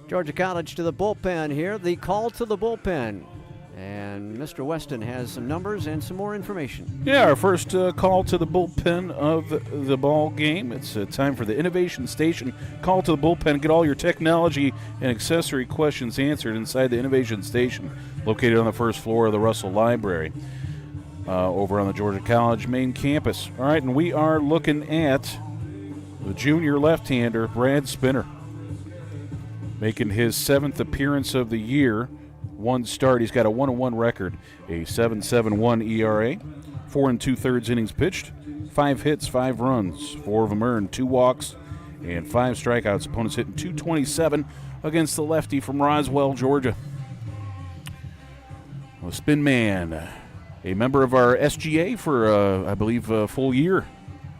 [SPEAKER 2] Georgia College to the bullpen here. The call to the bullpen. And Mr. Weston has some numbers and some more information.
[SPEAKER 1] Yeah, our first call to the bullpen of the ball game. It's time for the Innovation Station. Call to the bullpen. Get all your technology and accessory questions answered inside the Innovation Station, located on the first floor of the Russell Library over on the Georgia College main campus. All right, and we are looking at the junior left-hander, Brad Spinner, making his 7th appearance of the year. 1 start. He's got a 1-1 record, a 7.71 ERA, 4 2/3 innings pitched, 5 hits, 5 runs, 4 of them earned, 2 walks, and 5 strikeouts. Opponents hitting .227 against the lefty from Roswell, Georgia. Well, Spin Man, a member of our SGA for, I believe, a full year.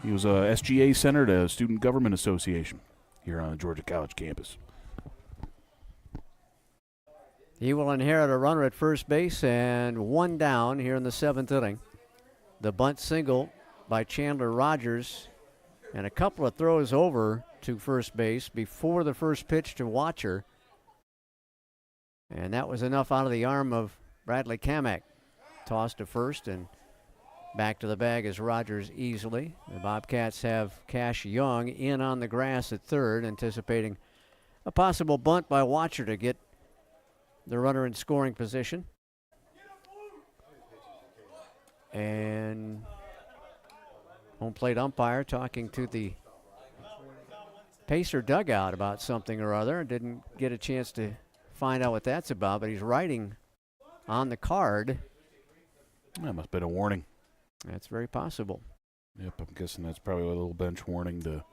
[SPEAKER 1] He was a SGA center to Student Government Association here on the Georgia College campus.
[SPEAKER 2] He will inherit a runner at first base and 1 down here in the 7th inning. The bunt single by Chandler Rogers and a couple of throws over to first base before the first pitch to Watcher. And that was enough out of the arm of Bradley Kamak. Toss to first and back to the bag is Rogers easily. The Bobcats have Cash Young in on the grass at third, anticipating a possible bunt by Watcher to get the runner in scoring position. And home plate umpire talking to the Pacer dugout about something or other. Didn't get a chance to find out what that's about, but he's writing on the card.
[SPEAKER 1] That must have been a warning.
[SPEAKER 2] That's very possible.
[SPEAKER 1] Yep, I'm guessing that's probably a little bench warning to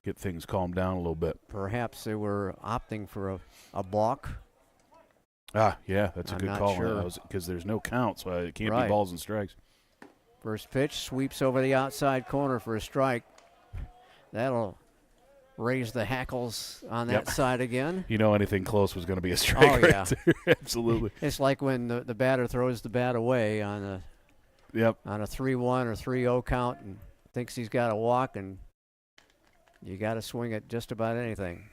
[SPEAKER 1] get things calmed down a little bit.
[SPEAKER 2] Perhaps they were opting for a balk.
[SPEAKER 1] Ah, yeah, that's a
[SPEAKER 2] I'm
[SPEAKER 1] good
[SPEAKER 2] not
[SPEAKER 1] call.
[SPEAKER 2] sure.
[SPEAKER 1] Because there's no count, so it can't
[SPEAKER 2] Right.
[SPEAKER 1] be balls and strikes.
[SPEAKER 2] First pitch sweeps over the outside corner for a strike. That'll raise the hackles on that side again.
[SPEAKER 1] You know, anything close was going to be a strike right there. Absolutely.
[SPEAKER 2] It's like when the batter throws the bat away on a 3-1 or 3-0 count and thinks he's got to walk, and you got to swing at just about anything.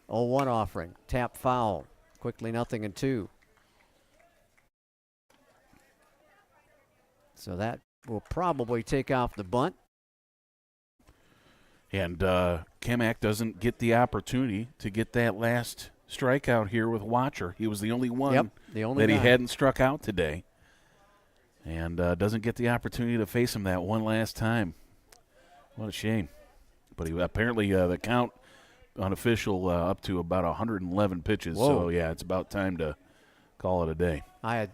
[SPEAKER 2] 0-1 offering, tap foul, quickly 0-2. So that will probably take off the bunt.
[SPEAKER 1] And Kamak doesn't get the opportunity to get that last strikeout here with Watcher. He was the only one that he hadn't struck out today. And doesn't get the opportunity to face him that one last time. What a shame. But he apparently the count unofficial up to about 111 pitches.
[SPEAKER 2] Whoa.
[SPEAKER 1] So, yeah, it's about time to call it a day.
[SPEAKER 2] I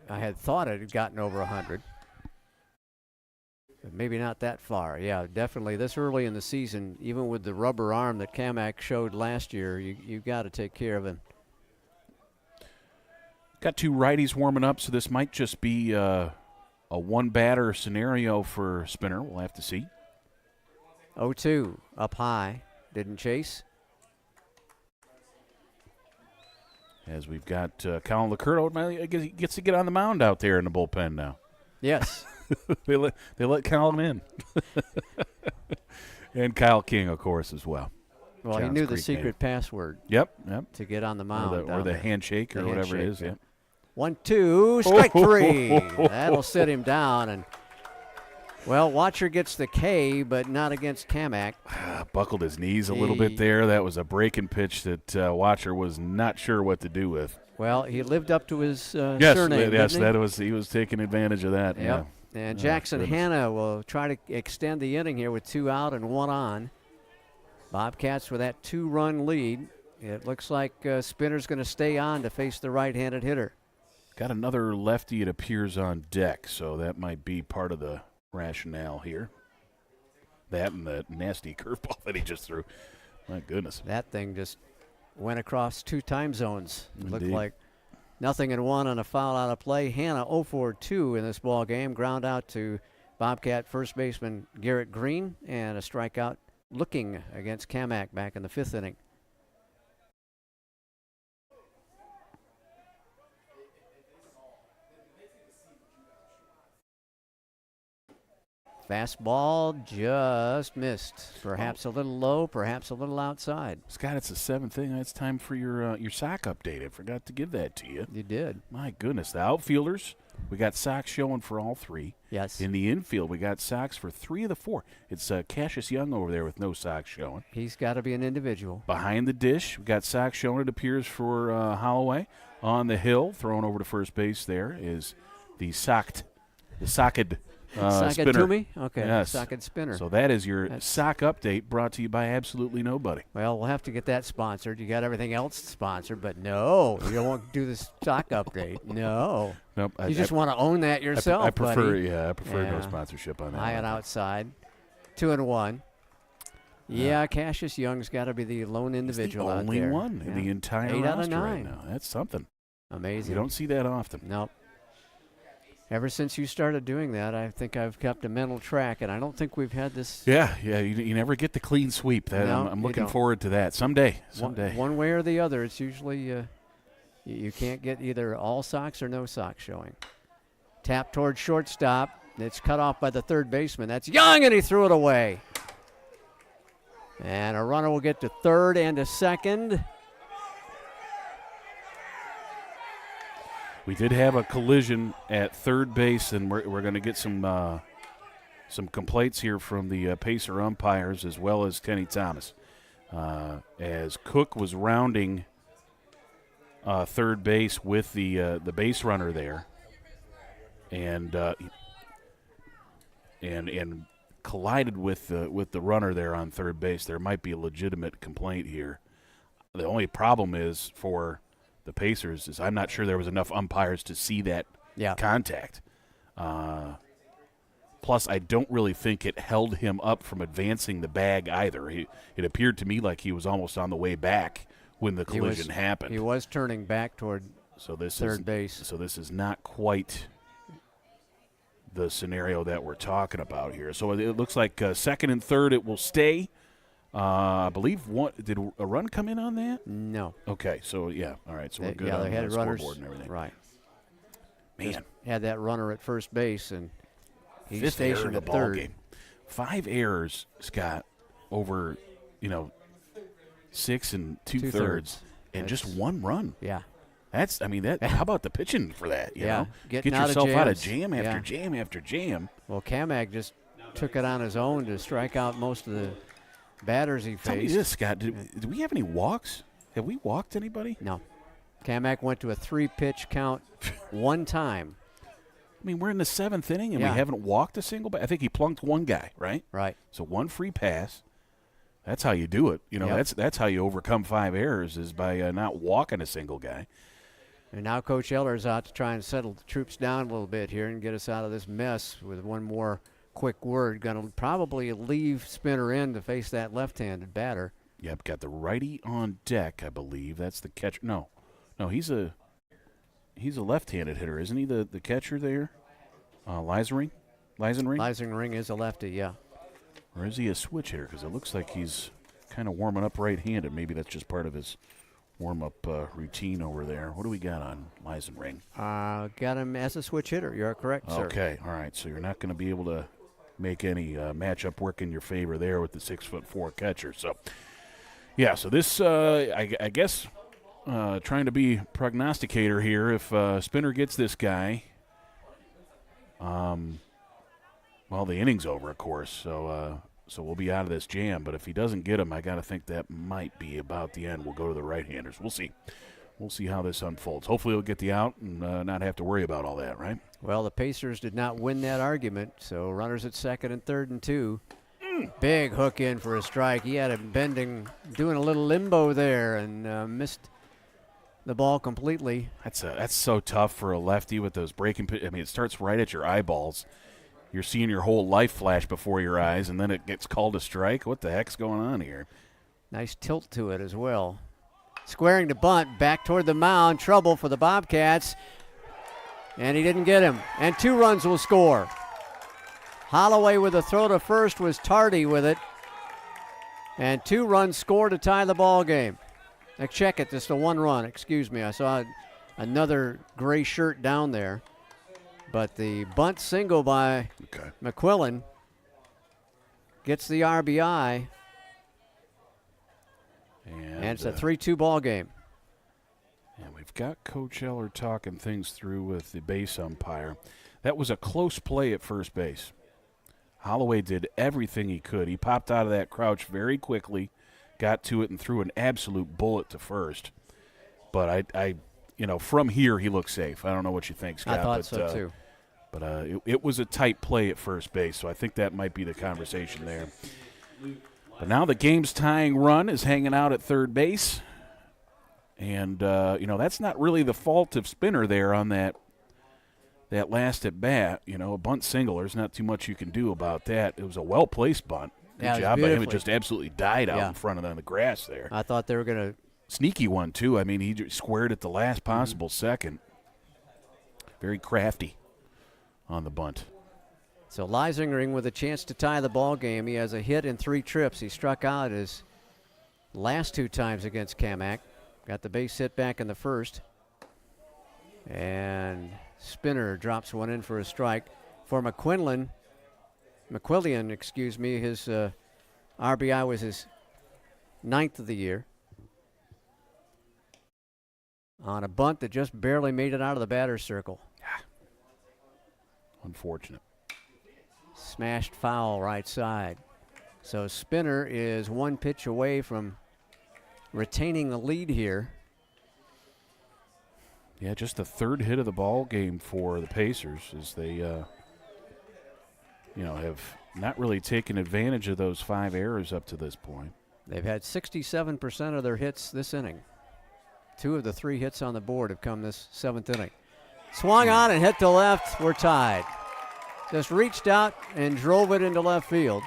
[SPEAKER 2] had thought it had gotten over 100. But maybe not that far. Yeah, definitely this early in the season, even with the rubber arm that Kamak showed last year, you got to take care of him.
[SPEAKER 1] Got two righties warming up, so this might just be a one-batter scenario for Spinner. We'll have to see.
[SPEAKER 2] 0-2, up high, didn't chase.
[SPEAKER 1] As we've got Colin Licurdo, he gets to get on the mound out there in the bullpen now.
[SPEAKER 2] Yes.
[SPEAKER 1] they let Colin in. And Kyle King, of course, as well.
[SPEAKER 2] Well, he knew the secret password.
[SPEAKER 1] Yep.
[SPEAKER 2] To get on the mound.
[SPEAKER 1] Or the handshake or whatever it is. Yep.
[SPEAKER 2] 1-2, strike three. That'll sit him down. And, well, Watcher gets the K, but not against Kamak.
[SPEAKER 1] Buckled his knees a little bit there. That was a breaking pitch that Watcher was not sure what to do with.
[SPEAKER 2] Well, he lived up to his surname.
[SPEAKER 1] Yes, he was taking advantage of that.
[SPEAKER 2] Yep.
[SPEAKER 1] Yeah.
[SPEAKER 2] And Jackson Hanna will try to extend the inning here with 2 out and 1 on. Bobcats with that 2-run lead. It looks like Spinner's going to stay on to face the right-handed hitter.
[SPEAKER 1] Got another lefty, it appears, on deck, so that might be part of the rationale here. That and the nasty curveball that he just threw. My goodness.
[SPEAKER 2] That thing just went across 2 time zones. It looked
[SPEAKER 1] Indeed.
[SPEAKER 2] like 0-1 on a foul out of play. Hanna 0-for-2 in this ball game. Ground out to Bobcat first baseman Garrett Green, and a strikeout looking against Kamak back in the 5th inning. Fastball just missed. Perhaps a little low, perhaps a little outside.
[SPEAKER 1] Scott, it's the 7th inning. It's time for your sock update. I forgot to give that to you.
[SPEAKER 2] You did.
[SPEAKER 1] My goodness. The outfielders, we got socks showing for all 3.
[SPEAKER 2] Yes.
[SPEAKER 1] In the infield, we got socks for 3 of the 4. It's Cassius Young over there with no socks showing.
[SPEAKER 2] He's got to be an individual.
[SPEAKER 1] Behind the dish, we got socks showing, it appears, for Holloway. On the hill, thrown over to first base there, is the socked Spinner.
[SPEAKER 2] To me? Okay.
[SPEAKER 1] Yes.
[SPEAKER 2] Socket Spinner.
[SPEAKER 1] So that is your sock update brought to you by absolutely nobody.
[SPEAKER 2] Well, we'll have to get that sponsored. You got everything else sponsored, but no, you don't want to do the stock update. No.
[SPEAKER 1] Nope.
[SPEAKER 2] You just want to own that yourself.
[SPEAKER 1] I prefer,
[SPEAKER 2] buddy.
[SPEAKER 1] I prefer no sponsorship on that.
[SPEAKER 2] High and outside. 2-1. Yeah, Cassius Young's got to be the lone individual
[SPEAKER 1] He's the only
[SPEAKER 2] out there.
[SPEAKER 1] one in the entire
[SPEAKER 2] 8 out of
[SPEAKER 1] roster
[SPEAKER 2] 9.
[SPEAKER 1] right now. That's something.
[SPEAKER 2] Amazing.
[SPEAKER 1] You don't see that often.
[SPEAKER 2] Nope. Ever since you started doing that, I think I've kept a mental track, and I don't think we've had this.
[SPEAKER 1] Yeah. You never get the clean sweep. That
[SPEAKER 2] No,
[SPEAKER 1] I'm
[SPEAKER 2] you
[SPEAKER 1] looking
[SPEAKER 2] don't.
[SPEAKER 1] forward to that someday.
[SPEAKER 2] One way or the other. It's usually you can't get either all socks or no socks showing. Tap towards shortstop. It's cut off by the third baseman. That's Young, and he threw it away. And a runner will get to third and to second.
[SPEAKER 1] We did have a collision at third base, and we're going to get some complaints here from the Pacer umpires as well as Kenny Thomas. As Cook was rounding third base with the base runner there, and collided with the runner there on third base. There might be a legitimate complaint here. The only problem is for the Pacers is I'm not sure there was enough umpires to see that contact. Plus, I don't really think it held him up from advancing the bag either. It appeared to me like he was almost on the way back when the collision happened.
[SPEAKER 2] He was turning back toward third base.
[SPEAKER 1] So this is not quite the scenario that we're talking about here. So it looks like second and third it will stay. I believe did a run come in on that?
[SPEAKER 2] No.
[SPEAKER 1] Okay, so yeah, all right. So we're good
[SPEAKER 2] yeah,
[SPEAKER 1] on
[SPEAKER 2] they had
[SPEAKER 1] the
[SPEAKER 2] runners,
[SPEAKER 1] scoreboard and everything.
[SPEAKER 2] Right.
[SPEAKER 1] Man.
[SPEAKER 2] Just had that runner at first base, and he's
[SPEAKER 1] Fifth error in
[SPEAKER 2] stationed
[SPEAKER 1] the
[SPEAKER 2] at
[SPEAKER 1] ball
[SPEAKER 2] third.
[SPEAKER 1] game. 5 errors, Scott, over 6 and 2/3, and just one run.
[SPEAKER 2] Yeah.
[SPEAKER 1] That's how about the pitching for that? You know, get
[SPEAKER 2] Getting out
[SPEAKER 1] yourself
[SPEAKER 2] of
[SPEAKER 1] out of
[SPEAKER 2] jams.
[SPEAKER 1] jam after
[SPEAKER 2] Yeah.
[SPEAKER 1] jam after jam.
[SPEAKER 2] Well, Kamak just took it on his own to strike out most of the batters he
[SPEAKER 1] Tell me
[SPEAKER 2] faced.
[SPEAKER 1] this, Scott. Did we have any walks? Have we walked anybody?
[SPEAKER 2] No. Kamak went to a 3-pitch count one time.
[SPEAKER 1] I mean, we're in the 7th inning and
[SPEAKER 2] Yeah.
[SPEAKER 1] we haven't walked a single. I think he plunked one guy, right?
[SPEAKER 2] Right.
[SPEAKER 1] So one free pass. That's how you do it.
[SPEAKER 2] Yep.
[SPEAKER 1] That's how you overcome 5 errors is by not walking a single guy.
[SPEAKER 2] And now Coach Eller's out to try and settle the troops down a little bit here and get us out of this mess with one more quick word. Going to probably leave Spinner in to face that left-handed batter.
[SPEAKER 1] Yep, got the righty on deck, I believe. That's the catcher. No, he's a left-handed hitter, isn't he? The catcher there, Leisering?
[SPEAKER 2] Leisering is a lefty, yeah.
[SPEAKER 1] Or is he a switch hitter? Because it looks like he's kind of warming up right-handed. Maybe that's just part of his warm-up routine over there. What do we got on Leisering?
[SPEAKER 2] Got him as a switch hitter. You're correct, sir.
[SPEAKER 1] Okay, all right. So you're not going to be able to make any matchup work in your favor there with the 6'4" catcher. So, yeah. So this, I guess, trying to be prognosticator here. If Spinner gets this guy, well, the inning's over, of course. So we'll be out of this jam. But if he doesn't get him, I got to think that might be about the end. We'll go to the right-handers. We'll see. We'll see how this unfolds. Hopefully he'll get the out and not have to worry about all that, right?
[SPEAKER 2] Well, the Pacers did not win that argument, so runners at second and third and 2. Big hook in for a strike. He had him bending, doing a little limbo there, and missed the ball completely.
[SPEAKER 1] That's so tough for a lefty with those breaking. I mean, it starts right at your eyeballs. You're seeing your whole life flash before your eyes, and then it gets called a strike. What the heck's going on here?
[SPEAKER 2] Nice tilt to it as well. Squaring to bunt, back toward the mound. Trouble for the Bobcats. And he didn't get him. And 2 runs will score. Holloway with a throw to first was tardy with it. And 2 runs score to tie the ball game. Now check it, just a 1 run. Excuse me, I saw another gray shirt down there. But the bunt single by McQuillan gets the RBI. And it's a 3-2 ball game.
[SPEAKER 1] And we've got Coach Eller talking things through with the base umpire. That was a close play at first base. Holloway did everything he could. He popped out of that crouch very quickly, got to it, and threw an absolute bullet to first. But I from here he looks safe. I don't know what you think, Scott.
[SPEAKER 2] I thought so too.
[SPEAKER 1] But it was a tight play at first base, so I think that might be the conversation there. But now the game's tying run is hanging out at third base. And, that's not really the fault of Spinner there on that last at bat. A bunt single, there's not too much you can do about that. It was a well-placed bunt. Good job by him. It just absolutely died out in front of the grass there.
[SPEAKER 2] I thought they were going to.
[SPEAKER 1] Sneaky one, too. I mean, he just squared at the last possible second. Very crafty on the bunt.
[SPEAKER 2] So Leisingering with a chance to tie the ball game. He has a hit in 3 trips. He struck out his last 2 times against Kamak. Got the base hit back in the first. And Spinner drops one in for a strike. For McQuillian, his RBI was his 9th of the year. On a bunt that just barely made it out of the batter's circle.
[SPEAKER 1] Unfortunate.
[SPEAKER 2] Smashed foul right side. So Spinner is one pitch away from retaining the lead here.
[SPEAKER 1] Yeah, just the third hit of the ball game for the Pacers as they, have not really taken advantage of those 5 errors up to this point.
[SPEAKER 2] They've had 67% of their hits this inning. 2 of the 3 hits on the board have come this 7th inning. Swung on and hit to left. We're tied. Just reached out and drove it into left field.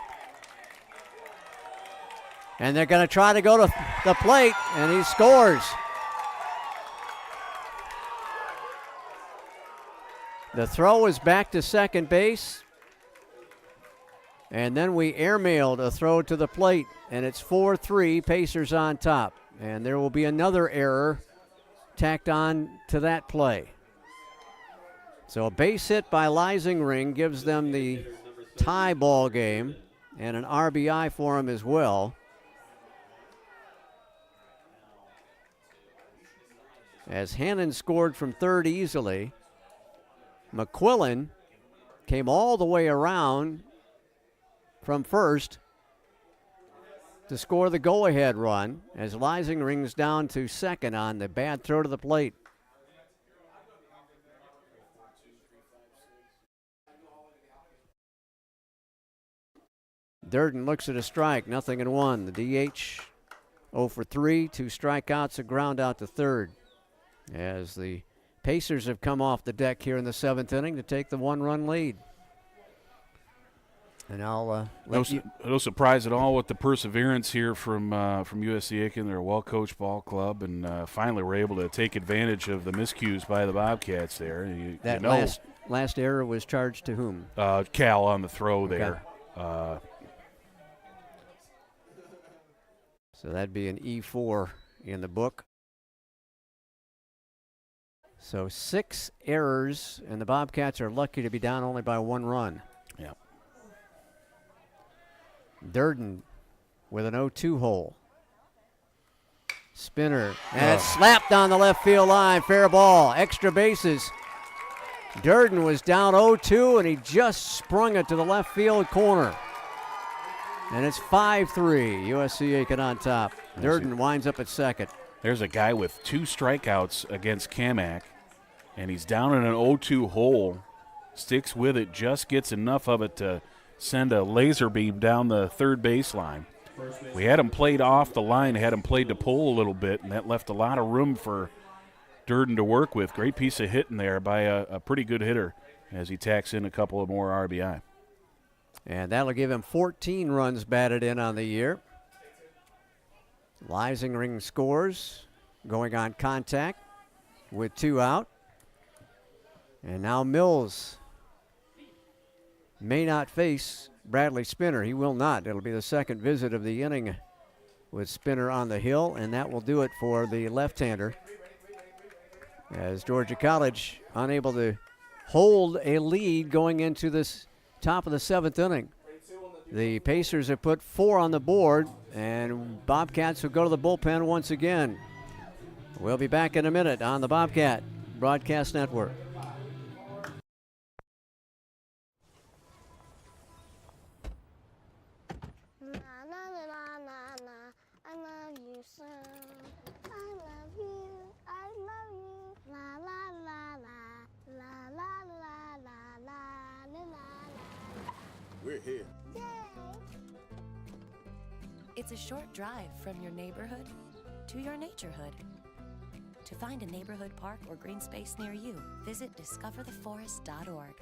[SPEAKER 2] And they're going to try to go to the plate, and he scores. The throw is back to second base. And then we airmailed a throw to the plate, and it's 4-3, Pacers on top. And there will be another error tacked on to that play. So a base hit by Leisingring gives them the tie ball game and an RBI for him as well. As Hannon scored from third easily, McQuillan came all the way around from first to score the go-ahead run as Leisingring's down to second on the bad throw to the plate. Durden looks at a strike, 0-1. The DH 0 for 3, 2 strikeouts, a ground out to third. As the Pacers have come off the deck here in the 7th inning to take the 1-run lead. And I'll
[SPEAKER 1] no surprise at all with the perseverance here from USC Aiken. They're a well-coached ball club, and finally were able to take advantage of the miscues by the Bobcats there.
[SPEAKER 2] Last error was charged to whom?
[SPEAKER 1] Cal on the throw there.
[SPEAKER 2] So that'd be an E4 in the book. So 6 errors, and the Bobcats are lucky to be down only by 1 run.
[SPEAKER 1] Yeah.
[SPEAKER 2] Durden with an 0-2 hole. Spinner, and it's slapped on the left field line. Fair ball, extra bases. Durden was down 0-2, and he just sprung it to the left field corner. And it's 5-3, USC Aiken on top. Durden winds up at second.
[SPEAKER 1] There's a guy with 2 strikeouts against Kamak, and he's down in an 0-2 hole, sticks with it, just gets enough of it to send a laser beam down the third baseline. We had him played off the line, had him played to pull a little bit, and that left a lot of room for Durden to work with. Great piece of hitting there by a pretty good hitter as he tacks in a couple of more RBI.
[SPEAKER 2] And that'll give him 14 runs batted in on the year. Leisingring scores, going on contact with 2 out. And now Mills may not face Bradley Spinner. He will not. It'll be the second visit of the inning with Spinner on the hill, and that will do it for the left-hander. As Georgia College unable to hold a lead going into this top of the 7th inning. The Pacers have put 4 on the board, and Bobcats will go to the bullpen once again. We'll be back in a minute on the Bobcat Broadcast Network.
[SPEAKER 6] Na, na, na, na, na, na. I love you so. I love you. I love you. La la la la. La la la la la la la.
[SPEAKER 8] We're here.
[SPEAKER 6] Yay!
[SPEAKER 7] It's a short drive from your neighborhood to your naturehood. To find a neighborhood park or green space near you, visit discovertheforest.org.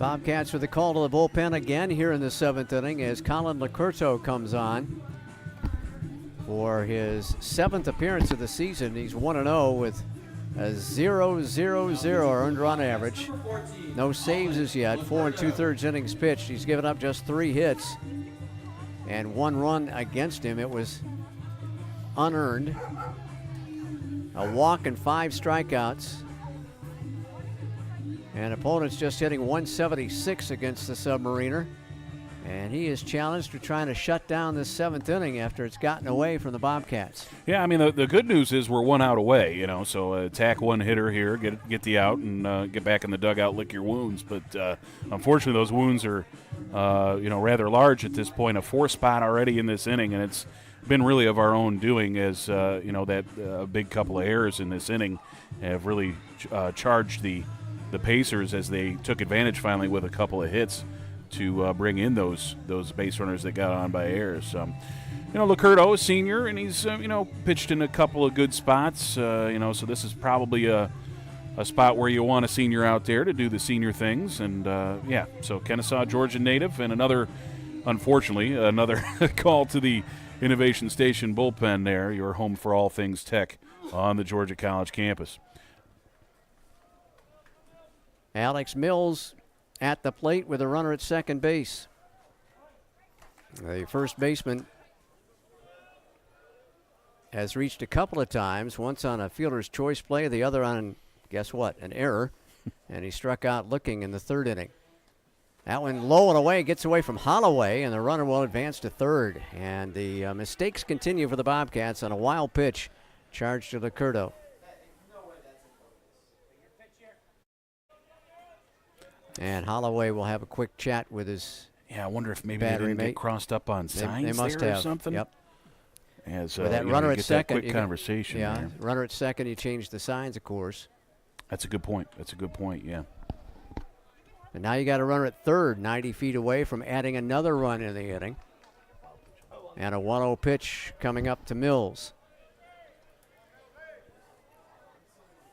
[SPEAKER 2] Bobcats with a call to the bullpen again here in the 7th inning as Colin Lacurto comes on for his 7th appearance of the season. He's 1-0 with a 0.00 earned run average. No saves as yet. 4 2/3 innings pitched. He's given up just 3 hits and 1 run against him. It was unearned. A walk and 5 strikeouts. And opponents just hitting 176 against the Submariner. And he is challenged to trying to shut down this 7th inning after it's gotten away from the Bobcats.
[SPEAKER 1] Yeah, I mean, the good news is we're 1 out away, you know, so attack 1 hitter here, get the out, and get back in the dugout, lick your wounds. But unfortunately, those wounds are, rather large at this point. A 4 spot already in this inning, and it's been really of our own doing as, that big couple of errors in this inning have really charged the Pacers as they took advantage finally with a couple of hits to bring in those base runners that got on by errors. Lacurto is senior, and he's pitched in a couple of good spots. So this is probably a spot where you want a senior out there to do the senior things. And so Kennesaw, Georgia native, and unfortunately, another call to the Innovation Station bullpen there. Your home for all things tech on the Georgia College campus.
[SPEAKER 2] Alex Mills at the plate with a runner at second base. The first baseman has reached a couple of times, once on a fielder's choice play, the other on, guess what, an error, and he struck out looking in the 3rd inning. That one low and away, gets away from Holloway, and the runner will advance to 3rd. And the mistakes continue for the Bobcats on a wild pitch charged to Lacurto. And Holloway will have a quick chat with his
[SPEAKER 1] I wonder if maybe they didn't get crossed up on signs
[SPEAKER 2] they must
[SPEAKER 1] there
[SPEAKER 2] have.
[SPEAKER 1] or something.
[SPEAKER 2] Yep.
[SPEAKER 1] As
[SPEAKER 2] with that runner at second,
[SPEAKER 1] quick conversation.
[SPEAKER 2] Yeah, runner at second, you change the signs, of course.
[SPEAKER 1] That's a good point. Yeah.
[SPEAKER 2] And now you got a runner at 3rd, 90 feet away from adding another run in the inning. And a 1-0 pitch coming up to Mills.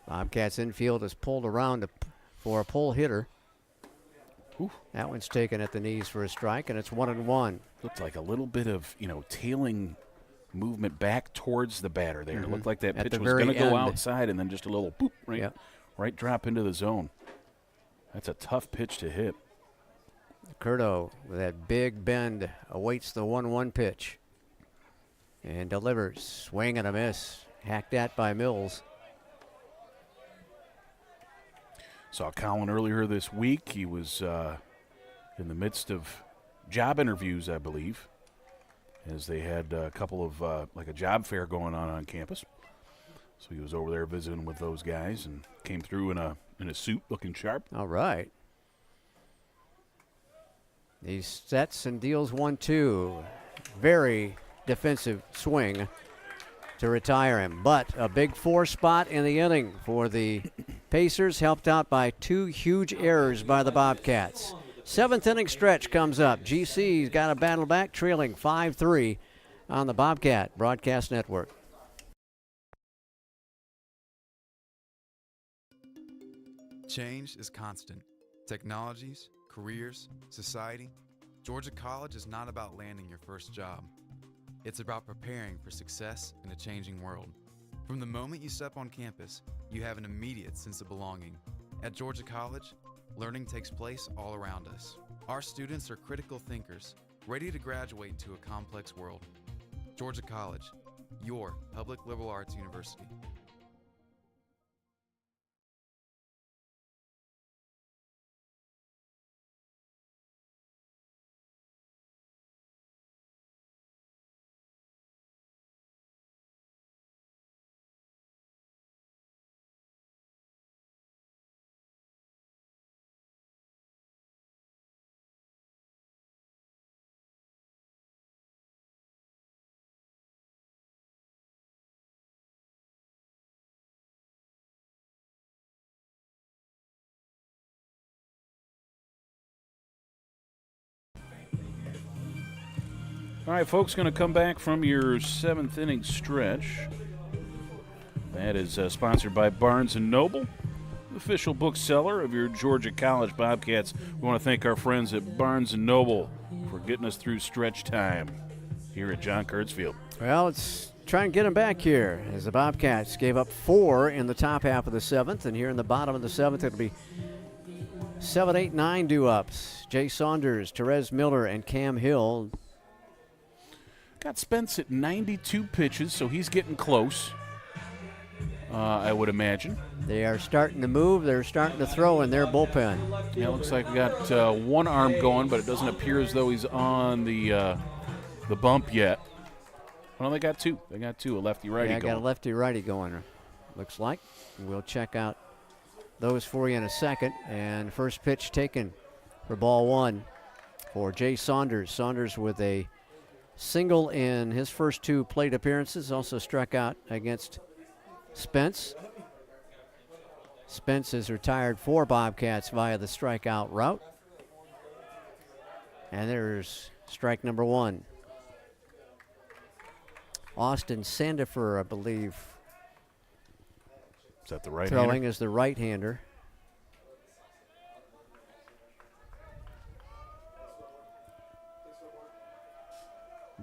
[SPEAKER 2] Bobcats infield is pulled around for a pull hitter.
[SPEAKER 1] Ooh.
[SPEAKER 2] That one's taken at the knees for a strike, and it's 1-1.
[SPEAKER 1] Looked like a little bit of, tailing movement back towards the batter there. It looked like that pitch was going to go outside, and then just a little boop, right drop into the zone. That's a tough pitch to hit.
[SPEAKER 2] Curto with that big bend awaits the 1-1 pitch and delivers. Swing and a miss. Hacked at by Mills.
[SPEAKER 1] Saw Colin earlier this week. He was in the midst of job interviews, I believe, as they had a couple of like a job fair going on campus. So he was over there visiting with those guys and came through in a suit, looking sharp.
[SPEAKER 2] All right. He sets and deals 1-2. Very defensive swing to retire him. But a big 4 spot in the inning for the Pacers, helped out by 2 huge errors by the Bobcats. 7th inning stretch comes up. GC's got a battle back, trailing 5-3 on the Bobcat Broadcast Network.
[SPEAKER 4] Change is constant. Technologies, careers, society. Georgia College is not about landing your first job. It's about preparing for success in a changing world. From the moment you step on campus, you have an immediate sense of belonging. At Georgia College, learning takes place all around us. Our students are critical thinkers, ready to graduate into a complex world. Georgia College, your public liberal arts university.
[SPEAKER 1] All right, folks, going to come back from your 7th inning stretch. That is sponsored by Barnes & Noble, the official bookseller of your Georgia College Bobcats. We want to thank our friends at Barnes & Noble for getting us through stretch time here at John Kurtz Field.
[SPEAKER 2] Well, let's try and get them back here as the Bobcats gave up 4 in the top half of the 7th, and here in the bottom of the 7th it'll be 7, 8, 9 due-ups. Jay Saunders, Therese Miller, and Cam Hill.
[SPEAKER 1] Got Spence at 92 pitches, so he's getting close, I would imagine.
[SPEAKER 2] They are starting to move. They're starting to throw in their bullpen.
[SPEAKER 1] Yeah, it looks like we got one arm going, but it doesn't appear as though he's on the bump yet. Well, they got two. They got two, a lefty-righty
[SPEAKER 2] going.
[SPEAKER 1] going.
[SPEAKER 2] Got a lefty-righty going, looks like. We'll check out those for you in a second. And first pitch taken for ball 1 for Jay Saunders. Saunders with a single in his first 2 plate appearances. Also struck out against Spence. Spence is retired 4 Bobcats via the strikeout route. And there's strike number 1. Austin Sandifer, I believe,
[SPEAKER 1] Is that the right
[SPEAKER 2] throwing as the right-hander.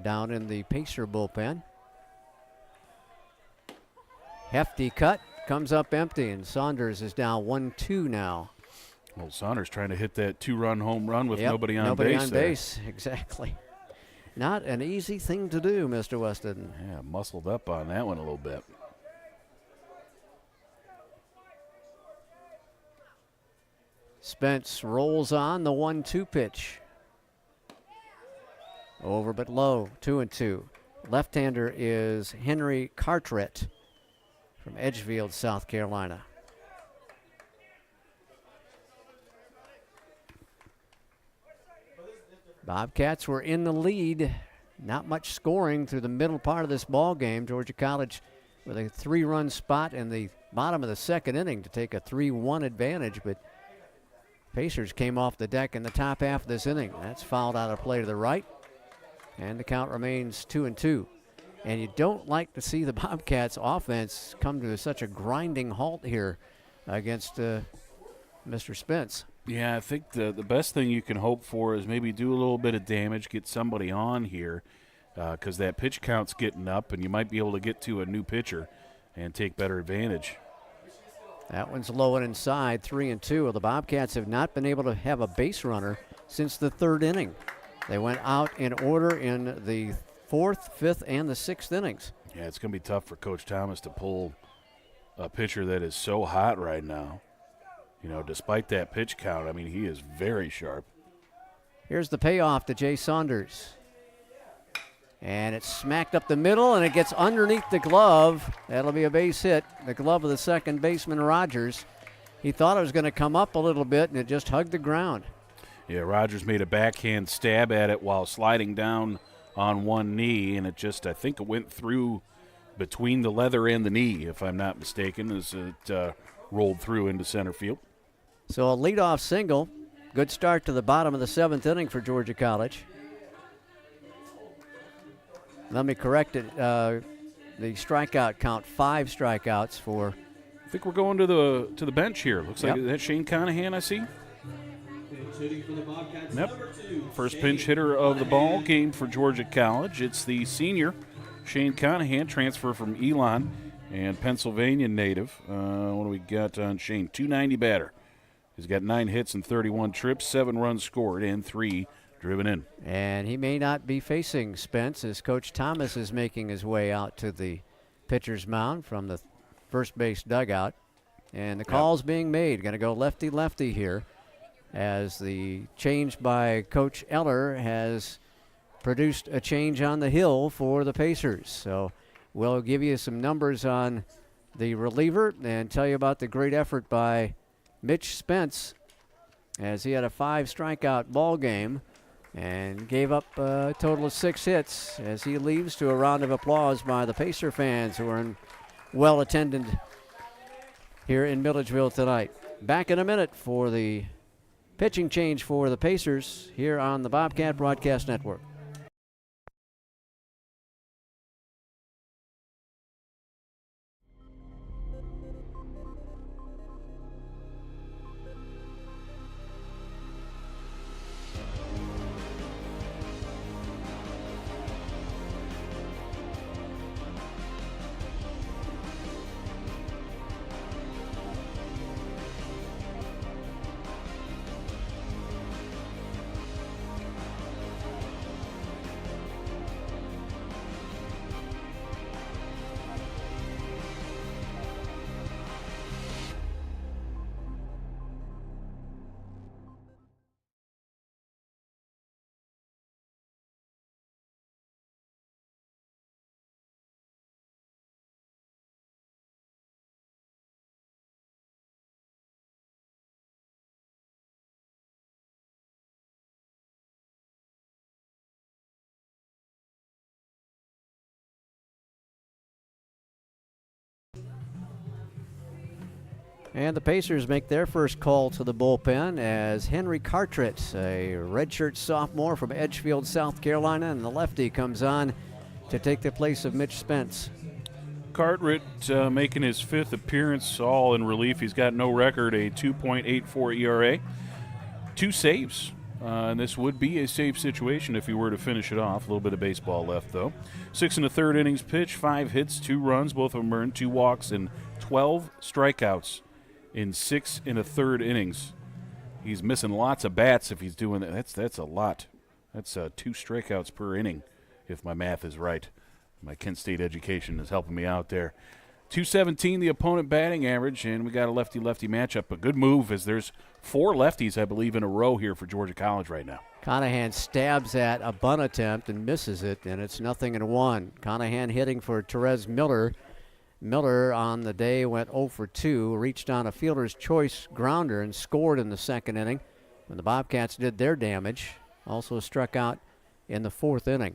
[SPEAKER 2] Down in the Pacer bullpen. Hefty cut, comes up empty, and Saunders is down 1-2 now.
[SPEAKER 1] Well, Saunders trying to hit that 2-run home run with nobody on
[SPEAKER 2] nobody
[SPEAKER 1] base
[SPEAKER 2] on
[SPEAKER 1] there.
[SPEAKER 2] base, exactly. Not an easy thing to do, Mr. Weston.
[SPEAKER 1] Yeah, muscled up on that one a little bit.
[SPEAKER 2] Spence rolls on the 1-2 pitch. Over but low, 2-2. Left-hander is Henry Carteret from Edgefield, South Carolina. Bobcats were in the lead. Not much scoring through the middle part of this ball game. Georgia College with a 3-run spot in the bottom of the 2nd inning to take a 3-1 advantage, but Pacers came off the deck in the top half of this inning. That's fouled out of play to the right, and the count remains 2-2. And you don't like to see the Bobcats offense come to such a grinding halt here against Mr. Spence.
[SPEAKER 1] Yeah, I think the best thing you can hope for is maybe do a little bit of damage, get somebody on here, because that pitch count's getting up, and you might be able to get to a new pitcher and take better advantage.
[SPEAKER 2] That one's low and inside, 3-2. Well, the Bobcats have not been able to have a base runner since the 3rd inning. They went out in order in the 4th, 5th, and the 6th innings.
[SPEAKER 1] Yeah, it's going to be tough for Coach Thomas to pull a pitcher that is so hot right now. You know, despite that pitch count, I mean, he is very sharp.
[SPEAKER 2] Here's the payoff to Jay Saunders. And it's smacked up the middle, and it gets underneath the glove. That'll be a base hit. The glove of the second baseman, Rogers. He thought it was going to come up a little bit, and it just hugged the ground.
[SPEAKER 1] Yeah, Rogers made a backhand stab at it while sliding down on one knee, and it just, I think it went through between the leather and the knee, if I'm not mistaken, as it rolled through into center field.
[SPEAKER 2] So a leadoff single. Good start to the bottom of the 7th inning for Georgia College. Let me correct it. The strikeout count, 5 strikeouts for.
[SPEAKER 1] I think we're going to the bench here. Looks like that Shane Conahan I see.
[SPEAKER 3] Hitting for the Bobcats,
[SPEAKER 1] Yep.
[SPEAKER 3] number 2,
[SPEAKER 1] First
[SPEAKER 3] Shane
[SPEAKER 1] pinch hitter of the ball game for Georgia College. It's the senior Shane Conahan, transfer from Elon and Pennsylvania native. What do we got on Shane? 290 batter. He's got 9 hits and 31 trips, 7 runs scored, and 3 driven in.
[SPEAKER 2] And he may not be facing Spence as Coach Thomas is making his way out to the pitcher's mound from the first base dugout. And the call's being made. Going to go lefty-lefty here as the change by Coach Eller has produced a change on the hill for the Pacers. So we'll give you some numbers on the reliever and tell you about the great effort by Mitch Spence as he had a 5 strikeout ball game and gave up a total of 6 hits as he leaves to a round of applause by the Pacer fans who are well attended here in Milledgeville tonight. Back in a minute for the pitching change for the Pacers here on the Bobcat Broadcast Network. And the Pacers make their first call to the bullpen as Henry Cartwright, a redshirt sophomore from Edgefield, South Carolina, and the lefty comes on to take the place of Mitch Spence.
[SPEAKER 1] Cartwright making his 5th appearance, all in relief. He's got no record, a 2.84 ERA, 2 saves. And this would be a save situation if he were to finish it off. A little bit of baseball left, though. 6 1/3 innings pitched, 5 hits, 2 runs, both of them earned, 2 walks, and 12 strikeouts in 6 1/3 innings. He's missing lots of bats if he's doing that. That's a lot. That's 2 strikeouts per inning, if my math is right. My Kent State education is helping me out there. 217 the opponent batting average, and we got a lefty-lefty matchup. A good move as there's 4 lefties, I believe, in a row here for Georgia College right now.
[SPEAKER 2] Conahan stabs at a bunt attempt and misses it, and it's 0-1. Conahan hitting for Therese Miller. Miller on the day went 0 for 2, reached on a fielder's choice grounder and scored in the 2nd inning when the Bobcats did their damage. Also struck out in the 4th inning.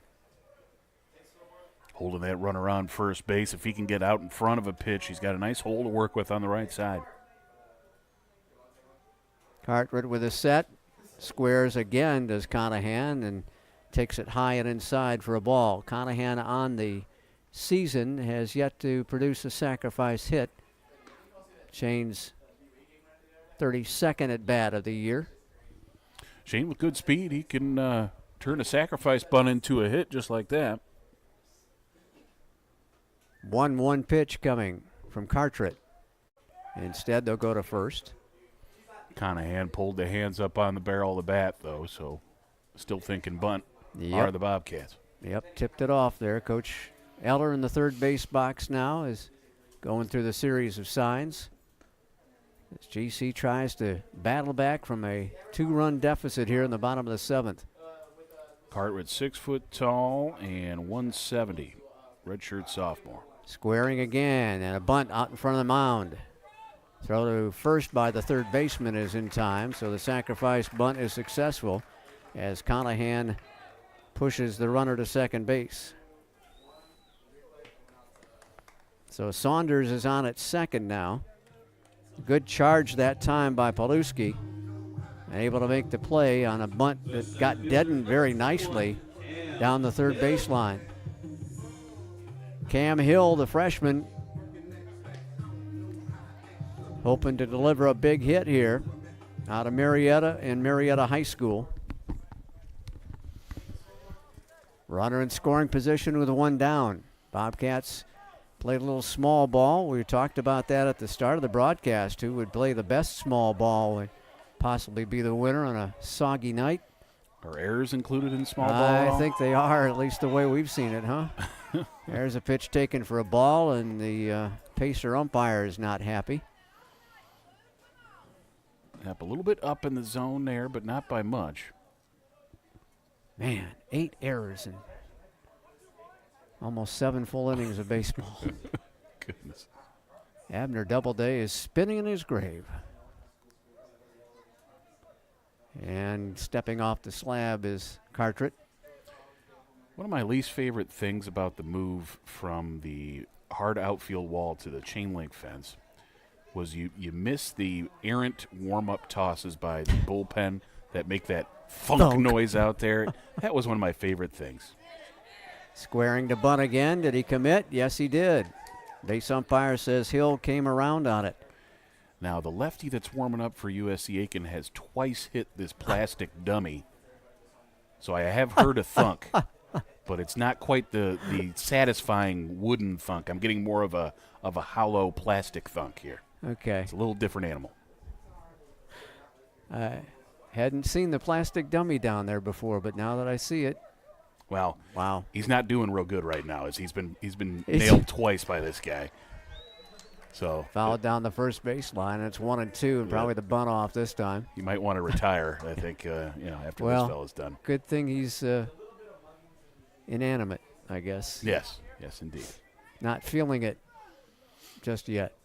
[SPEAKER 1] Holding that runner on first base. If he can get out in front of a pitch, he's got a nice hole to work with on the right side.
[SPEAKER 2] Cartwright with a set. Squares again does Conahan and takes it high and inside for a ball. Conahan on the season has yet to produce a sacrifice hit. Shane's 32nd at bat of the year.
[SPEAKER 1] Shane with good speed. He can turn a sacrifice bunt into a hit just like that.
[SPEAKER 2] 1-1 pitch coming from Cartwright. Instead, they'll go to first.
[SPEAKER 1] Conahan pulled the hands up on the barrel of the bat, though, so still thinking bunt are the Bobcats.
[SPEAKER 2] Yep, tipped it off there. Coach Eller in the third base box now is going through the series of signs. As GC tries to battle back from a 2-run deficit here in the bottom of the 7th.
[SPEAKER 1] Cartwright 6 foot tall and 170, redshirt sophomore.
[SPEAKER 2] Squaring again, and a bunt out in front of the mound. Throw to first by the third baseman is in time, so the sacrifice bunt is successful as Conahan pushes the runner to second base. So Saunders is on at second now. Good charge that time by Paluski, and able to make the play on a bunt that got deadened very nicely down the third baseline. Cam Hill, the freshman, hoping to deliver a big hit here out of Marietta and Marietta High School. Runner in scoring position with 1 down. Bobcats played a little small ball. We talked about that at the start of the broadcast. Who would play the best small ball would possibly be the winner on a soggy night.
[SPEAKER 1] Are errors included in small ball?
[SPEAKER 2] I think they are, at least the way we've seen it, huh? There's a pitch taken for a ball, and the Pacer umpire is not happy.
[SPEAKER 1] Yep, a little bit up in the zone there, but not by much.
[SPEAKER 2] Man, 8 errors in almost 7 full innings of baseball.
[SPEAKER 1] Goodness.
[SPEAKER 2] Abner Doubleday is spinning in his grave. And stepping off the slab is Cartwright.
[SPEAKER 1] One of my least favorite things about the move from the hard outfield wall to the chain link fence was you miss the errant warm-up tosses by the bullpen that make that thunk noise out there. That was one of my favorite things.
[SPEAKER 2] Squaring to bunt again. Did he commit? Yes, he did. Base umpire says Hill came around on it.
[SPEAKER 1] Now, the lefty that's warming up for USC Aiken has twice hit this plastic dummy. So I have heard a thunk, but it's not quite the satisfying wooden thunk. I'm getting more of a hollow plastic thunk here.
[SPEAKER 2] Okay.
[SPEAKER 1] It's a little different animal.
[SPEAKER 2] I hadn't seen the plastic dummy down there before, but now that I see it,
[SPEAKER 1] well,
[SPEAKER 2] wow,
[SPEAKER 1] he's not doing real good right now. As he's been nailed twice by this guy. So
[SPEAKER 2] fouled down the first baseline, and it's 1-2, and probably the bunt off this time.
[SPEAKER 1] You might want to retire, I think, after this fella's done.
[SPEAKER 2] Good thing he's inanimate, I guess.
[SPEAKER 1] Yes, indeed.
[SPEAKER 2] Not feeling it just yet.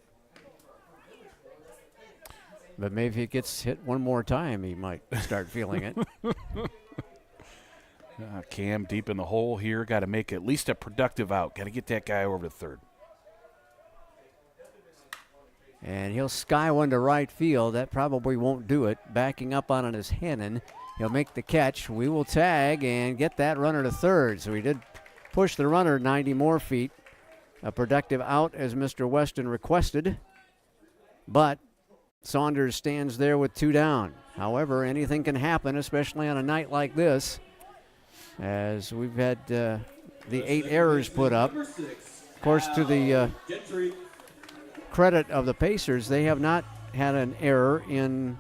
[SPEAKER 2] But maybe if he gets hit one more time, he might start feeling it.
[SPEAKER 1] Cam deep in the hole here. Got to make at least a productive out. Got to get that guy over to third.
[SPEAKER 2] And he'll sky one to right field. That probably won't do it. Backing up on it is Hannon. He'll make the catch. We will tag and get that runner to third. So he did push the runner 90 more feet. A productive out as Mr. Weston requested. But Saunders stands there with 2 down. However, anything can happen, especially on a night like this, as we've had the 8 errors put up. Of course, to the credit of the Pacers, they have not had an error in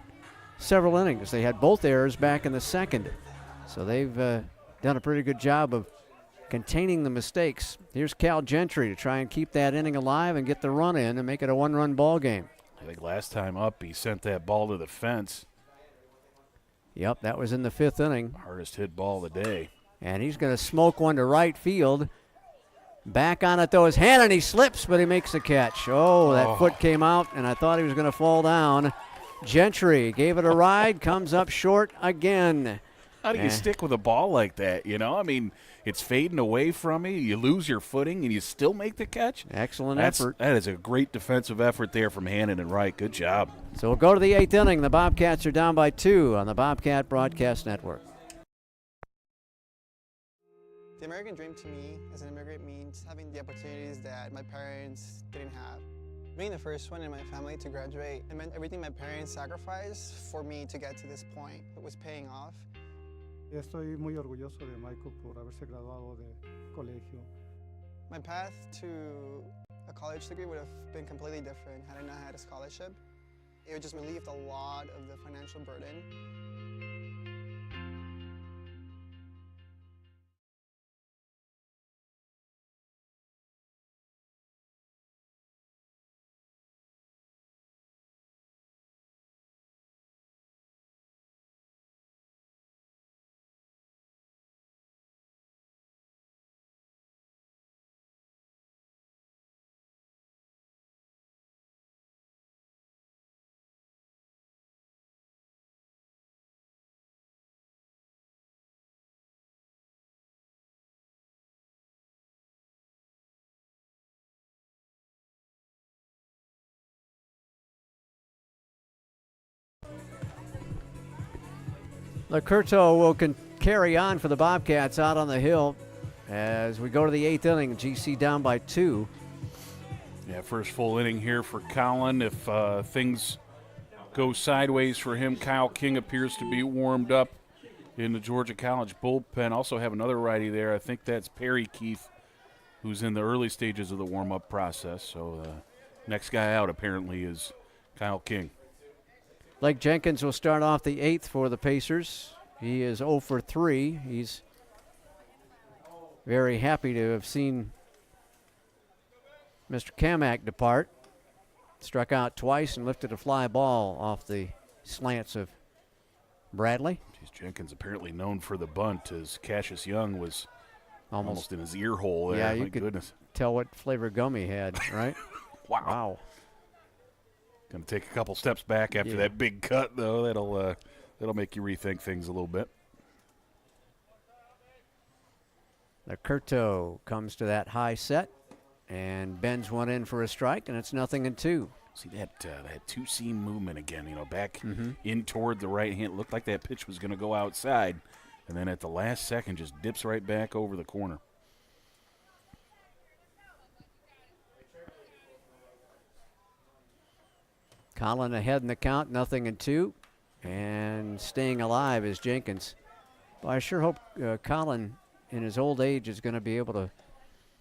[SPEAKER 2] several innings. They had both errors back in the second. So they've done a pretty good job of containing the mistakes. Here's Cal Gentry to try and keep that inning alive and get the run in and make it a 1-run ball game.
[SPEAKER 1] I think last time up he sent that ball to the fence.
[SPEAKER 2] Yep, that was in the 5th inning.
[SPEAKER 1] Hardest hit ball of the day.
[SPEAKER 2] And he's going to smoke one to right field. Back on it, though, is Hannon. He slips, but he makes the catch. Oh, that foot came out, and I thought he was going to fall down. Gentry gave it a ride, comes up short again.
[SPEAKER 1] How do you stick with a ball like that, you know? I mean, it's fading away from you. You lose your footing, and you still make the catch?
[SPEAKER 2] Excellent effort.
[SPEAKER 1] That is a great defensive effort there from Hannon and Wright. Good job.
[SPEAKER 2] So we'll go to the 8th inning. The Bobcats are down by 2 on the Bobcat Broadcast Network.
[SPEAKER 8] The American dream to me as an immigrant means having the opportunities that my parents didn't have. Being the first one in my family to graduate, it meant everything my parents sacrificed for me to get to this point. It was paying off.
[SPEAKER 9] Estoy muy orgulloso de Michael por haberse graduado de colegio.
[SPEAKER 8] My path to a college degree would have been completely different had I not had a scholarship. It would just relieved a lot of the financial burden.
[SPEAKER 2] Lacurto will carry on for the Bobcats out on the hill as we go to the 8th inning. GC down by 2.
[SPEAKER 1] Yeah, first full inning here for Colin. If things go sideways for him, Kyle King appears to be warmed up in the Georgia College bullpen. Also have another righty there. I think that's Perry Keefe, who's in the early stages of the warm-up process. So the next guy out apparently is Kyle King.
[SPEAKER 2] Blake Jenkins will start off the 8th for the Pacers. He is 0 for 3. He's very happy to have seen Mr. Kamak depart. Struck out twice and lifted a fly ball off the slants of Bradley.
[SPEAKER 1] Jeez, Jenkins apparently known for the bunt, as Cassius Young was almost in his ear hole there.
[SPEAKER 2] Yeah,
[SPEAKER 1] My
[SPEAKER 2] you could
[SPEAKER 1] goodness.
[SPEAKER 2] tell what flavor gum he had, right?
[SPEAKER 1] Wow. Going to take a couple steps back after that big cut, though. That'll make you rethink things a little bit.
[SPEAKER 2] Lacurto comes to that high set and bends one in for a strike, and it's 0-2.
[SPEAKER 1] See that two-seam movement again, back in toward the right hand. Looked like that pitch was going to go outside, and then at the last second just dips right back over the corner.
[SPEAKER 2] Colin ahead in the count, 0-2. And staying alive is Jenkins. Well, I sure hope Colin, in his old age, is going to be able to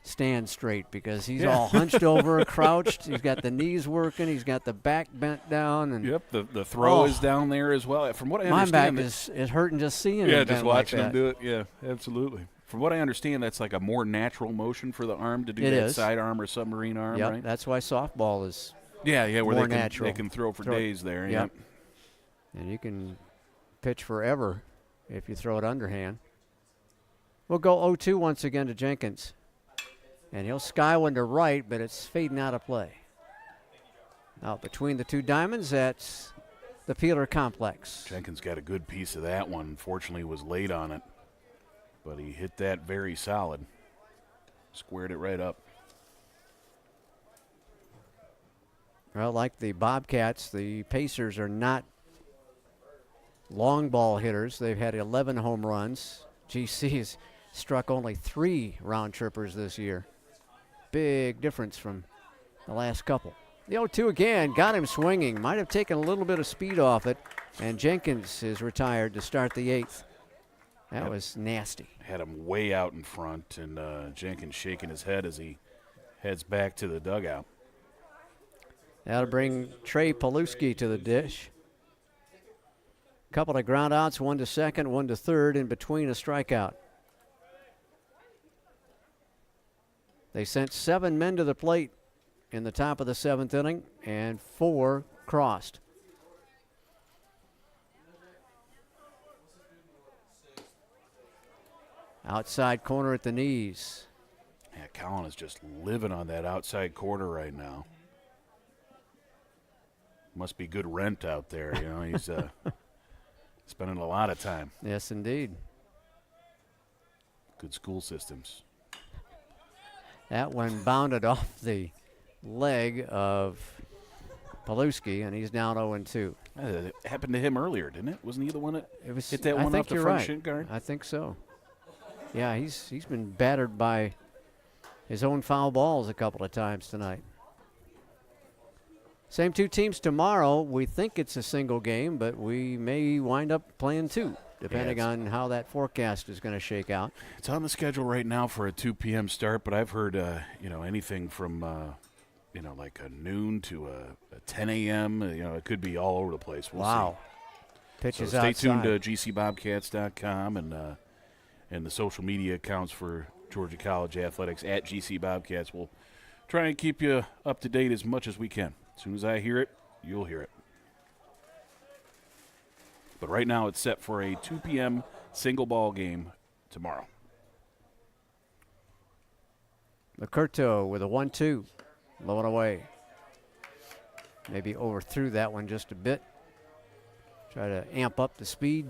[SPEAKER 2] stand straight, because he's all hunched over, crouched. He's got the knees working. He's got the back bent down. And
[SPEAKER 1] yep, the throw is down there as well. From what I understand,
[SPEAKER 2] my back is hurting just seeing him.
[SPEAKER 1] Yeah, just watching
[SPEAKER 2] like
[SPEAKER 1] him do it. Yeah, absolutely. From what I understand, that's like a more natural motion for the arm to do that side arm or submarine arm, right?
[SPEAKER 2] That's why softball is
[SPEAKER 1] where
[SPEAKER 2] more
[SPEAKER 1] they can throw for days there.
[SPEAKER 2] Yep. And you can pitch forever if you throw it underhand. We'll go 0-2 once again to Jenkins. And he'll sky one to right, but it's fading out of play. Out between the two diamonds, that's the Peeler Complex.
[SPEAKER 1] Jenkins got a good piece of that one. Unfortunately, was late on it, but he hit that very solid. Squared it right up.
[SPEAKER 2] Well, like the Bobcats, the Pacers are not long ball hitters. They've had 11 home runs. GC has struck only 3 round trippers this year. Big difference from the last couple. The 0-2 again, got him swinging. Might have taken a little bit of speed off it, and Jenkins is retired to start the 8th. That was nasty.
[SPEAKER 1] Had him way out in front, and Jenkins shaking his head as he heads back to the dugout.
[SPEAKER 2] That'll bring Trey Paluski to the dish. Couple of ground outs, 1 to second, 1 to third, in between a strikeout. They sent 7 men to the plate in the top of the 7th inning, and 4 crossed. Outside corner at the knees.
[SPEAKER 1] Yeah, Colin is just living on that outside corner right now. Must be good rent out there, you know. He's spending a lot of time.
[SPEAKER 2] Yes, indeed.
[SPEAKER 1] Good school systems.
[SPEAKER 2] That one bounded off the leg of Paluski, and he's down 0-2.
[SPEAKER 1] It happened to him earlier, didn't it? Wasn't he the one that hit that
[SPEAKER 2] I
[SPEAKER 1] one
[SPEAKER 2] think
[SPEAKER 1] off the
[SPEAKER 2] you're
[SPEAKER 1] front
[SPEAKER 2] right.
[SPEAKER 1] shin guard?
[SPEAKER 2] I think so. Yeah, he's been battered by his own foul balls a couple of times tonight. Same 2 teams tomorrow. We think it's a single game, but we may wind up playing 2, depending on how that forecast is going to shake out.
[SPEAKER 1] It's on the schedule right now for a 2 p.m. start, but I've heard, anything from, like a noon to a 10 a.m. It could be all over the place. We'll see.
[SPEAKER 2] Pitches
[SPEAKER 1] so stay
[SPEAKER 2] outside.
[SPEAKER 1] tuned to GCBobcats.com and the social media accounts for Georgia College Athletics at GC Bobcats. We'll try and keep you up to date as much as we can. As soon as I hear it, you'll hear it. But right now it's set for a 2 p.m. single ball game tomorrow.
[SPEAKER 2] McCurto with a 1-2, low and away. Maybe overthrew that one just a bit. Try to amp up the speed.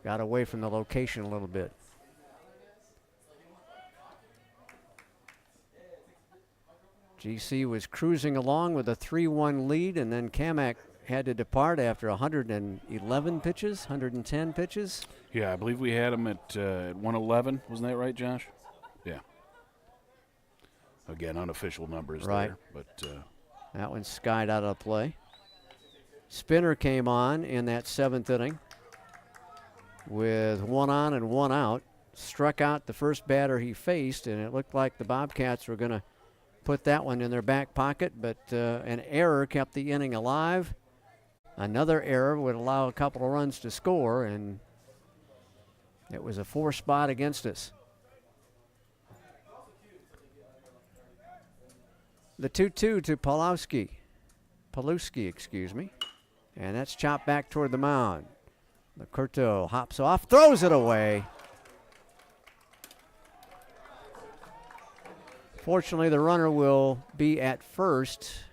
[SPEAKER 2] Got away from the location a little bit. GC was cruising along with a 3-1 lead, and then Kamak had to depart after 111 pitches, 110 pitches.
[SPEAKER 1] Yeah, I believe we had him at 111. Wasn't that right, Josh? Yeah. Again, unofficial numbers
[SPEAKER 2] right
[SPEAKER 1] there. But
[SPEAKER 2] that one skied out of play. Spinner came on in that 7th inning with 1 on and 1 out. Struck out the first batter he faced, and it looked like the Bobcats were going to put that one in their back pocket, but an error kept the inning alive. Another error would allow a couple of runs to score, and it was a 4 spot against us. The 2-2 to Paluski, and that's chopped back toward the mound. McCurto hops off, throws it away. Fortunately, the runner will be at first.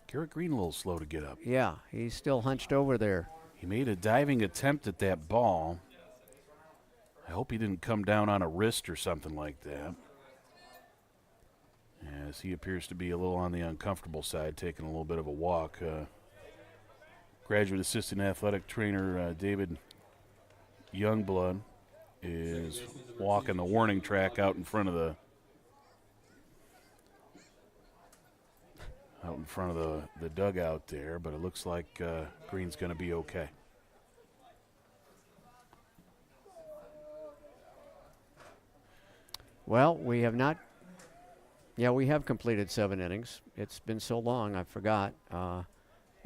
[SPEAKER 1] Garrett Green a little slow to get up.
[SPEAKER 2] Yeah, he's still hunched over there.
[SPEAKER 1] He made a diving attempt at that ball. I hope he didn't come down on a wrist or something like that, as he appears to be a little on the uncomfortable side, taking a little bit of a walk. Graduate assistant athletic trainer David Youngblood is walking the warning track out in front of the dugout there, but it looks like Green's going to be okay.
[SPEAKER 2] Well, we have not. Yeah, we have completed 7 innings. It's been so long, I forgot.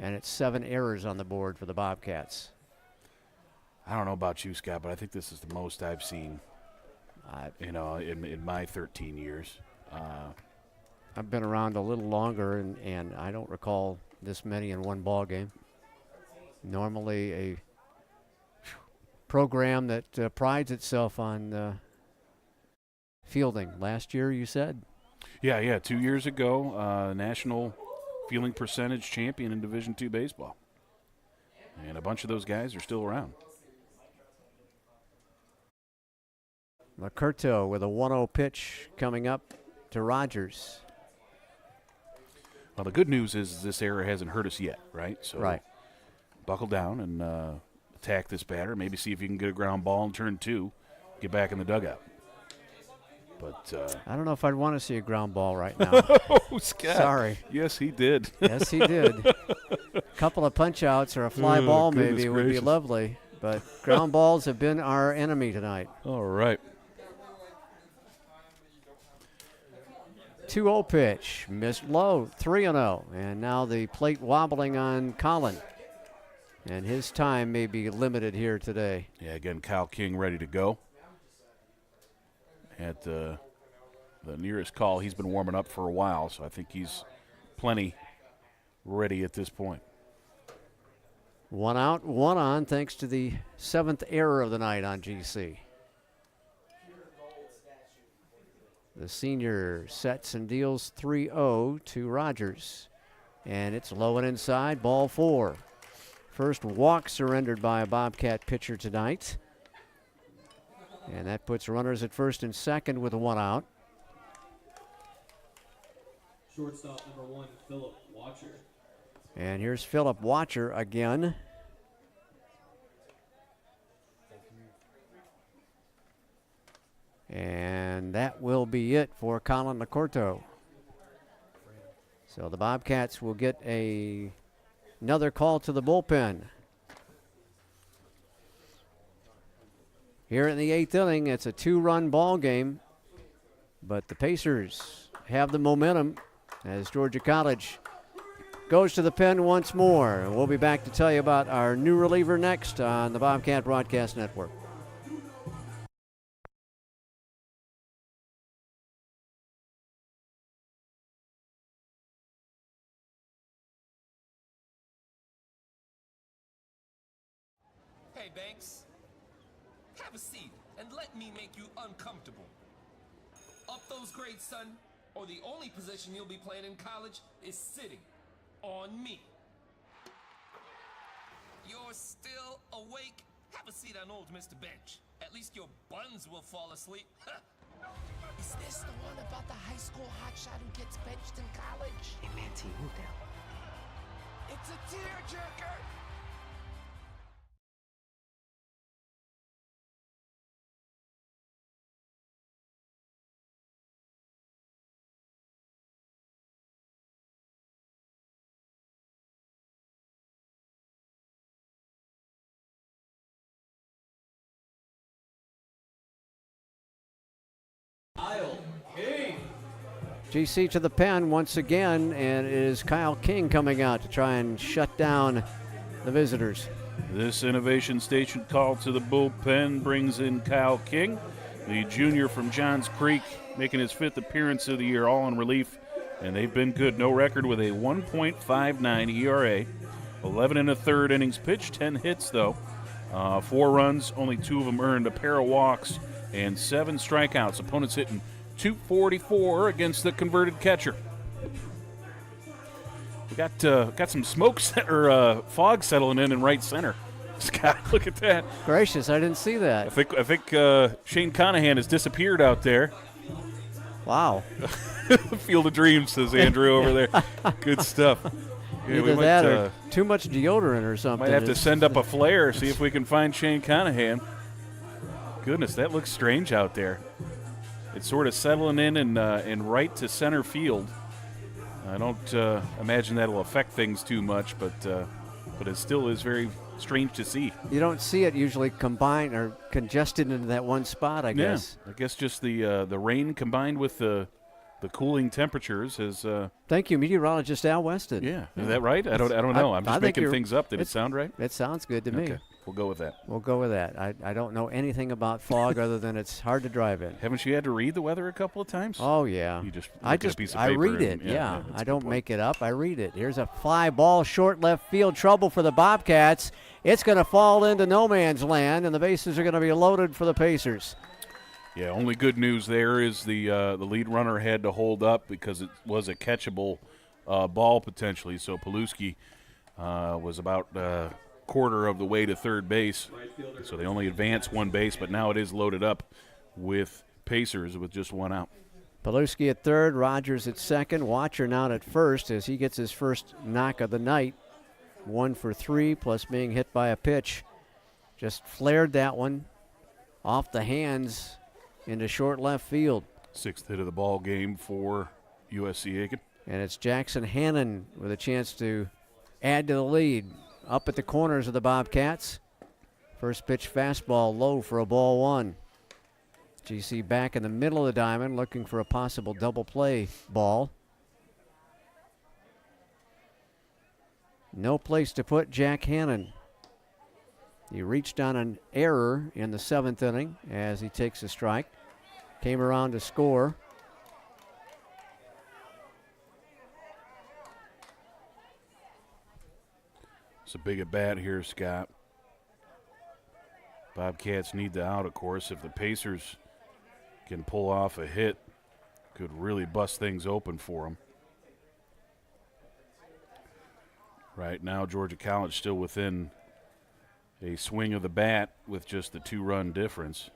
[SPEAKER 2] And it's 7 errors on the board for the Bobcats.
[SPEAKER 1] I don't know about you, Scott, but I think this is the most I've seen, in my 13 years.
[SPEAKER 2] I've been around a little longer, and I don't recall this many in one ball game. Normally a program that prides itself on fielding. Last year, you said?
[SPEAKER 1] Yeah, 2 years ago, national fielding percentage champion in Division II baseball. And a bunch of those guys are still around.
[SPEAKER 2] McCurto with a 1-0 pitch coming up to Rogers.
[SPEAKER 1] Well, the good news is this error hasn't hurt us yet, right? So
[SPEAKER 2] Right.
[SPEAKER 1] buckle down and attack this batter. Maybe see if you can get a ground ball in turn 2, get back in the dugout. But
[SPEAKER 2] I don't know if I'd want to see a ground ball right now.
[SPEAKER 1] oh, Scott.
[SPEAKER 2] Sorry.
[SPEAKER 1] Yes, he did.
[SPEAKER 2] Yes, he did. A couple of punch-outs or a fly ball
[SPEAKER 1] goodness
[SPEAKER 2] maybe would be
[SPEAKER 1] gracious.
[SPEAKER 2] lovely. But ground balls have been our enemy tonight.
[SPEAKER 1] All right.
[SPEAKER 2] 2-0 pitch. Missed low. 3-0. And now the plate wobbling on Colin. And his time may be limited here today.
[SPEAKER 1] Yeah, again, Kyle King ready to go. At the nearest call, he's been warming up for a while, so I think he's plenty ready at this point.
[SPEAKER 2] 1 out, 1 on, thanks to the 7th error of the night on GC. The senior sets and deals 3-0 to Rogers. And it's low and inside, ball 4. First walk surrendered by a Bobcat pitcher tonight. And that puts runners at first and second with a 1 out.
[SPEAKER 3] Shortstop number 1, Philip Watcher.
[SPEAKER 2] And here's Philip Watcher again. And that will be it for Colin Lacorto. So the Bobcats will get another call to the bullpen. Here in the 8th inning, it's a 2-run ball game, but the Pacers have the momentum as Georgia College goes to the pen once more. And we'll be back to tell you about our new reliever next on the Bobcat Broadcast Network.
[SPEAKER 10] Hey, Banks. Have a seat and let me make you uncomfortable. Up those grades, son, or the only position you'll be playing in college is sitting on me. You're still awake? Have a seat on old Mr. Bench. At least your buns will fall asleep.
[SPEAKER 11] Is this the one about the high school hotshot who gets benched in college?
[SPEAKER 12] Hey, Manti, move down.
[SPEAKER 11] It's a tearjerker!
[SPEAKER 2] GC to the pen once again, and it is Kyle King coming out to try and shut down the visitors.
[SPEAKER 1] This Innovation Station call to the bullpen brings in Kyle King, the junior from Johns Creek, making his 5th appearance of the year, all in relief, and they've been good. No record with a 1.59 ERA, 11 1/3 innings pitched, 10 hits though, 4 runs, only 2 of them earned, a pair of walks, and 7 strikeouts. Opponents hitting .244 against the converted catcher. We got some smoke or fog settling in right center. Scott, look at that.
[SPEAKER 2] Gracious, I didn't see that.
[SPEAKER 1] I think Shane Conahan has disappeared out there.
[SPEAKER 2] Wow.
[SPEAKER 1] Field of Dreams, says Andrew over there. Good stuff. Yeah,
[SPEAKER 2] Either that or too much deodorant or something.
[SPEAKER 1] Might have to send up a flare, see if we can find Shane Conahan. Goodness, that looks strange out there. It's sort of settling in and right to center field. I don't imagine that'll affect things too much, but it still is very strange to see.
[SPEAKER 2] You don't see it usually combined or congested into that one spot, I guess.
[SPEAKER 1] I guess just the rain combined with the cooling temperatures has.
[SPEAKER 2] Thank you, meteorologist Al Weston.
[SPEAKER 1] Yeah, is that right? I don't know. I'm just making things up. Did it sound right?
[SPEAKER 2] It sounds good to me.
[SPEAKER 1] Okay. We'll go with that.
[SPEAKER 2] We'll go with that. I don't know anything about fog other than it's hard to drive in.
[SPEAKER 1] Haven't you had to read the weather a couple of times?
[SPEAKER 2] Oh, yeah.
[SPEAKER 1] You just
[SPEAKER 2] I read it, yeah. I don't make it up. I read it. Here's a fly ball, short left field, trouble for the Bobcats. It's going to fall into no man's land, and the bases are going to be loaded for the Pacers.
[SPEAKER 1] Yeah, only good news there is the lead runner had to hold up because it was a catchable ball potentially. So Paluski was about quarter of the way to third base. So they only advanced 1 base, but now it is loaded up with Pacers with just 1 out.
[SPEAKER 2] Paluski at third, Rogers at second, Watcher now at first as he gets his first knock of the night. 1 for 3 plus being hit by a pitch. Just flared that one off the hands into short left field.
[SPEAKER 1] 6th hit of the ball game for USC Aiken.
[SPEAKER 2] And it's Jackson Hannon with a chance to add to the lead. Up at the corners of the Bobcats. First pitch fastball low for a ball 1. GC back in the middle of the diamond looking for a possible double play ball. No place to put Jack Hannon. He reached on an error in the 7th inning as he takes a strike. Came around to score.
[SPEAKER 1] It's a big at bat here, Scott. Bobcats need the out, of course. If the Pacers can pull off a hit, could really bust things open for them. Right now, Georgia College still within a swing of the bat with just the 2-run difference.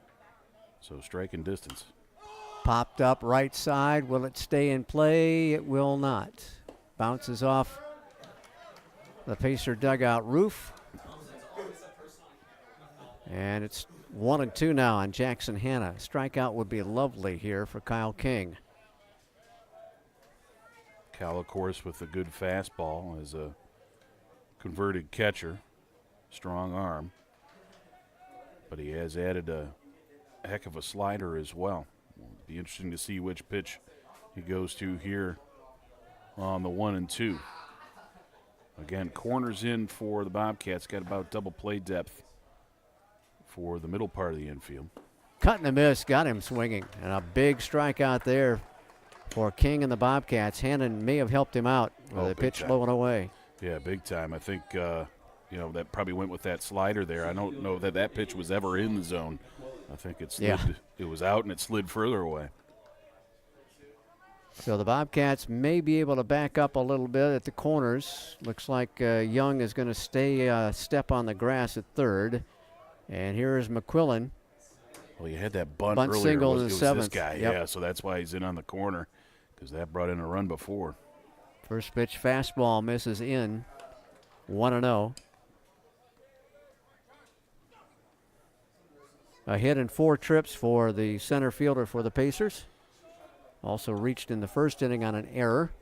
[SPEAKER 1] So striking distance.
[SPEAKER 2] Popped up right side. Will it stay in play? It will not. Bounces off the Pacer dugout roof. And it's 1-2 now on Jackson Hanna. Strikeout would be lovely here for Kyle King.
[SPEAKER 1] Cal, of course, with a good fastball as a converted catcher. Strong arm. But he has added a heck of a slider as well. It'll be interesting to see which pitch he goes to here on the 1-2. Again, corners in for the Bobcats. Got about double play depth for the middle part of the infield.
[SPEAKER 2] Cut and a miss, got him swinging. And a big strikeout there for King and the Bobcats. Hannon may have helped him out with a pitch low and away.
[SPEAKER 1] Yeah, big time. I think, that probably went with that slider there. I don't know that that pitch was ever in the zone. I think it slid, It was out and it slid further away.
[SPEAKER 2] So the Bobcats may be able to back up a little bit at the corners. Looks like Young is going to stay step on the grass at third. And here is McQuillan.
[SPEAKER 1] Well, you had that bunt earlier.
[SPEAKER 2] Single in the
[SPEAKER 1] it was
[SPEAKER 2] 7th.
[SPEAKER 1] This guy,
[SPEAKER 2] Yep.
[SPEAKER 1] yeah, so that's why he's in on the corner because that brought in a run before.
[SPEAKER 2] First pitch fastball misses in. 1-0. A hit and 4 trips for the center fielder for the Pacers. Also reached in the first inning on an error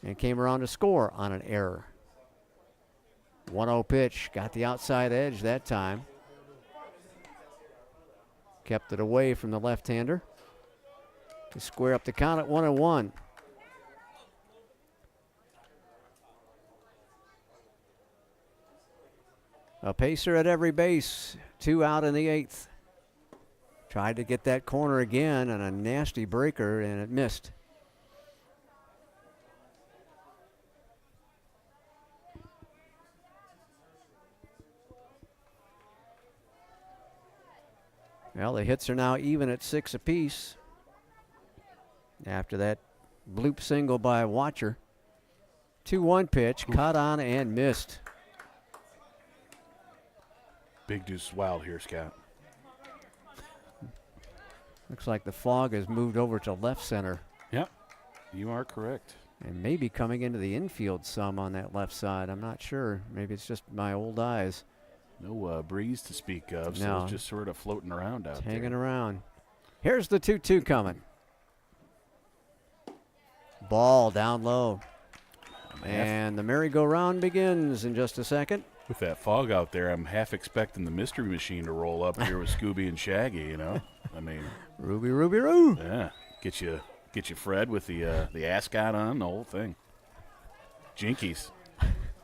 [SPEAKER 2] and came around to score on an error. 1-0 pitch, got the outside edge that time. Kept it away from the left-hander to square up the count at 1-1. A Pacer at every base, 2 out in the 8th. Tried to get that corner again and a nasty breaker, and it missed. Well, the hits are now even at 6 apiece after that bloop single by Watcher. 2-1 pitch, caught on and missed.
[SPEAKER 1] Big deuce wild here, Scott.
[SPEAKER 2] Looks like the fog has moved over to left center.
[SPEAKER 1] Yep, you are correct.
[SPEAKER 2] And maybe coming into the infield some on that left side. I'm not sure. Maybe it's just my old eyes.
[SPEAKER 1] No breeze to speak of, so
[SPEAKER 2] No.
[SPEAKER 1] it's just sort of floating around out there.
[SPEAKER 2] Hanging around. Here's the 2-2 coming. Ball down low. And the merry-go-round begins in just a second.
[SPEAKER 1] With that fog out there, I'm half expecting the Mystery Machine to roll up here with Scooby and Shaggy, you know? I mean.
[SPEAKER 2] Ruby, Ruby, Roo.
[SPEAKER 1] Yeah. Get you Fred with the ascot on, the whole thing. Jinkies,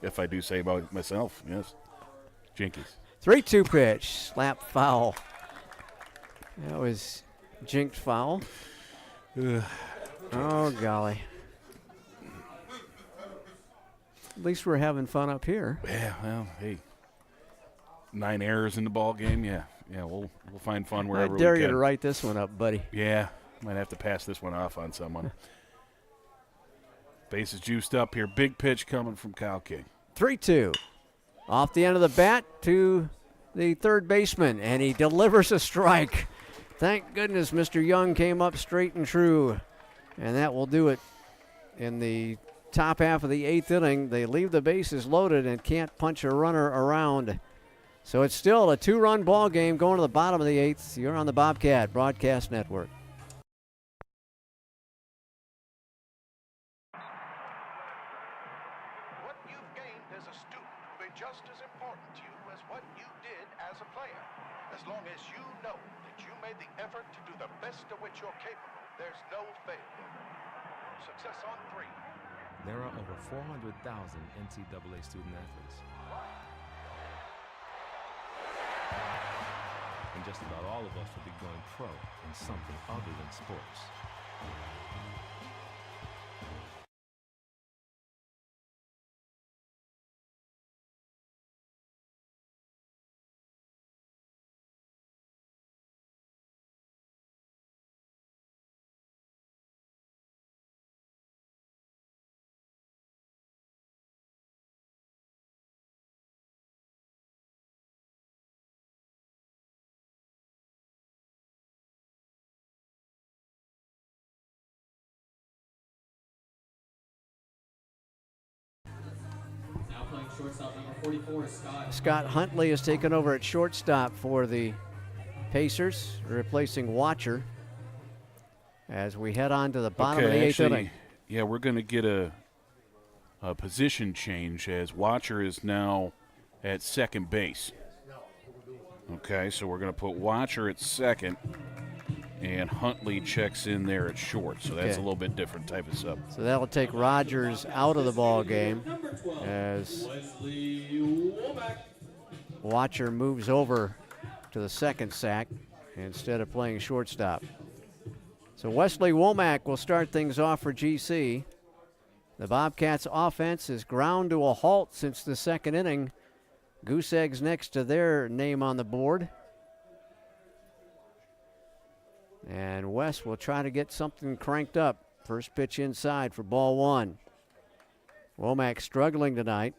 [SPEAKER 1] if I do say about myself, yes. Jinkies.
[SPEAKER 2] 3-2 pitch, slap foul. That was jinked foul. Oh, golly. At least we're having fun up here.
[SPEAKER 1] Yeah, well, hey. 9 errors in the ball game, yeah. Yeah, we'll find fun wherever we can.
[SPEAKER 2] I dare you to write this one up, buddy.
[SPEAKER 1] Yeah, might have to pass this one off on someone. Base is juiced up here. Big pitch coming from Kyle King.
[SPEAKER 2] 3-2. Off the end of the bat to the third baseman, and he delivers a strike. Thank goodness Mr. Young came up straight and true. And that will do it in the top half of the 8th inning. They leave the bases loaded and can't punch a runner around. So it's still a 2-run ball game going to the bottom of the 8th. You're on the Bobcat Broadcast Network.
[SPEAKER 12] What you've gained as a student will be just as important to you as what you did as a player. As long as you know that you made the effort to do the best of which you're capable, there's no failure. Success on 3.
[SPEAKER 13] There are over 400,000 NCAA student athletes. And just about all of us will be going pro in something other than sports.
[SPEAKER 3] Now playing shortstop, number 44, Scott.
[SPEAKER 2] Scott Huntley has taken over at shortstop for the Pacers, replacing Watcher as we head on to the bottom of the 8th inning.
[SPEAKER 1] Yeah, we're going to get a position change as Watcher is now at second base. Okay, so we're going to put Watcher at second, and Huntley checks in there at short. So that's a little bit different type of sub.
[SPEAKER 2] So that'll take Rogers out of the ball game as Watcher moves over to the second sack instead of playing shortstop. So Wesley Womack will start things off for GC. The Bobcats offense is ground to a halt since the second inning. Goose Eggs next to their name on the board. And West will try to get something cranked up. First pitch inside for ball 1. Womack struggling tonight.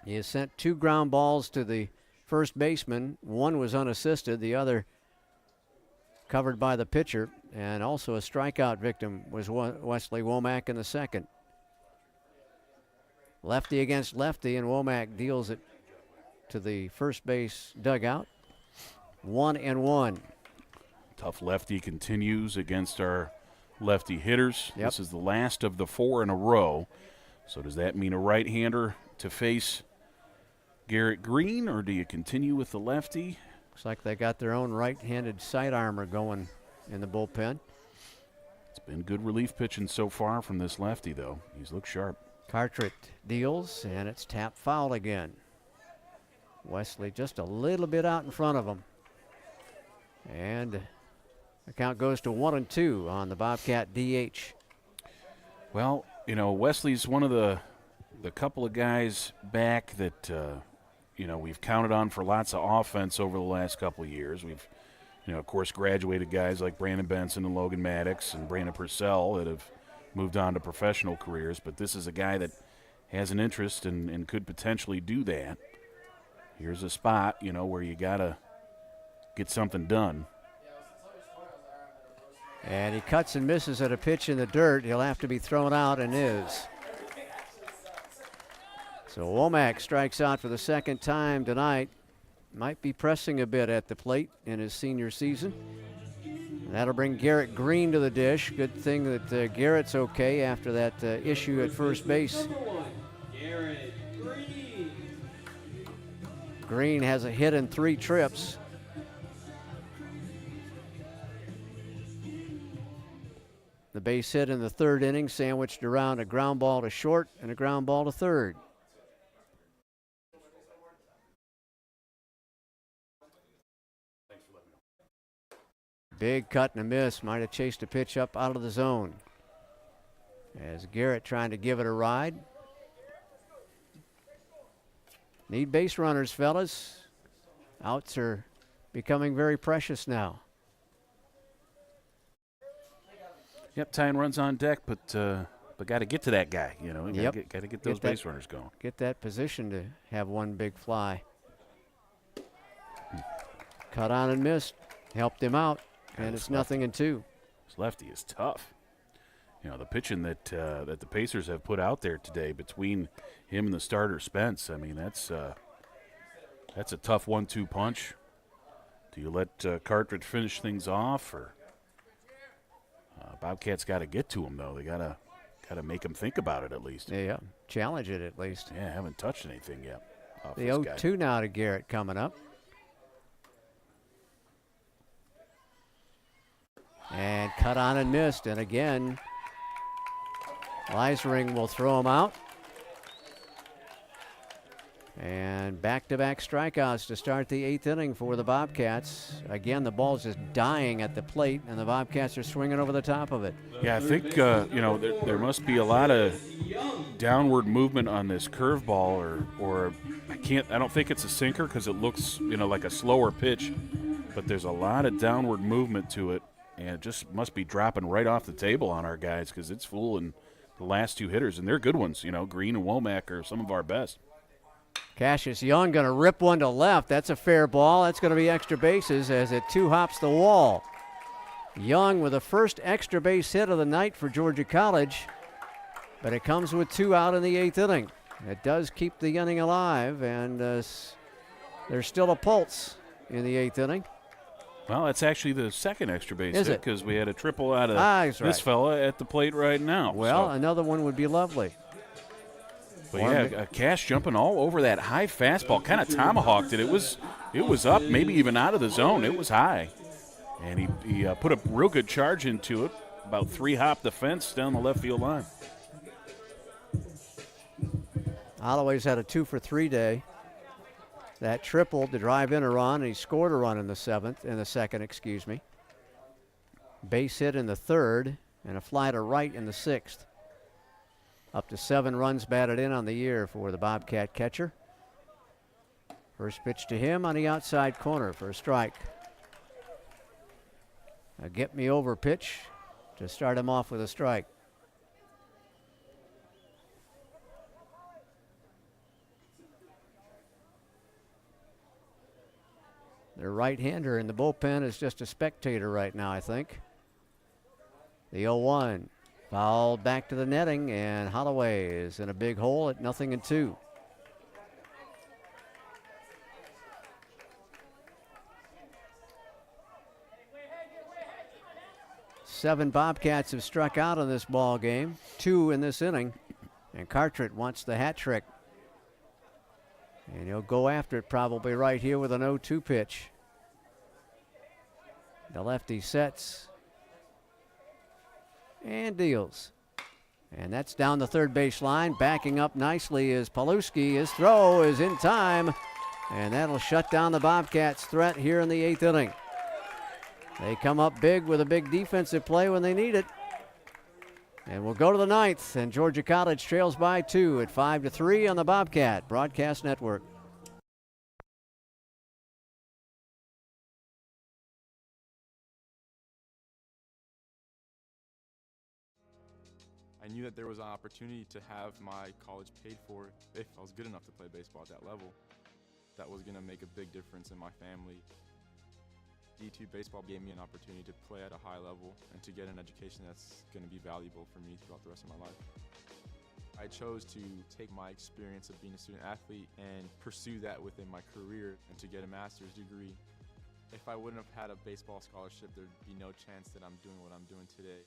[SPEAKER 2] He has sent 2 ground balls to the first baseman. One was unassisted, the other covered by the pitcher, and also a strikeout victim was Wesley Womack in the second. Lefty against lefty, and Womack deals it to the first base dugout. 1-1.
[SPEAKER 1] Tough lefty continues against our lefty hitters.
[SPEAKER 2] Yep.
[SPEAKER 1] This is the last of the 4 in a row. So does that mean a right-hander to face Garrett Green, or do you continue with the lefty?
[SPEAKER 2] Looks like they got their own right-handed sidearmer going in the bullpen.
[SPEAKER 1] It's been good relief pitching so far from this lefty, though. He's looked sharp.
[SPEAKER 2] Carteret deals, and it's tapped foul again. Wesley just a little bit out in front of him. And the count goes to 1-2 on the Bobcat DH.
[SPEAKER 1] Well, you know, Wesley's one of the couple of guys back that, you know, we've counted on for lots of offense over the last couple of years. We've, you know, of course, graduated guys like Brandon Benson and Logan Maddox and Brandon Purcell that have moved on to professional careers. But this is a guy that has an interest and could potentially do that. Here's a spot, you know, where you got to get something done.
[SPEAKER 2] And he cuts and misses at a pitch in the dirt. He'll have to be thrown out, and is. So Womack strikes out for the second time tonight. Might be pressing a bit at the plate in his senior season. And that'll bring Garrett Green to the dish. Good thing that Garrett's okay after that issue at first base.
[SPEAKER 3] Garrett Green.
[SPEAKER 2] Green has a hit in 3 trips. The base hit in the 3rd inning sandwiched around a ground ball to short and a ground ball to third. Big cut and a miss. Might have chased a pitch up out of the zone. As Garrett trying to give it a ride. Need base runners, fellas. Outs are becoming very precious now.
[SPEAKER 1] Yep, tying runs on deck, but got to get to that guy. You know,
[SPEAKER 2] Yep.
[SPEAKER 1] got to get those base runners going.
[SPEAKER 2] Get that position to have one big fly. Cut on and missed. Helped him out, and it's 0-2.
[SPEAKER 1] This lefty is tough. You know, the pitching that the Pacers have put out there today between him and the starter Spence, I mean, that's a tough 1-2 punch. Do you let Cartridge finish things off, or Bobcats got to get to him though? They gotta make him think about it at least.
[SPEAKER 2] Yeah, challenge it at least.
[SPEAKER 1] Yeah, haven't touched anything yet.
[SPEAKER 2] The 0-2 now to Garrett coming up. And cut on and missed. And again, Leisering will throw him out. And back-to-back strikeouts to start the 8th inning for the Bobcats. Again, the ball's just dying at the plate, and the Bobcats are swinging over the top of it.
[SPEAKER 1] Yeah, I think there must be a lot of downward movement on this curveball, or I don't think it's a sinker because it looks like a slower pitch, but there's a lot of downward movement to it, and it just must be dropping right off the table on our guys because it's fooling the last two hitters, and they're good ones. Green and Womack are some of our best.
[SPEAKER 2] Cassius Young going to rip one to left. That's a fair ball. That's going to be extra bases as it two-hops the wall. Young with the first extra base hit of the night for Georgia College, but it comes with 2 out in the 8th inning. It does keep the inning alive, and there's still a pulse in the 8th inning.
[SPEAKER 1] Well, that's actually the second extra base hit because we had a triple out of this fella at the plate right now.
[SPEAKER 2] Well, another one would be lovely.
[SPEAKER 1] But yeah, Cash jumping all over that high fastball, kind of tomahawked it. It was up, maybe even out of the zone. It was high, and he put a real good charge into it. About 3-hop the fence down the left field line.
[SPEAKER 2] Holloway's had a 2-for-3 day. That tripled to drive in a run, and he scored a run in the second, excuse me. Base hit in the 3rd, and a fly to right in the 6th. Up to 7 runs batted in on the year for the Bobcat catcher. First pitch to him on the outside corner for a strike. A get-me-over pitch to start him off with a strike. Their right-hander in the bullpen is just a spectator right now, I think. The 0-1. Fouled back to the netting, and Holloway is in a big hole at 0-2. Seven Bobcats have struck out in this ball game, 2 in this inning, and Cartridge wants the hat trick. And he'll go after it probably right here with an 0-2 pitch. The lefty sets and deals. And that's down the third base line. Backing up nicely is Paluski. His throw is in time, and that'll shut down the Bobcats' threat here in the 8th inning. They come up big with a big defensive play when they need it. And we'll go to the 9th, and Georgia College trails by 2 at 5-3 on the Bobcat Broadcast Network.
[SPEAKER 4] I knew that there was an opportunity to have my college paid for if I was good enough to play baseball at that level. That was going to make a big difference in my family. D2 baseball gave me an opportunity to play at a high level and to get an education that's going to be valuable for me throughout the rest of my life. I chose to take my experience of being a student athlete and pursue that within my career and to get a master's degree. If I wouldn't have had a baseball scholarship, there'd be no chance that I'm doing what I'm doing today.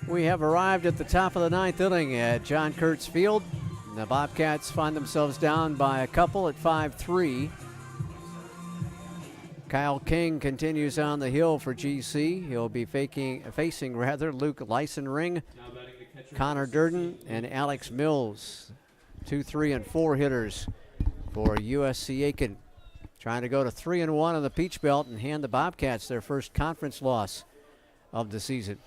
[SPEAKER 2] We have arrived at the top of the 9th inning at John Kurtz Field. The Bobcats find themselves down by a couple at 5-3. Kyle King continues on the hill for GC. He'll be facing Luke Lysenring, Connor Durden, and Alex Mills. 2, 3, and 4 hitters for USC Aiken. Trying to go to 3-1 on the Peach Belt and hand the Bobcats their first conference loss of the season.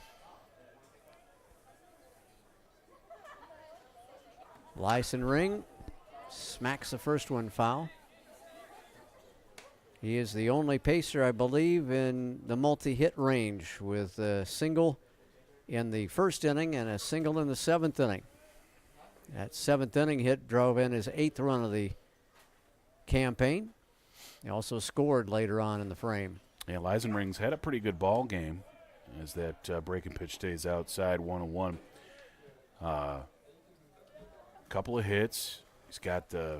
[SPEAKER 2] Lysenring smacks the first one foul. He is the only pacer, I believe, in the multi-hit range, with a single in the first inning and a single in the 7th inning. That 7th inning hit drove in his 8th run of the campaign. He also scored later on in the frame.
[SPEAKER 1] Yeah, Lysenring's had a pretty good ball game as that breaking pitch stays outside 1-1. Couple of hits. He's got the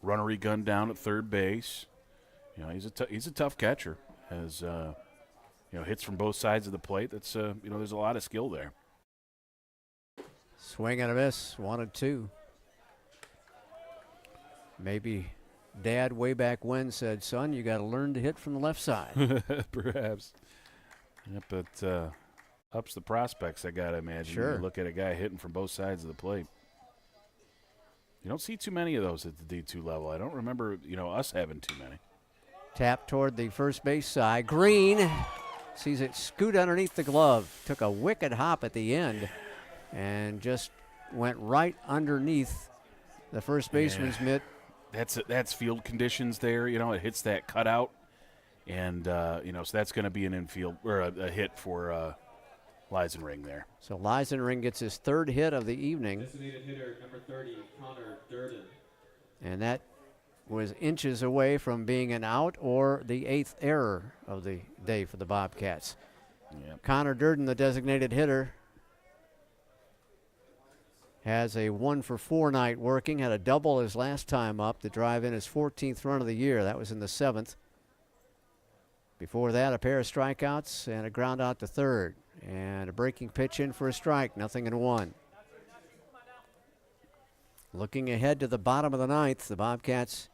[SPEAKER 1] runnery gun down at third base. You know, he's a tough catcher. Has hits from both sides of the plate. That's there's a lot of skill there.
[SPEAKER 2] Swing and a miss, 1-2. Maybe Dad way back when said, "Son, you got to learn to hit from the left side."
[SPEAKER 1] Perhaps. Yeah, but ups the prospects, I gotta imagine.
[SPEAKER 2] Sure.
[SPEAKER 1] You look at a guy hitting from both sides of the plate. You don't see too many of those at the D2 level. I don't remember, us having too many.
[SPEAKER 2] Tap toward the first base side. Green sees it scoot underneath the glove. Took a wicked hop at the end and just went right underneath the first baseman's mitt.
[SPEAKER 1] That's field conditions there. It hits that cutout. And, so that's going to be an infield or a hit for Lysenring there.
[SPEAKER 2] So Lysenring gets his 3rd hit of the evening.
[SPEAKER 3] Designated hitter number 30, Connor Durden.
[SPEAKER 2] And that was inches away from being an out or the 8th error of the day for the Bobcats.
[SPEAKER 1] Yep.
[SPEAKER 2] Connor Durden, the designated hitter, has a 1-for-4 night working. Had a double his last time up to drive in his 14th run of the year. That was in the 7th. Before that, a pair of strikeouts and a ground out to third. And a breaking pitch in for a strike, 0-1. Looking ahead to the bottom of the 9th, the Bobcats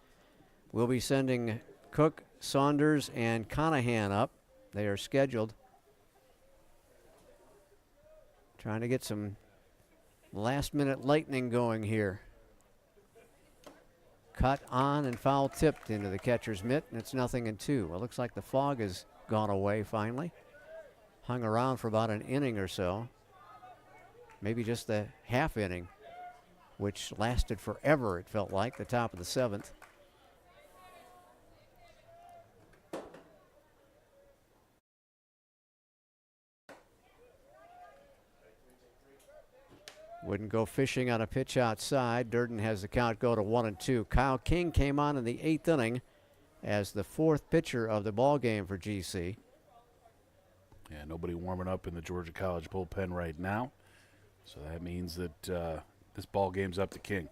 [SPEAKER 2] will be sending Cook, Saunders, and Conahan up. They are scheduled. Trying to get some last-minute lightning going here. Cut on and foul tipped into the catcher's mitt, and it's 0-2. Well, it looks like the fog has gone away finally. Hung around for about an inning or so. Maybe just the half inning, which lasted forever, it felt like, the top of the 7th. Wouldn't go fishing on a pitch outside. Durden has the count go to 1-2. Kyle King came on in the 8th inning as the 4th pitcher of the ball game for GC.
[SPEAKER 1] Yeah, nobody warming up in the Georgia College bullpen right now. So that means that this ball game's up to King.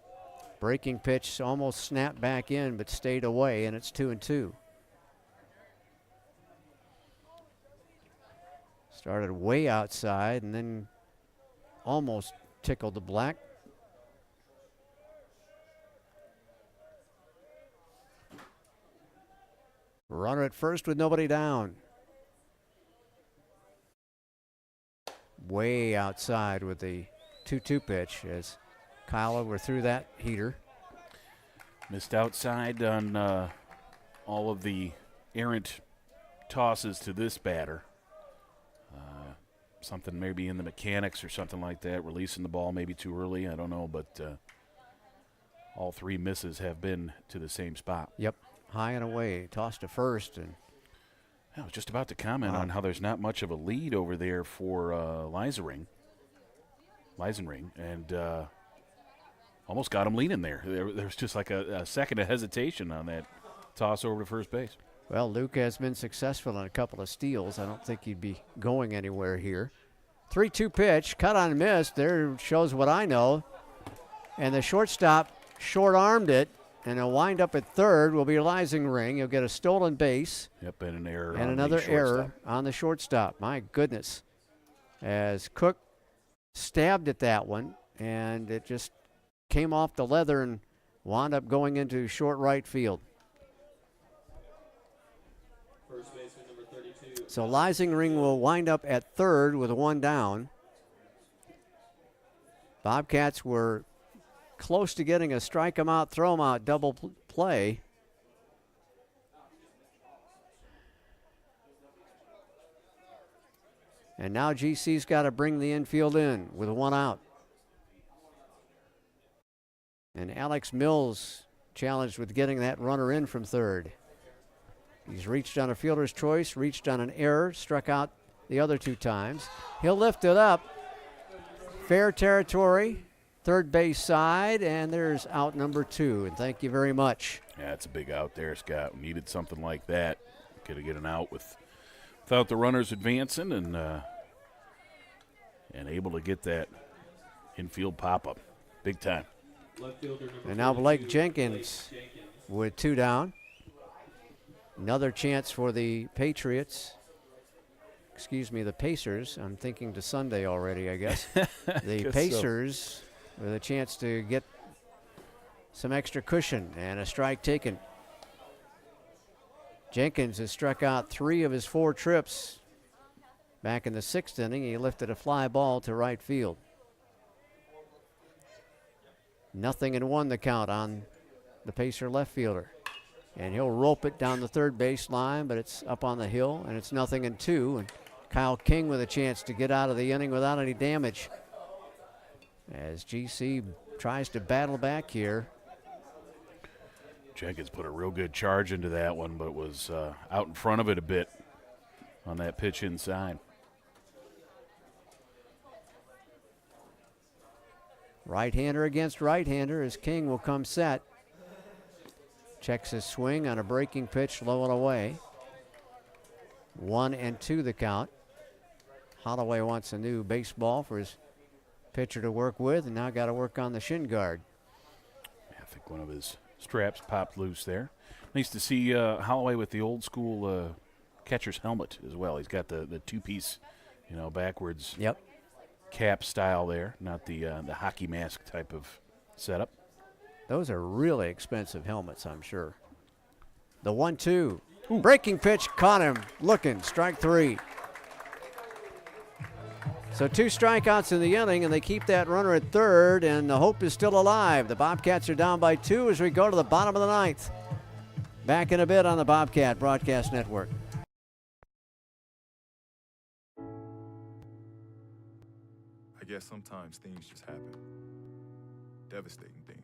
[SPEAKER 2] Breaking pitch almost snapped back in but stayed away, and it's 2-2. Started way outside and then almost tickled the black. Runner at first with nobody down. Way outside with the 2-2 pitch as Kyle overthrew that heater.
[SPEAKER 1] Missed outside on all of the errant tosses to this batter. Something maybe in the mechanics or something like that, releasing the ball maybe too early, I don't know, but all 3 misses have been to the same spot.
[SPEAKER 2] Yep, high and away, tossed to first. And
[SPEAKER 1] I was just about to comment on how there's not much of a lead over there for Lysenring, and almost got him leaning there. There's just like a second of hesitation on that toss over to first base.
[SPEAKER 2] Well, Luke has been successful in a couple of steals. I don't think he'd be going anywhere here. 3-2 pitch, cut on miss. There shows what I know. And the shortstop short-armed it, and a wind up at third will be Lysenring. He'll get a stolen base.
[SPEAKER 1] Yep, and an error.
[SPEAKER 2] And another error on the shortstop. My goodness. As Cook stabbed at that one, and it just came off the leather and wound up going into short right field.
[SPEAKER 3] First baseman number 32.
[SPEAKER 2] So Leisingring will wind up at third with one down. Bobcats were close to getting a strike 'em out, throw 'em out double play. And now GC's got to bring the infield in with one out. And Alex Mills challenged with getting that runner in from third. He's reached on a fielder's choice, reached on an error, struck out the other 2 times. He'll lift it up. Fair territory, third base side, and there's out number 2. And thank you very much.
[SPEAKER 1] Yeah, it's a big out there, Scott. We needed something like that. Could have get an out without the runners advancing and able to get that infield pop-up. Big time.
[SPEAKER 3] Left fielder number
[SPEAKER 2] And now Blake
[SPEAKER 3] 42,
[SPEAKER 2] Jenkins with 2 down. Another chance for the Patriots. Excuse me, the Pacers. I'm thinking to Sunday already, I guess. The
[SPEAKER 1] Guess
[SPEAKER 2] Pacers with a chance to get some extra cushion and a strike taken. Jenkins has struck out 3 of his 4 trips. Back in the 6th inning, he lifted a fly ball to right field. 0-1 the count on the Pacer left fielder. And he'll rope it down the third base line, but it's up on the hill, and it's 0-2. And Kyle King with a chance to get out of the inning without any damage as GC tries to battle back here.
[SPEAKER 1] Jenkins put a real good charge into that one, but was out in front of it a bit on that pitch inside.
[SPEAKER 2] Right-hander against right-hander as King will come set. Checks his swing on a breaking pitch, low and away. 1-2 the count. Holloway wants a new baseball for his pitcher to work with, and now got to work on the shin guard.
[SPEAKER 1] I think one of his straps popped loose there. Nice to see Holloway with the old school catcher's helmet as well. He's got the 2-piece, backwards cap style there, not the hockey mask type of setup.
[SPEAKER 2] Those are really expensive helmets, I'm sure. The 1-2. Breaking pitch, caught him looking, strike 3. So 2 strikeouts in the inning, and they keep that runner at third, and the hope is still alive. The Bobcats are down by 2 as we go to the bottom of the 9th. Back in a bit on the Bobcat Broadcast Network.
[SPEAKER 14] I guess sometimes things just happen. Devastating things.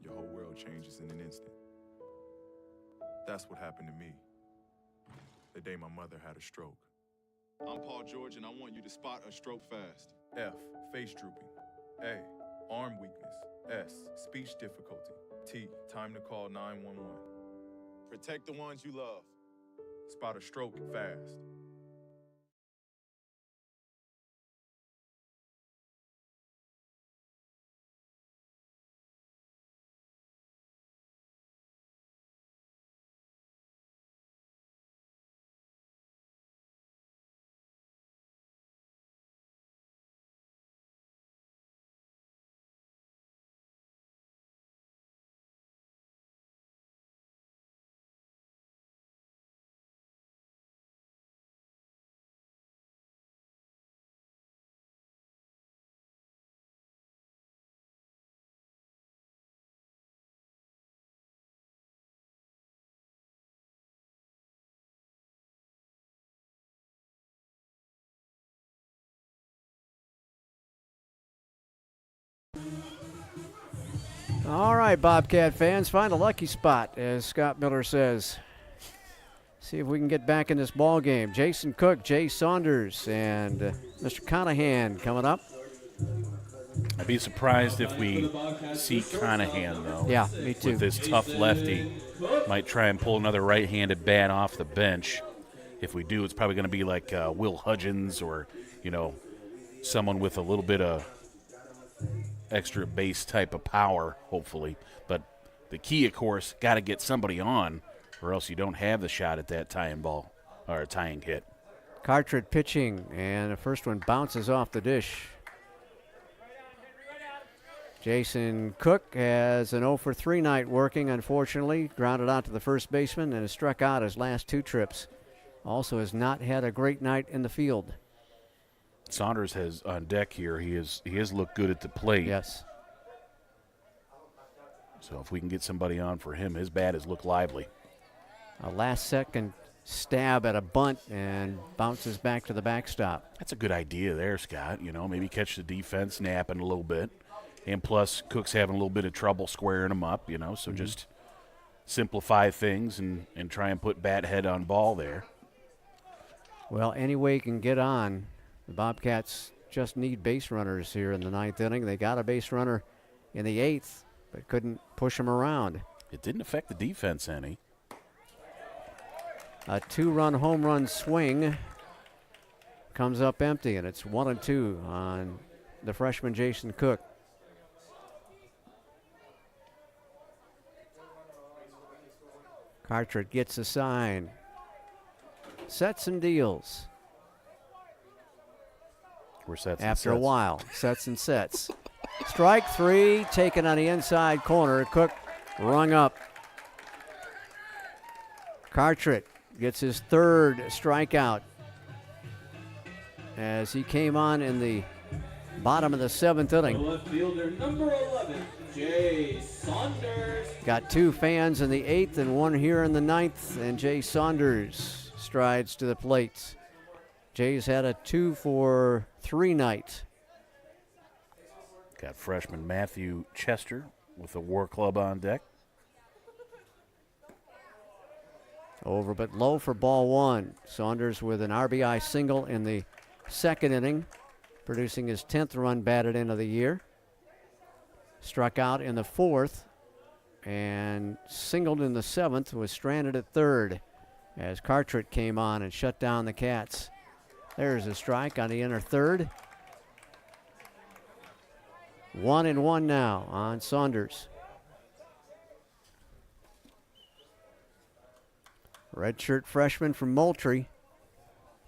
[SPEAKER 14] Your whole world changes in an instant. That's what happened to me the day my mother had a stroke. I'm Paul George, and I want you to spot a stroke fast. F, face drooping. A, arm weakness. S, speech difficulty. T, time to call 911. Protect the ones you love. Spot a stroke fast.
[SPEAKER 2] All right, Bobcat fans, find a lucky spot, as Scott Miller says. See if we can get back in this ball game. Jason Cook, Jay Saunders, and Mr. Conahan coming up.
[SPEAKER 1] I'd be surprised if we see Conahan, though.
[SPEAKER 2] Yeah, me too.
[SPEAKER 1] With this tough lefty. Might try and pull another right-handed bat off the bench. If we do, it's probably going to be like Will Hudgens or, someone with a little bit of extra base type of power, hopefully. But the key, of course, got to get somebody on, or else you don't have the shot at that tying ball or tying hit.
[SPEAKER 2] Carteret pitching, and the first one bounces off the dish. Jason Cook has an 0 for 3 night working, unfortunately. Grounded out to the first baseman and has struck out his last 2 trips. Also has not had a great night in the field.
[SPEAKER 1] Saunders has on deck here. He has looked good at the plate.
[SPEAKER 2] Yes.
[SPEAKER 1] So if we can get somebody on for him, his bat has looked lively.
[SPEAKER 2] A last-second stab at a bunt and bounces back to the backstop.
[SPEAKER 1] That's a good idea there, Scott. You know, maybe catch the defense napping a little bit. And plus, Cook's having a little bit of trouble squaring him up, you know, so just simplify things and try and put bat head on ball there.
[SPEAKER 2] Well, any way you can get on, the Bobcats just need base runners here in the 9th inning. They got a base runner in the 8th, but couldn't push him around.
[SPEAKER 1] It didn't affect the defense any.
[SPEAKER 2] A 2-run home run swing comes up empty, and it's 1-2 on the freshman Jason Cook. Carteret gets a sign. Sets and deals.
[SPEAKER 1] We're sets
[SPEAKER 2] After
[SPEAKER 1] and
[SPEAKER 2] a
[SPEAKER 1] sets.
[SPEAKER 2] while, sets and sets. Strike 3, taken on the inside corner. Cook rung up. Carteret gets his 3rd strikeout as he came on in the bottom of the 7th inning.
[SPEAKER 3] Left fielder number 11, Jay Saunders.
[SPEAKER 2] Got 2 fans in the 8th and 1 here in the 9th, and Jay Saunders strides to the plate. Jay's had a 2 for 3 night.
[SPEAKER 1] Got freshman Matthew Chester with the War Club on deck.
[SPEAKER 2] Over but low for ball 1. Saunders with an RBI single in the 2nd inning, producing his 10th run batted in of the year. Struck out in the 4th and singled in the 7th, was stranded at 3rd as Carteret came on and shut down the Cats. There's a strike on the inner 3rd. 1-1 now on Saunders. Redshirt freshman from Moultrie,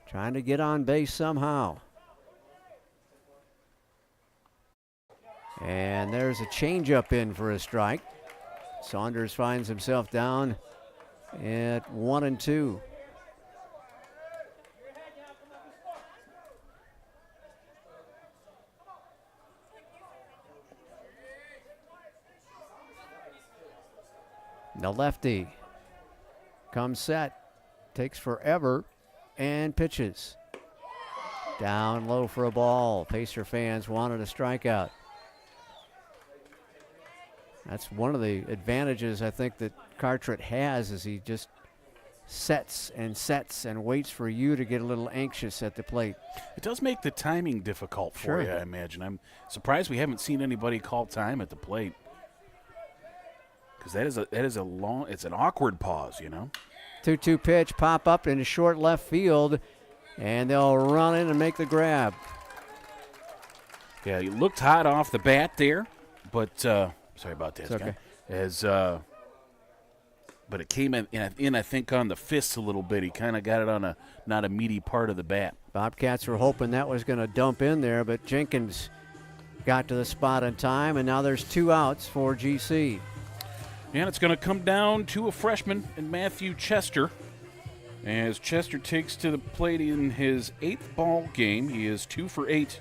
[SPEAKER 2] trying to get on base somehow. And there's a changeup in for a strike. Saunders finds himself down at 1-2. The lefty comes set, takes forever, and pitches. Down low for a ball. Pacer fans wanted a strikeout. That's one of the advantages I think that Carteret has, is he just sets and waits for you to get a little anxious at the plate.
[SPEAKER 1] It does make the timing difficult for you, I imagine. I'm surprised we haven't seen anybody call time at the plate, because that is a long, it's an awkward pause, you know.
[SPEAKER 2] 2-2 pitch, pop up into short left field, and they'll run in and make the grab.
[SPEAKER 1] Yeah, he looked hot off the bat there, but sorry about that,
[SPEAKER 2] It's okay.
[SPEAKER 1] but it came in, I think, on the fists a little bit. He kind of got it on a not a meaty part of the bat.
[SPEAKER 2] Bobcats were hoping that was going to dump in there, but Jenkins got to the spot in time, and now there's 2 outs for GC.
[SPEAKER 1] And it's going to come down to a freshman in Matthew Chester, as Chester takes to the plate in his 8th ball game. He is 2 for 8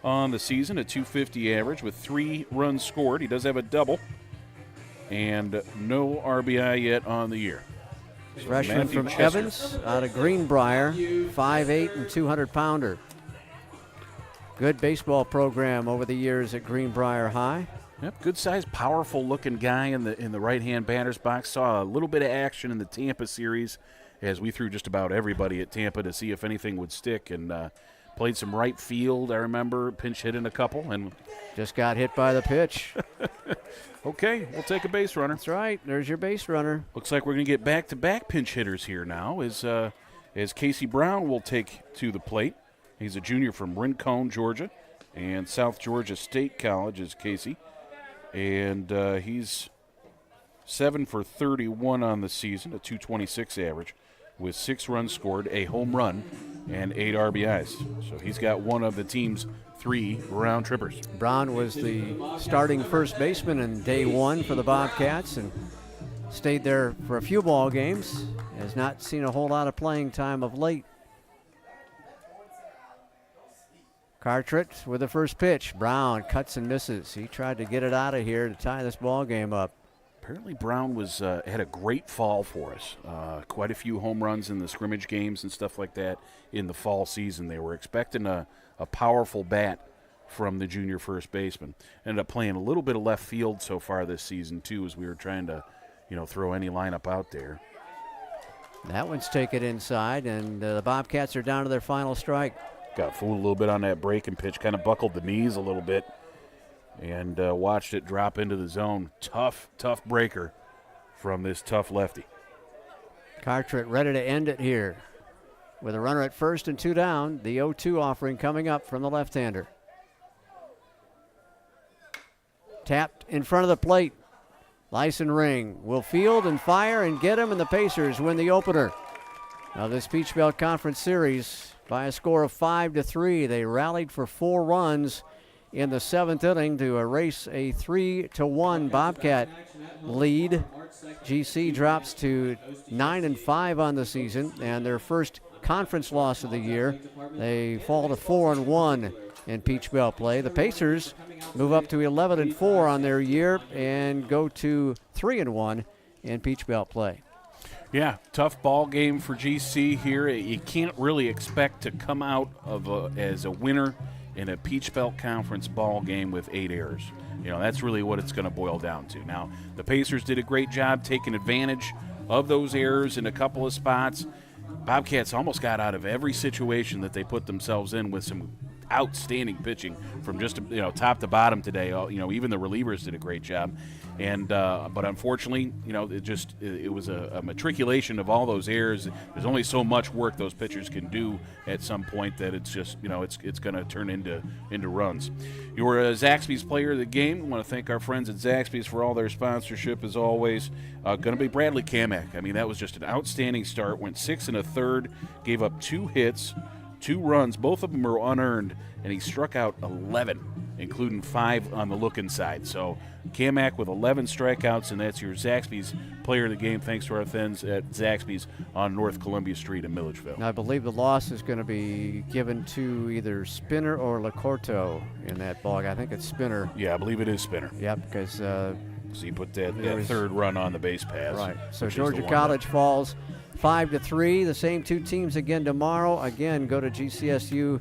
[SPEAKER 1] on the season, a .250 average with 3 runs scored. He does have a double and no RBI yet on the year.
[SPEAKER 2] Freshman
[SPEAKER 1] Matthew
[SPEAKER 2] from
[SPEAKER 1] Chester.
[SPEAKER 2] Evans out of Greenbrier, 5'8" and 200-pounder. Good baseball program over the years at Greenbrier High.
[SPEAKER 1] Yep, good-sized, powerful-looking guy in the right-hand batter's box. Saw a little bit of action in the Tampa series as we threw just about everybody at Tampa to see if anything would stick, and played some right field, I remember, pinch hitting a couple. And
[SPEAKER 2] just got hit by the pitch.
[SPEAKER 1] Okay, we'll take a base runner.
[SPEAKER 2] That's right, there's your base runner.
[SPEAKER 1] Looks like we're going to get back-to-back pinch hitters here now as Casey Brown will take to the plate. He's a junior from Rincon, Georgia, and South Georgia State College is Casey. And he's 7 for 31 on the season, a .226 average, with 6 runs scored, a home run, and 8 RBIs. So he's got one of the team's 3 round trippers.
[SPEAKER 2] Brown was the starting first baseman in day 1 for the Bobcats and stayed there for a few ball games. Has not seen a whole lot of playing time of late. Carteret with the first pitch. Brown cuts and misses. He tried to get it out of here to tie this ball game up.
[SPEAKER 1] Apparently Brown had a great fall for us. Quite a few home runs in the scrimmage games and stuff like that in the fall season. They were expecting a powerful bat from the junior first baseman. Ended up playing a little bit of left field so far this season too, as we were trying to, throw any lineup out there.
[SPEAKER 2] That one's taken inside, and the Bobcats are down to their final strike.
[SPEAKER 1] Got fooled a little bit on that breaking pitch, kind of buckled the knees a little bit, and watched it drop into the zone. Tough breaker from this tough lefty.
[SPEAKER 2] Carteret ready to end it here. With a runner at first and 2 down, the 0-2 offering coming up from the left-hander. Tapped in front of the plate. Lyson Ring will field and fire and get him, and the Pacers win the opener. Now this Peach Belt Conference Series by a score of 5-3. They rallied for 4 runs in the 7th inning to erase a 3-1 Bobcat lead. GC drops to 9-5 on the season, and their first conference loss of the year. They fall to 4-1 in Peach Belt play. The Pacers move up to 11-4 on their year and go to 3-1 in Peach Belt play.
[SPEAKER 1] Yeah, tough ball game for GC here. You can't really expect to come out of as a winner in a Peach Belt Conference ball game with 8 errors. That's really what it's going to boil down to. Now, the Pacers did a great job taking advantage of those errors in a couple of spots. Bobcats almost got out of every situation that they put themselves in with some outstanding pitching from just top to bottom today. Even the relievers did a great job, and but unfortunately, it was a matriculation of all those errors. There's only so much work those pitchers can do at some point that it's just it's going to turn into runs. Your Zaxby's player of the game. I want to thank our friends at Zaxby's for all their sponsorship as always. Going to be Bradley Kamek. I mean, that was just an outstanding start. Went 6 1/3, gave up 2 hits. 2 runs, both of them were unearned, and he struck out 11, including 5 on the looking side. So Kamak with 11 strikeouts, and that's your Zaxby's player of the game. Thanks to our friends at Zaxby's on North Columbia Street in Milledgeville.
[SPEAKER 2] Now, I believe the loss is going to be given to either Spinner or Lacorto in that ball. I think it's Spinner.
[SPEAKER 1] Yeah, I believe it is Spinner.
[SPEAKER 2] Yep, because
[SPEAKER 1] so he put that 3rd run on the base pass.
[SPEAKER 2] Right. So Georgia College falls 5-3. The same 2 teams again tomorrow. Again, go to GCSU.edu,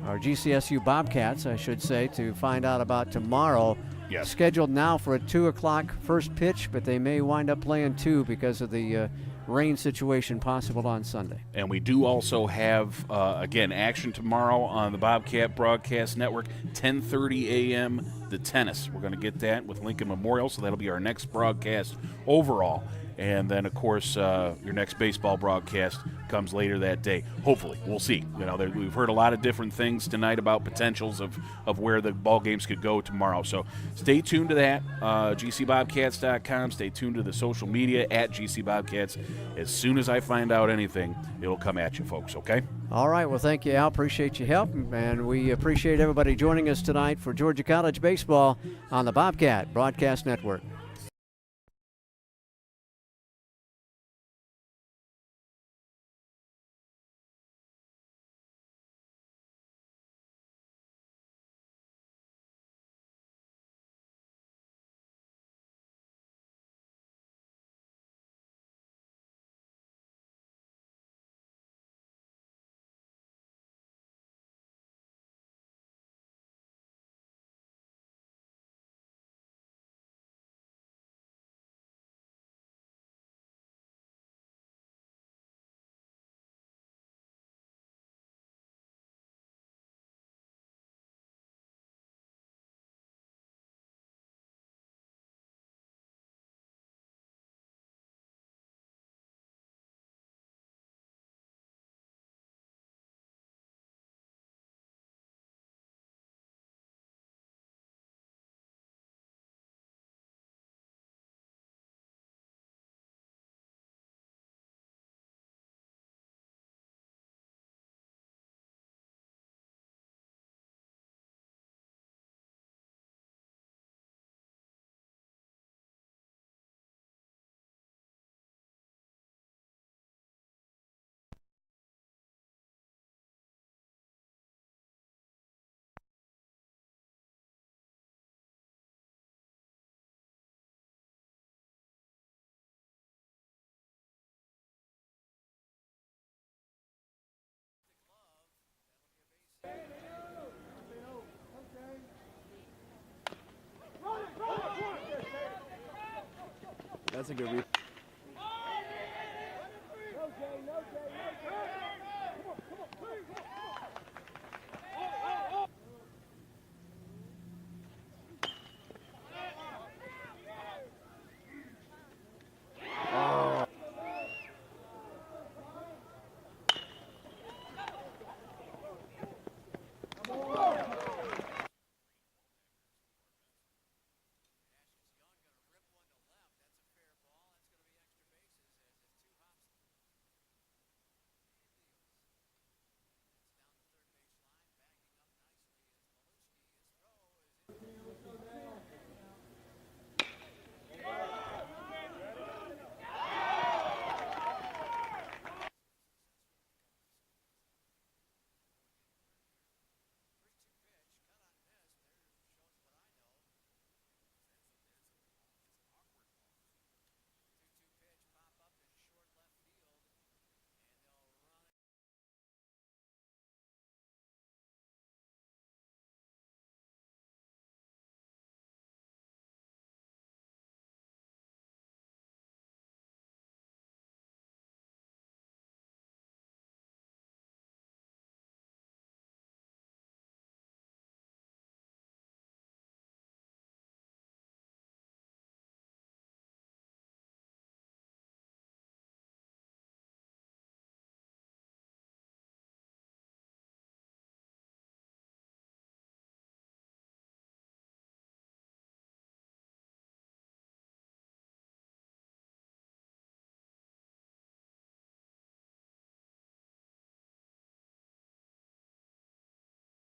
[SPEAKER 2] or GCSU Bobcats, I should say, to find out about tomorrow.
[SPEAKER 1] Yes.
[SPEAKER 2] Scheduled now for a 2 o'clock first pitch, but they may wind up playing 2 because of the rain situation possible on Sunday.
[SPEAKER 1] And we do also have, again, action tomorrow on the Bobcat Broadcast Network, 10:30 a.m., the tennis. We're going to get that with Lincoln Memorial, so that'll be our next broadcast overall. And then, of course, your next baseball broadcast comes later that day. Hopefully. We'll see. We've heard a lot of different things tonight about potentials of where the ball games could go tomorrow. So stay tuned to that, GCBobcats.com. Stay tuned to the social media at GCBobcats. As soon as I find out anything, it'll come at you, folks, okay?
[SPEAKER 2] All right. Well, thank you, Al. Appreciate your help. And we appreciate everybody joining us tonight for Georgia College Baseball on the Bobcat Broadcast Network.
[SPEAKER 15] That's a good read.